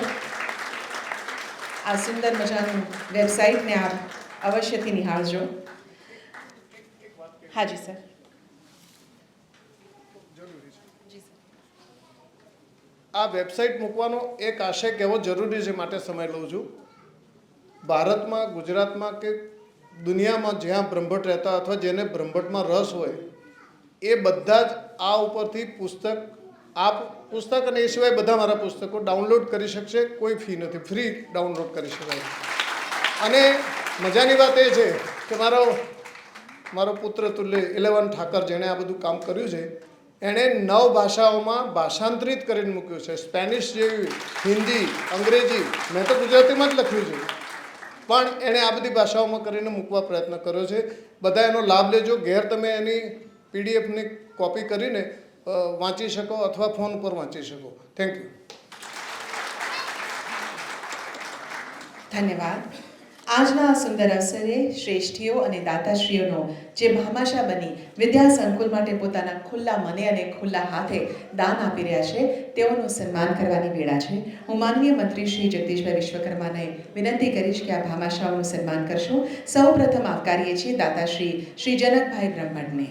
આ સુંદર મજાનું વેબસાઇટને આપ અવશ્યથી નિહાળજો. હાજી સર. આ વેબસાઇટ મૂકવાનો એક આશય કહેવો જરૂરી છે, માટે સમય લઉં છું. ભારતમાં, ગુજરાતમાં કે દુનિયામાં જ્યાં બ્રહ્મભટ્ટ રહેતા અથવા જેને બ્રહ્મભટ્ટમાં રસ હોય એ બધા જ આ ઉપરથી પુસ્તક અને એ સિવાય બધા મારા પુસ્તકો ડાઉનલોડ કરી શકશે. કોઈ ફી નથી, ફ્રી ડાઉનલોડ કરી શકાય. અને મજાની વાત એ છે કે મારો પુત્ર તુલ્ય 11 ઠાકર, જેણે આ બધું કામ કર્યું છે, એણે 9 ભાષાઓમાં ભાષાંતરિત કરીને મૂક્યું છે. સ્પેનિશ જેવી, હિન્દી, અંગ્રેજી, મેં તો ગુજરાતીમાં જ લખ્યું છે, પણ એણે આ બધી ભાષાઓમાં કરીને મૂકવા પ્રયત્ન કર્યો છે. બધા એનો લાભ લેજો. ઘેર તમે એની પીડીએફની કોપી કરીને વાંચી શકો અથવા ફોન ઉપર વાંચી શકો. Thank you. ધન્યવાદ. આજના સુંદર અવસરે શ્રેષ્ઠીઓ અને દાતાશ્રીઓનો જે ભામાશા બની વિદ્યા સંકુલ માટે પોતાના ખુલ્લા મને અને ખુલ્લા હાથે દાન આપી રહ્યા છે, તેઓનું સન્માન કરવાની વેળા છે. હું માનનીય મંત્રી શ્રી જગદીશભાઈ વિશ્વકર્માને વિનંતી કરીશ કે આ ભામાશાઓનું સન્માન કરશો. સૌ પ્રથમ આવકારીએ છીએ દાતાશ્રી શ્રી જનકભાઈ બ્રહ્મણને.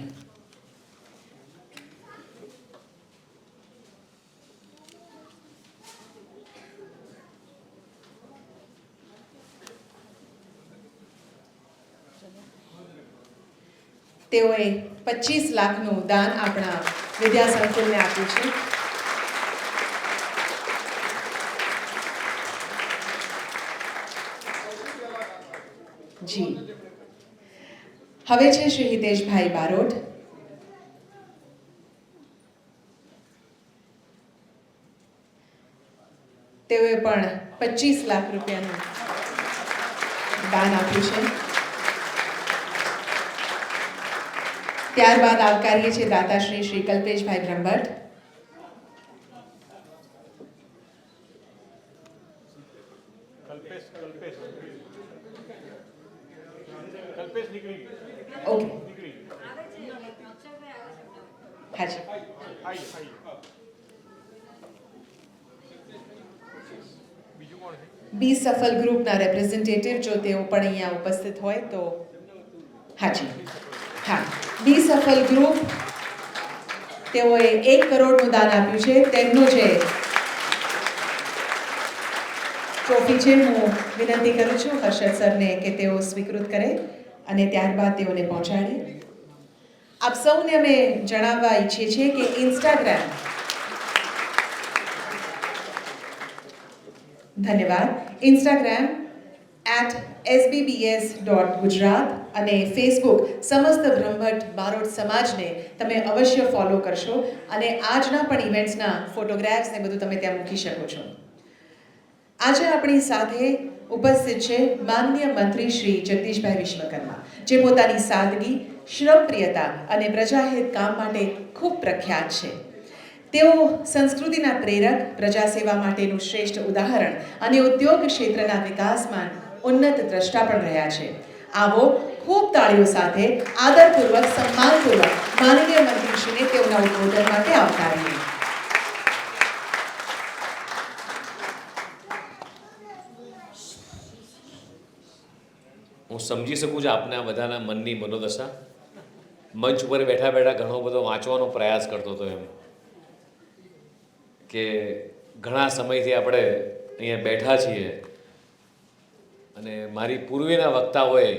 તેઓએ 25 લાખનું દાન આપણા વિદ્યા સંકુલને આપ્યું છે. જી હવે છે શ્રી હિતેશભાઈ બારોટ. તેઓએ પણ 25 લાખ રૂપિયાનું દાન આપ્યું છે. ત્યારબાદ આવકારીએ છીએ દાતાશ્રી શ્રી કલ્પેશભાઈ બ્રહ્મભટ્ટ. ઓકે, હાજી. બી સફલ ગ્રુપના રેપ્રેઝેન્ટેટિવ જો તેઓ પણ અહીંયા ઉપસ્થિત હોય તો. હાજી, હા. બી સફલ ગ્રુપ, તેઓએ 1 કરોડનું દાન આપ્યું છે. તેમનો જે ટ્રોફી છે, હું વિનંતી કરું છું હર્ષદ સરને કે તેઓ સ્વીકૃત કરે અને ત્યારબાદ તેઓને પહોંચાડે. આપ સૌને અમે જણાવવા ઈચ્છીએ છીએ કે ઇન્સ્ટાગ્રામ, ધન્યવાદ, ઇન્સ્ટાગ્રામ @sbbs.gujarat અને ફેસબુક સમસ્ત બ્રહ્મભટ્ટ બારોટ સમાજને તમે અવશ્ય ફોલો કરશો અને આજના પણ ઇવેન્ટ્સના ફોટોગ્રાફ્સ ને બધું તમે ત્યાં મૂકી શકો છો. આજે આપણી સાથે ઉપસ્થિત છે માનનીય મંત્રી શ્રી જગદીશભાઈ વિશ્વકર્મા, જે પોતાની સાદગી, શ્રમપ્રિયતા અને પ્રજાહિત કામ માટે ખૂબ પ્રખ્યાત છે. તેઓ સંસ્કૃતિના પ્રેરક, પ્રજાસેવા માટેનું શ્રેષ્ઠ ઉદાહરણ અને ઉદ્યોગ ક્ષેત્રના વિકાસમાં ઉન્નત દ્રષ્ટા પણ રહ્યા છે. આવો ખૂબ તાળીઓ સાથે આદરપૂર્વક, સન્માનપૂર્વક માનનીય મંત્રીશ્રીને તેઓના ઉદ્બોધન માટે આવકારીએ. હું સમજી શકું છું આપના બધાના મનની મનોદશા. મંચ ઉપર બેઠા બેઠા ઘણો બધો વાંચવાનો પ્રયાસ કરતો હતો એમ કે ઘણા સમયથી આપણે અહીંયા બેઠા છીએ અને મારી પૂર્વેના વક્તાઓએ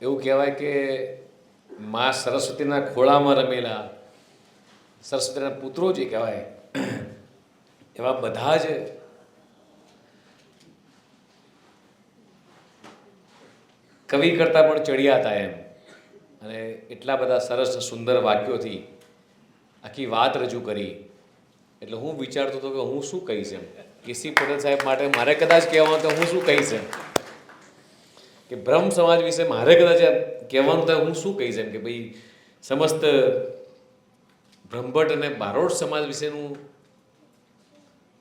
એવું કહેવાય કે મા સરસ્વતીના ખોળામાં રમેલા સરસ્વતીના પુત્રો જે કહેવાય એવા બધા જ કવિ કરતાં પણ ચડિયા હતા એમ. અને એટલા બધા સરસ સુંદર વાક્યોથી આખી વાત રજૂ કરી. એટલે હું વિચારતો હતો કે હું શું કહીશ એમ. કેસી પટેલ સાહેબ માટે મારે કદાચ કહેવાનું તો હું શું કહીશ એમ. કે બ્રહ્મ સમાજ વિશે મારે કદાચ કહેવાનું થાય હું શું કહીશ એમ કે ભાઈ સમસ્ત બ્રહ્મભટ્ટ અને બારોટ સમાજ વિશેનું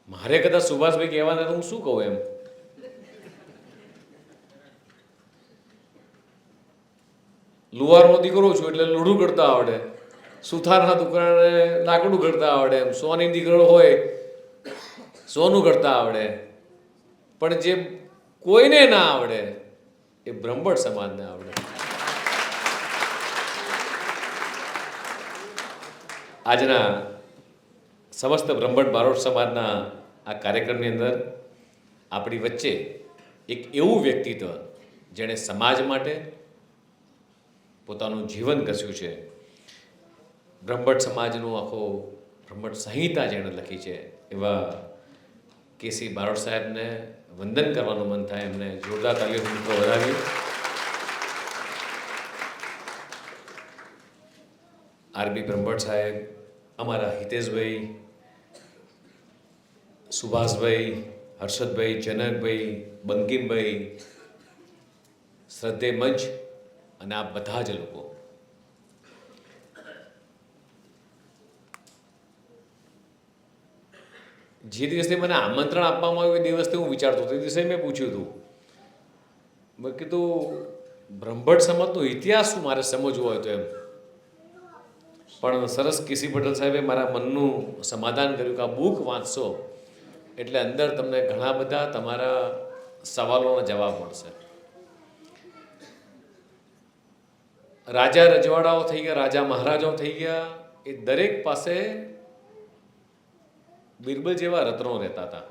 મારે કદાચ સુભાષભાઈ કહેવાના તો હું શું કહું એમ. લુહારનો દીકરો છું એટલે લોઢું કરતા આવડે, સુથારના દુકાને લાકડું કરતા આવડે, એમ સોની દીકરો હોય સોનું કરતા આવડે, પણ જે કોઈને ના આવડે એ બ્રહ્મભટ્ટ સમાજને આવડે. આજના સમસ્ત બ્રહ્મભટ્ટ બારોટ સમાજના આ કાર્યક્રમની અંદર આપણી વચ્ચે એક એવું વ્યક્તિત્વ જેણે સમાજ માટે પોતાનું જીવન ઘસ્યું છે, બ્રહ્મભટ્ટ સમાજનું આખો બ્રહ્મભટ્ટ સંહિતા જેણે લખી છે, એવા કેસી બારોટ સાહેબને વંદન કરવાનું મન થાય. એમને જોરદાર તાલીઓથી મિત્રો વધાવી. આરબી બ્રહ્મભટ્ટ સાહેબ, અમારા હિતેશભાઈ, સુભાષભાઈ, હર્ષદભાઈ, જનકભાઈ, બંકિમભાઈ, શ્રદ્ધેય મંચ અને આ બધા જ લોકો જે દિવસે મને આમંત્રણ આપવામાં આવ્યું એ દિવસથી હું વિચારતો હતો. એ દિવસે મેં પૂછ્યું હતું, મેં કીધું બ્રહ્મભટ્ટ સમાજનો ઇતિહાસ શું મારે સમજવો હોય તો એમ. પણ સરસ કેસી પટેલ સાહેબે મારા મનનું સમાધાન કર્યું કે આ બુક વાંચશો એટલે અંદર તમને ઘણા બધા તમારા સવાલોના જવાબ મળશે. રાજા રજવાડાઓ થઈ ગયા, રાજા મહારાજાઓ થઈ ગયા, એ દરેક પાસે બિરબલ જેવા રત્નો રહેતા હતા.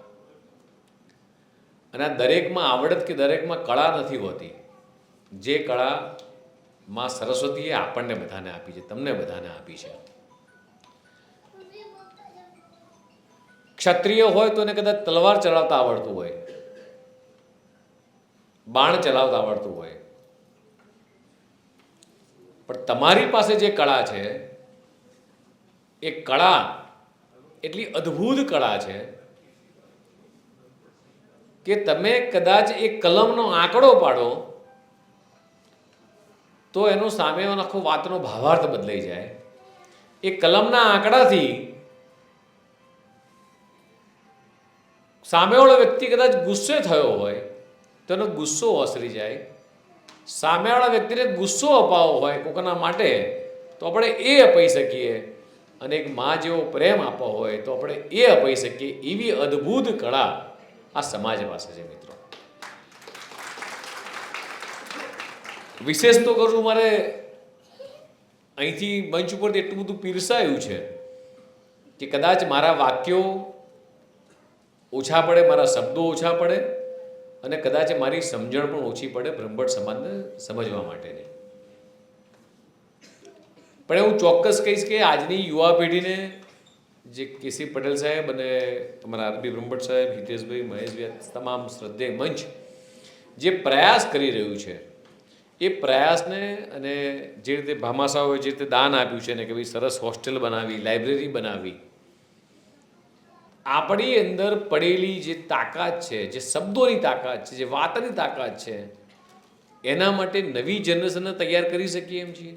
અને આ દરેકમાં આવડત કે દરેકમાં કળા નથી હોતી. જે કળા માં સરસ્વતીએ આપણને બધાને આપી છે, તમને બધાને આપી છે. ક્ષત્રિય હોય તો એને કદાચ તલવાર ચલાવતા આવડતું હોય, બાણ ચલાવતા આવડતું હોય, પણ તમારી પાસે જે કળા છે એ કળા એટલી અદ્ભુત કળા છે કે તમે કદાચ એ કલમનો આંકડો પાડો તો એનો સામે આખો વાતનો ભાવાર્થ બદલાઈ જાય. એ કલમના આંકડાથી સામેવાળો વ્યક્તિ કદાચ ગુસ્સે થયો હોય તો એનો ગુસ્સો ઓસરી જાય. સામેવાળા વ્યક્તિને ગુસ્સો અપાવવો હોય કોકના માટે તો આપણે એ અપાઈ શકીએ, અને એક મા જેવો પ્રેમ આપવો હોય તો આપણે એ અપાઈ શકીએ. એવી અદ્ભુત કળા આ સમાજ પાસે છે મિત્રો. વિશેષ તો કરું, મારે અહીંથી મંચ ઉપરથી એટલું બધું પીરસાયું છે કે કદાચ મારા વાક્યો ઓછા પડે, મારા શબ્દો ઓછા પડે, અને કદાચ મારી સમજણ પણ ઓછી પડે બ્રહ્મભટ્ટ સમાજને સમજવા માટેની. પણ હું ચોક્કસ કહીશ કે આજની યુવા પેઢીને જે કેસી પટેલ સાહેબ અને અમારા આરબી બ્રહ્મભટ્ટ સાહેબ, હિતેશભાઈ, મહેશભાઈ, તમામ શ્રદ્ધેય મંચ જે પ્રયાસ કરી રહ્યું છે એ પ્રયાસને, અને જે રીતે ભામાશાઓએ જે રીતે દાન આપ્યું છે ને કે ભાઈ સરસ હોસ્ટેલ બનાવી, લાઇબ્રેરી બનાવી, આપણી અંદર પડેલી જે તાકાત છે, જે શબ્દોની તાકાત છે, જે વાતની તાકાત છે, એના માટે નવી જનરેશનને તૈયાર કરી શકીએ એમ છીએ.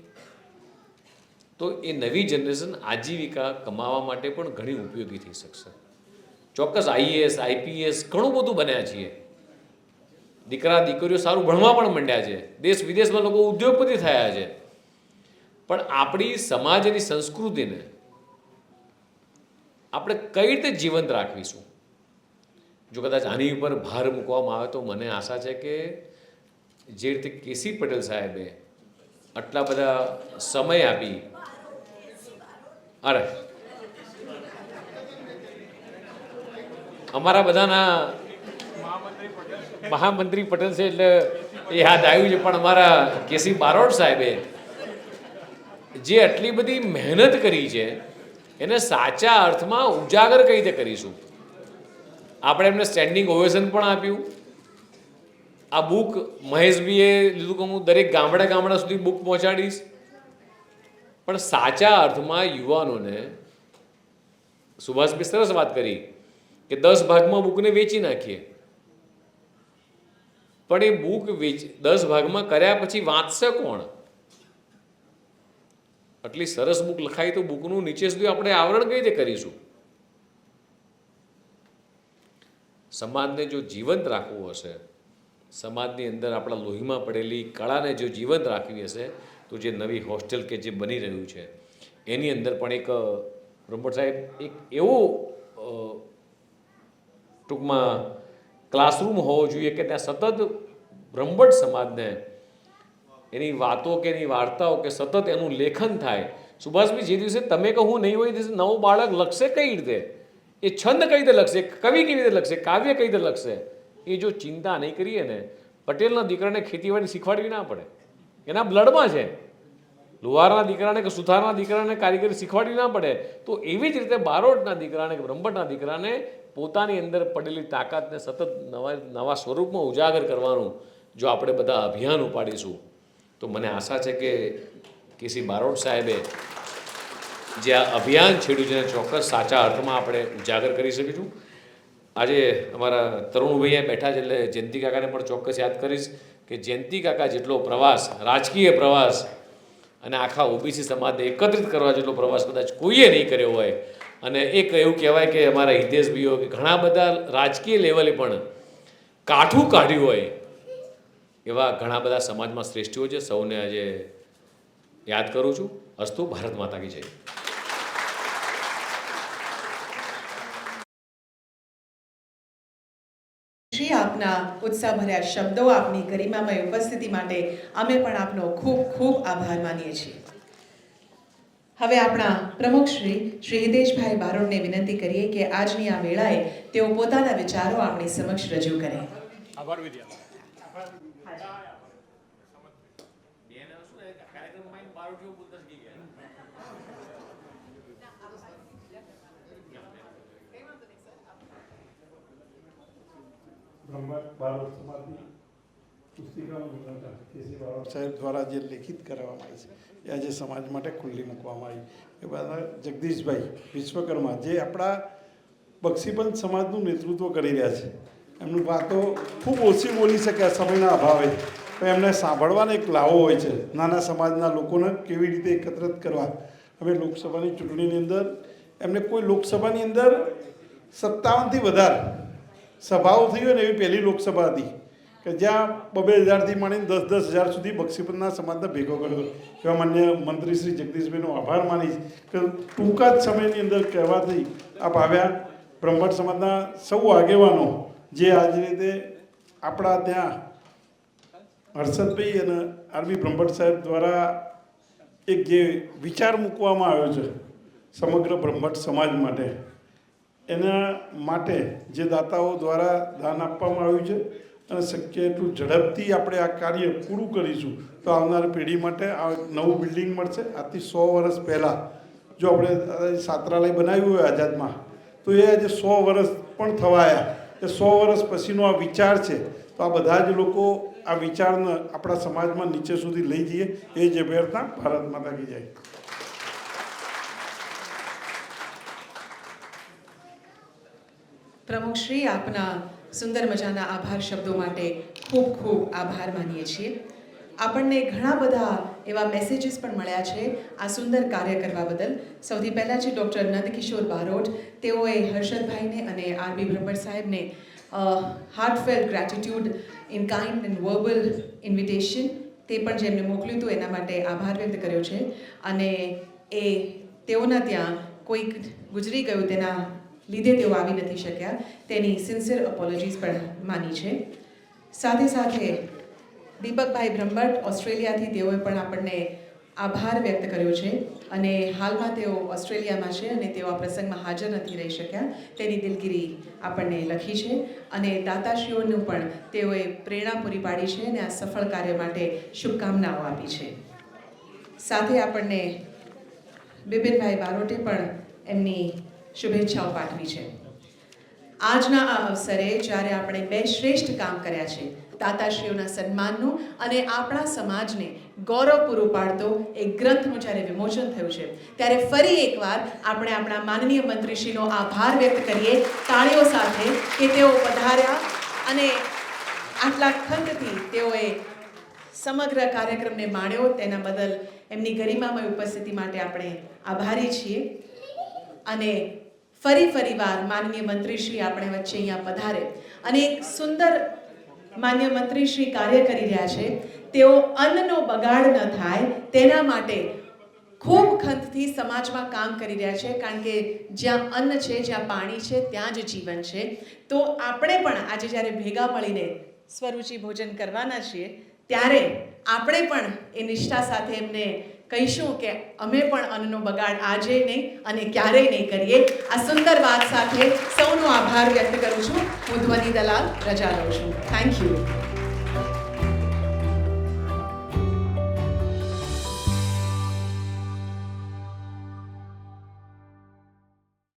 તો એ નવી જનરેશન આજીવિકા કમાવા માટે પણ ઘણી ઉપયોગી થઈ શકશે. ચોક્કસ આઈએએસ, આઈપીએસ ઘણું બધું બન્યા છીએ, દીકરા દીકરીઓ સારું ભણવા પણ માંડ્યા છે, દેશ વિદેશમાં લોકો ઉદ્યોગપતિ થયા છે, પણ આપણી સમાજની સંસ્કૃતિને આપણે કઈ રીતે જીવંત રાખીશું? જો કદાચ આની ઉપર ભાર મૂકવામાં આવે તો મને આશા છે કે જે રીતે કેસી પટેલ સાહેબે આટલા બધા સમય આપી, અરે અમારા બધાના મહામંત્રી પટેલ છે એટલે એ યાદ આવ્યું છે, પણ અમારા કેસી બારોટ સાહેબે જે આટલી બધી મહેનત કરી છે એને સાચા અર્થમાં ઉજાગર કઈ રીતે કરીશું? આપણે એમને સ્ટેન્ડિંગ ઓવેશન પણ આપ્યું. આ બુક મહેશભાઈએ લીધું કે હું દરેક ગામડા સુધી બુક પહોંચાડીશ, પણ સાચા અર્થમાં યુવાનોને, સુભાષભાઈ સરસ વાત કરી કે 10 ભાગમાં બુકને વેચી નાખીએ, પણ એ બુક 10 ભાગમાં કર્યા પછી વાંચશે કોણ? આટલી સરસ બુક લખાઈ તો બુકનું નીચે સુધી આપણે આવરણ કઈ રીતે કરીશું? સમાજને જો જીવંત રાખવું હશે, સમાજની અંદર આપણા લોહીમાં પડેલી કળાને જો જીવંત રાખવી હશે, તો જે નવી હોસ્ટેલ કે જે બની રહ્યું છે એની અંદર પણ એક બ્રહ્મભટ્ટ સાહેબ એક એવો ટૂંકમાં ક્લાસરૂમ હોવો જોઈએ કે ત્યાં સતત બ્રહ્મભટ્ટ સમાજને એની વાતો કે એની વાર્તાઓ કે સતત એનું લેખન થાય. સુભાષભાઈ, જે દિવસે તમે કહું નહીં હોય દિવસે નવું બાળક લખશે કઈ રીતે, એ છંદ કઈ રીતે લખશે, કવિ કેવી રીતે લખશે, કાવ્ય કઈ રીતે લખશે, એ જો ચિંતા નહીં કરીએ ને, પટેલના દીકરાને ખેતીવાડી શીખવાડવી ના પડે, એના બ્લડમાં છે. લુહારના દીકરાને કે સુથારના દીકરાને કારીગરી શીખવાડવી ના પડે. તો એવી જ રીતે બારોટના દીકરાને કે બ્રહ્મભટ્ટના દીકરાને પોતાની અંદર પડેલી તાકાતને સતત નવા સ્વરૂપમાં ઉજાગર કરવાનું જો આપણે બધા અભિયાન ઉપાડીશું તો મને આશા છે કે કેસી બારોટ સાહેબે જે આ અભિયાન છેડ્યું છે એને ચોક્કસ સાચા અર્થમાં આપણે ઉજાગર કરી શકીશું. આજે અમારા તરુણભાઈ બેઠા છે એટલે જયંતિ કાકાને પણ ચોક્કસ યાદ કરીશ કે જયંતિ કાકા જેટલો પ્રવાસ, રાજકીય પ્રવાસ અને આખા ઓબીસી સમાજને એકત્રિત કરવા જેટલો પ્રવાસ કદાચ કોઈએ નહીં કર્યો હોય. અને એક એવું કહેવાય કે અમારા હિતેશભાઈઓ કે ઘણા બધા રાજકીય લેવલે પણ કાઠું કાઢ્યું હોય એવા ઘણા બધા સમાજમાં શ્રેષ્ઠીઓ છે. સૌને આજે યાદ કરું છું. અસ્તુ. ભારત માતા કી જય. શ્રી, આપના ઉત્સાહભર્યા શબ્દો, આપની ગરિમામય ઉપસ્થિતિ માટે અમે પણ આપનો ખૂબ ખૂબ આભાર માનીએ છીએ. હવે આપણા પ્રમુખ શ્રી હિતેશભાઈ બારોટને વિનંતી કરીએ કે આજની આ વેળાએ તેઓ પોતાના વિચારો આપણી સમક્ષ રજૂ કરે. આભાર વિદ્યા. બ્રહ્મભટ્ટ બારોટ સમાજની પુસ્તિકાનું વિમોચન કેસી બારોટ સાહેબ દ્વારા જે લેખિત કરવામાં આવી છે એ આજે સમાજ માટે ખુલ્લી મૂકવામાં આવી. એ બધા જગદીશભાઈ વિશ્વકર્મા જે આપણા બક્ષીપંથ સમાજનું નેતૃત્વ કરી રહ્યા છે, એમની વાતો ખૂબ ઓછી બોલી શક્યા સમયના અભાવે, પણ એમને સાંભળવાનો એક લાવો હોય છે નાના સમાજના લોકોને કેવી રીતે એકત્રિત કરવા. હવે લોકસભાની ચૂંટણીની અંદર એમને કોઈ લોકસભાની અંદર 57થી વધારે સભાઓ થઈ હોય ને એવી પહેલી લોકસભા હતી કે જ્યાં 2,000થી માંડીને 10,000 સુધી બક્ષીપંથના સમાજને ભેગો કર્યો. એવા માન્ય મંત્રી શ્રી જગદીશભાઈનો આભાર માનીશ કે ટૂંકા જ સમયની અંદર કહેવાથી આપ આવ્યા. બ્રહ્મભટ્ટ સમાજના સૌ આગેવાનો જે આજ રીતે આપણા ત્યાં હર્ષદભાઈ અને આરબી બ્રહ્મભટ્ટ સાહેબ દ્વારા એક જે વિચાર મૂકવામાં આવ્યો છે સમગ્ર બ્રહ્મભટ્ટ સમાજ માટે, એના માટે જે દાતાઓ દ્વારા દાન આપવામાં આવ્યું છે અને શક્ય એટલું ઝડપથી આપણે આ કાર્ય પૂરું કરીશું તો આવનારી પેઢી માટે આ નવું બિલ્ડિંગ મળશે. આજથી 100 વર્ષ પહેલાં જો આપણે છાત્રાલય બનાવ્યું હોય આઝાદમાં તો એ આજે 100 વર્ષ પણ થવાયા. એ 100 વર્ષ પછીનો આ વિચાર છે. તો આ બધા જ લોકો આ વિચારને આપણા સમાજમાં નીચે સુધી લઈ જઈએ એ જ અભ્યર્થના. ભારત માતા કી જય. પ્રમુખ શ્રી, આપના સુંદર મજાના આભાર શબ્દો માટે ખૂબ ખૂબ આભાર માનીએ છીએ. આપણને ઘણા બધા એવા મેસેજીસ પણ મળ્યા છે આ સુંદર કાર્ય કરવા બદલ. સૌથી પહેલાં છે ડૉક્ટર નંદકિશોર બારોટ, તેઓએ હર્ષદભાઈને અને આરબી બ્રહ્મભટ્ટ સાહેબને heartfelt gratitude in kind and verbal invitation તે પણ જેમને મોકલ્યું હતું એના માટે આભાર વ્યક્ત કર્યો છે. અને એ તેઓના ત્યાં કોઈક ગુજરી ગયું તેના લીધે તેઓ આવી નથી શક્યા તેની સિન્સિયર અપોલોજીસ પણ માની છે. સાથે સાથે દીપકભાઈ બ્રહ્મભટ્ટ ઓસ્ટ્રેલિયાથી તેઓએ પણ આપણને આભાર વ્યક્ત કર્યો છે અને હાલમાં તેઓ ઓસ્ટ્રેલિયામાં છે અને તેઓ આ પ્રસંગમાં હાજર નથી રહી શક્યા તેની દિલગીરી આપણને લખી છે. અને દાતાશ્રીઓનું પણ તેઓએ પ્રેરણા પૂરી પાડી છે અને આ સફળ કાર્ય માટે શુભકામનાઓ આપી છે. સાથે આપણને બિપિનભાઈ બારોટે પણ એમની શુભેચ્છાઓ પાઠવી છે. આજના આ અવસરે જ્યારે આપણે બે શ્રેષ્ઠ કામ કર્યા છે, દાતાશ્રીઓના સન્માનનું અને આપણા સમાજને ગૌરવ પૂરું પાડતો એક ગ્રંથનું જ્યારે વિમોચન થયું છે, ત્યારે ફરી એકવાર આપણે આપણા માનનીય મંત્રીશ્રીનો આભાર વ્યક્ત કરીએ તાળીઓ સાથે કે તેઓ પધાર્યા અને આટલા ખંતથી તેઓએ સમગ્ર કાર્યક્રમને માણ્યો, તેના બદલ એમની ગરિમામય ઉપસ્થિતિ માટે આપણે આભારી છીએ. અને ફરીવાર માનનીય મંત્રીશ્રી આપણે વચ્ચે અહીંયા પધારે અને એક સુંદર માન્ય મંત્રીશ્રી કાર્ય કરી રહ્યા છે. તેઓ અન્નનો બગાડ ન થાય તેના માટે ખૂબ ખંતથી સમાજમાં કામ કરી રહ્યા છે, કારણ કે જ્યાં અન્ન છે, જ્યાં પાણી છે, ત્યાં જ જીવન છે. તો આપણે પણ આજે જ્યારે ભેગા મળીને સ્વરૂચિ ભોજન કરવાના છીએ ત્યારે આપણે પણ એ નિષ્ઠા સાથે એમને કહીશું કે અમે પણ અન્નનો બગાડ આજે નહીં અને ક્યારેય નહીં કરીએ. આ સુંદર વાત સાથે સૌનો આભાર વ્યક્ત કરું છું. હું ધ્વનિ દલાલ રજા લઉં છું. Thank you.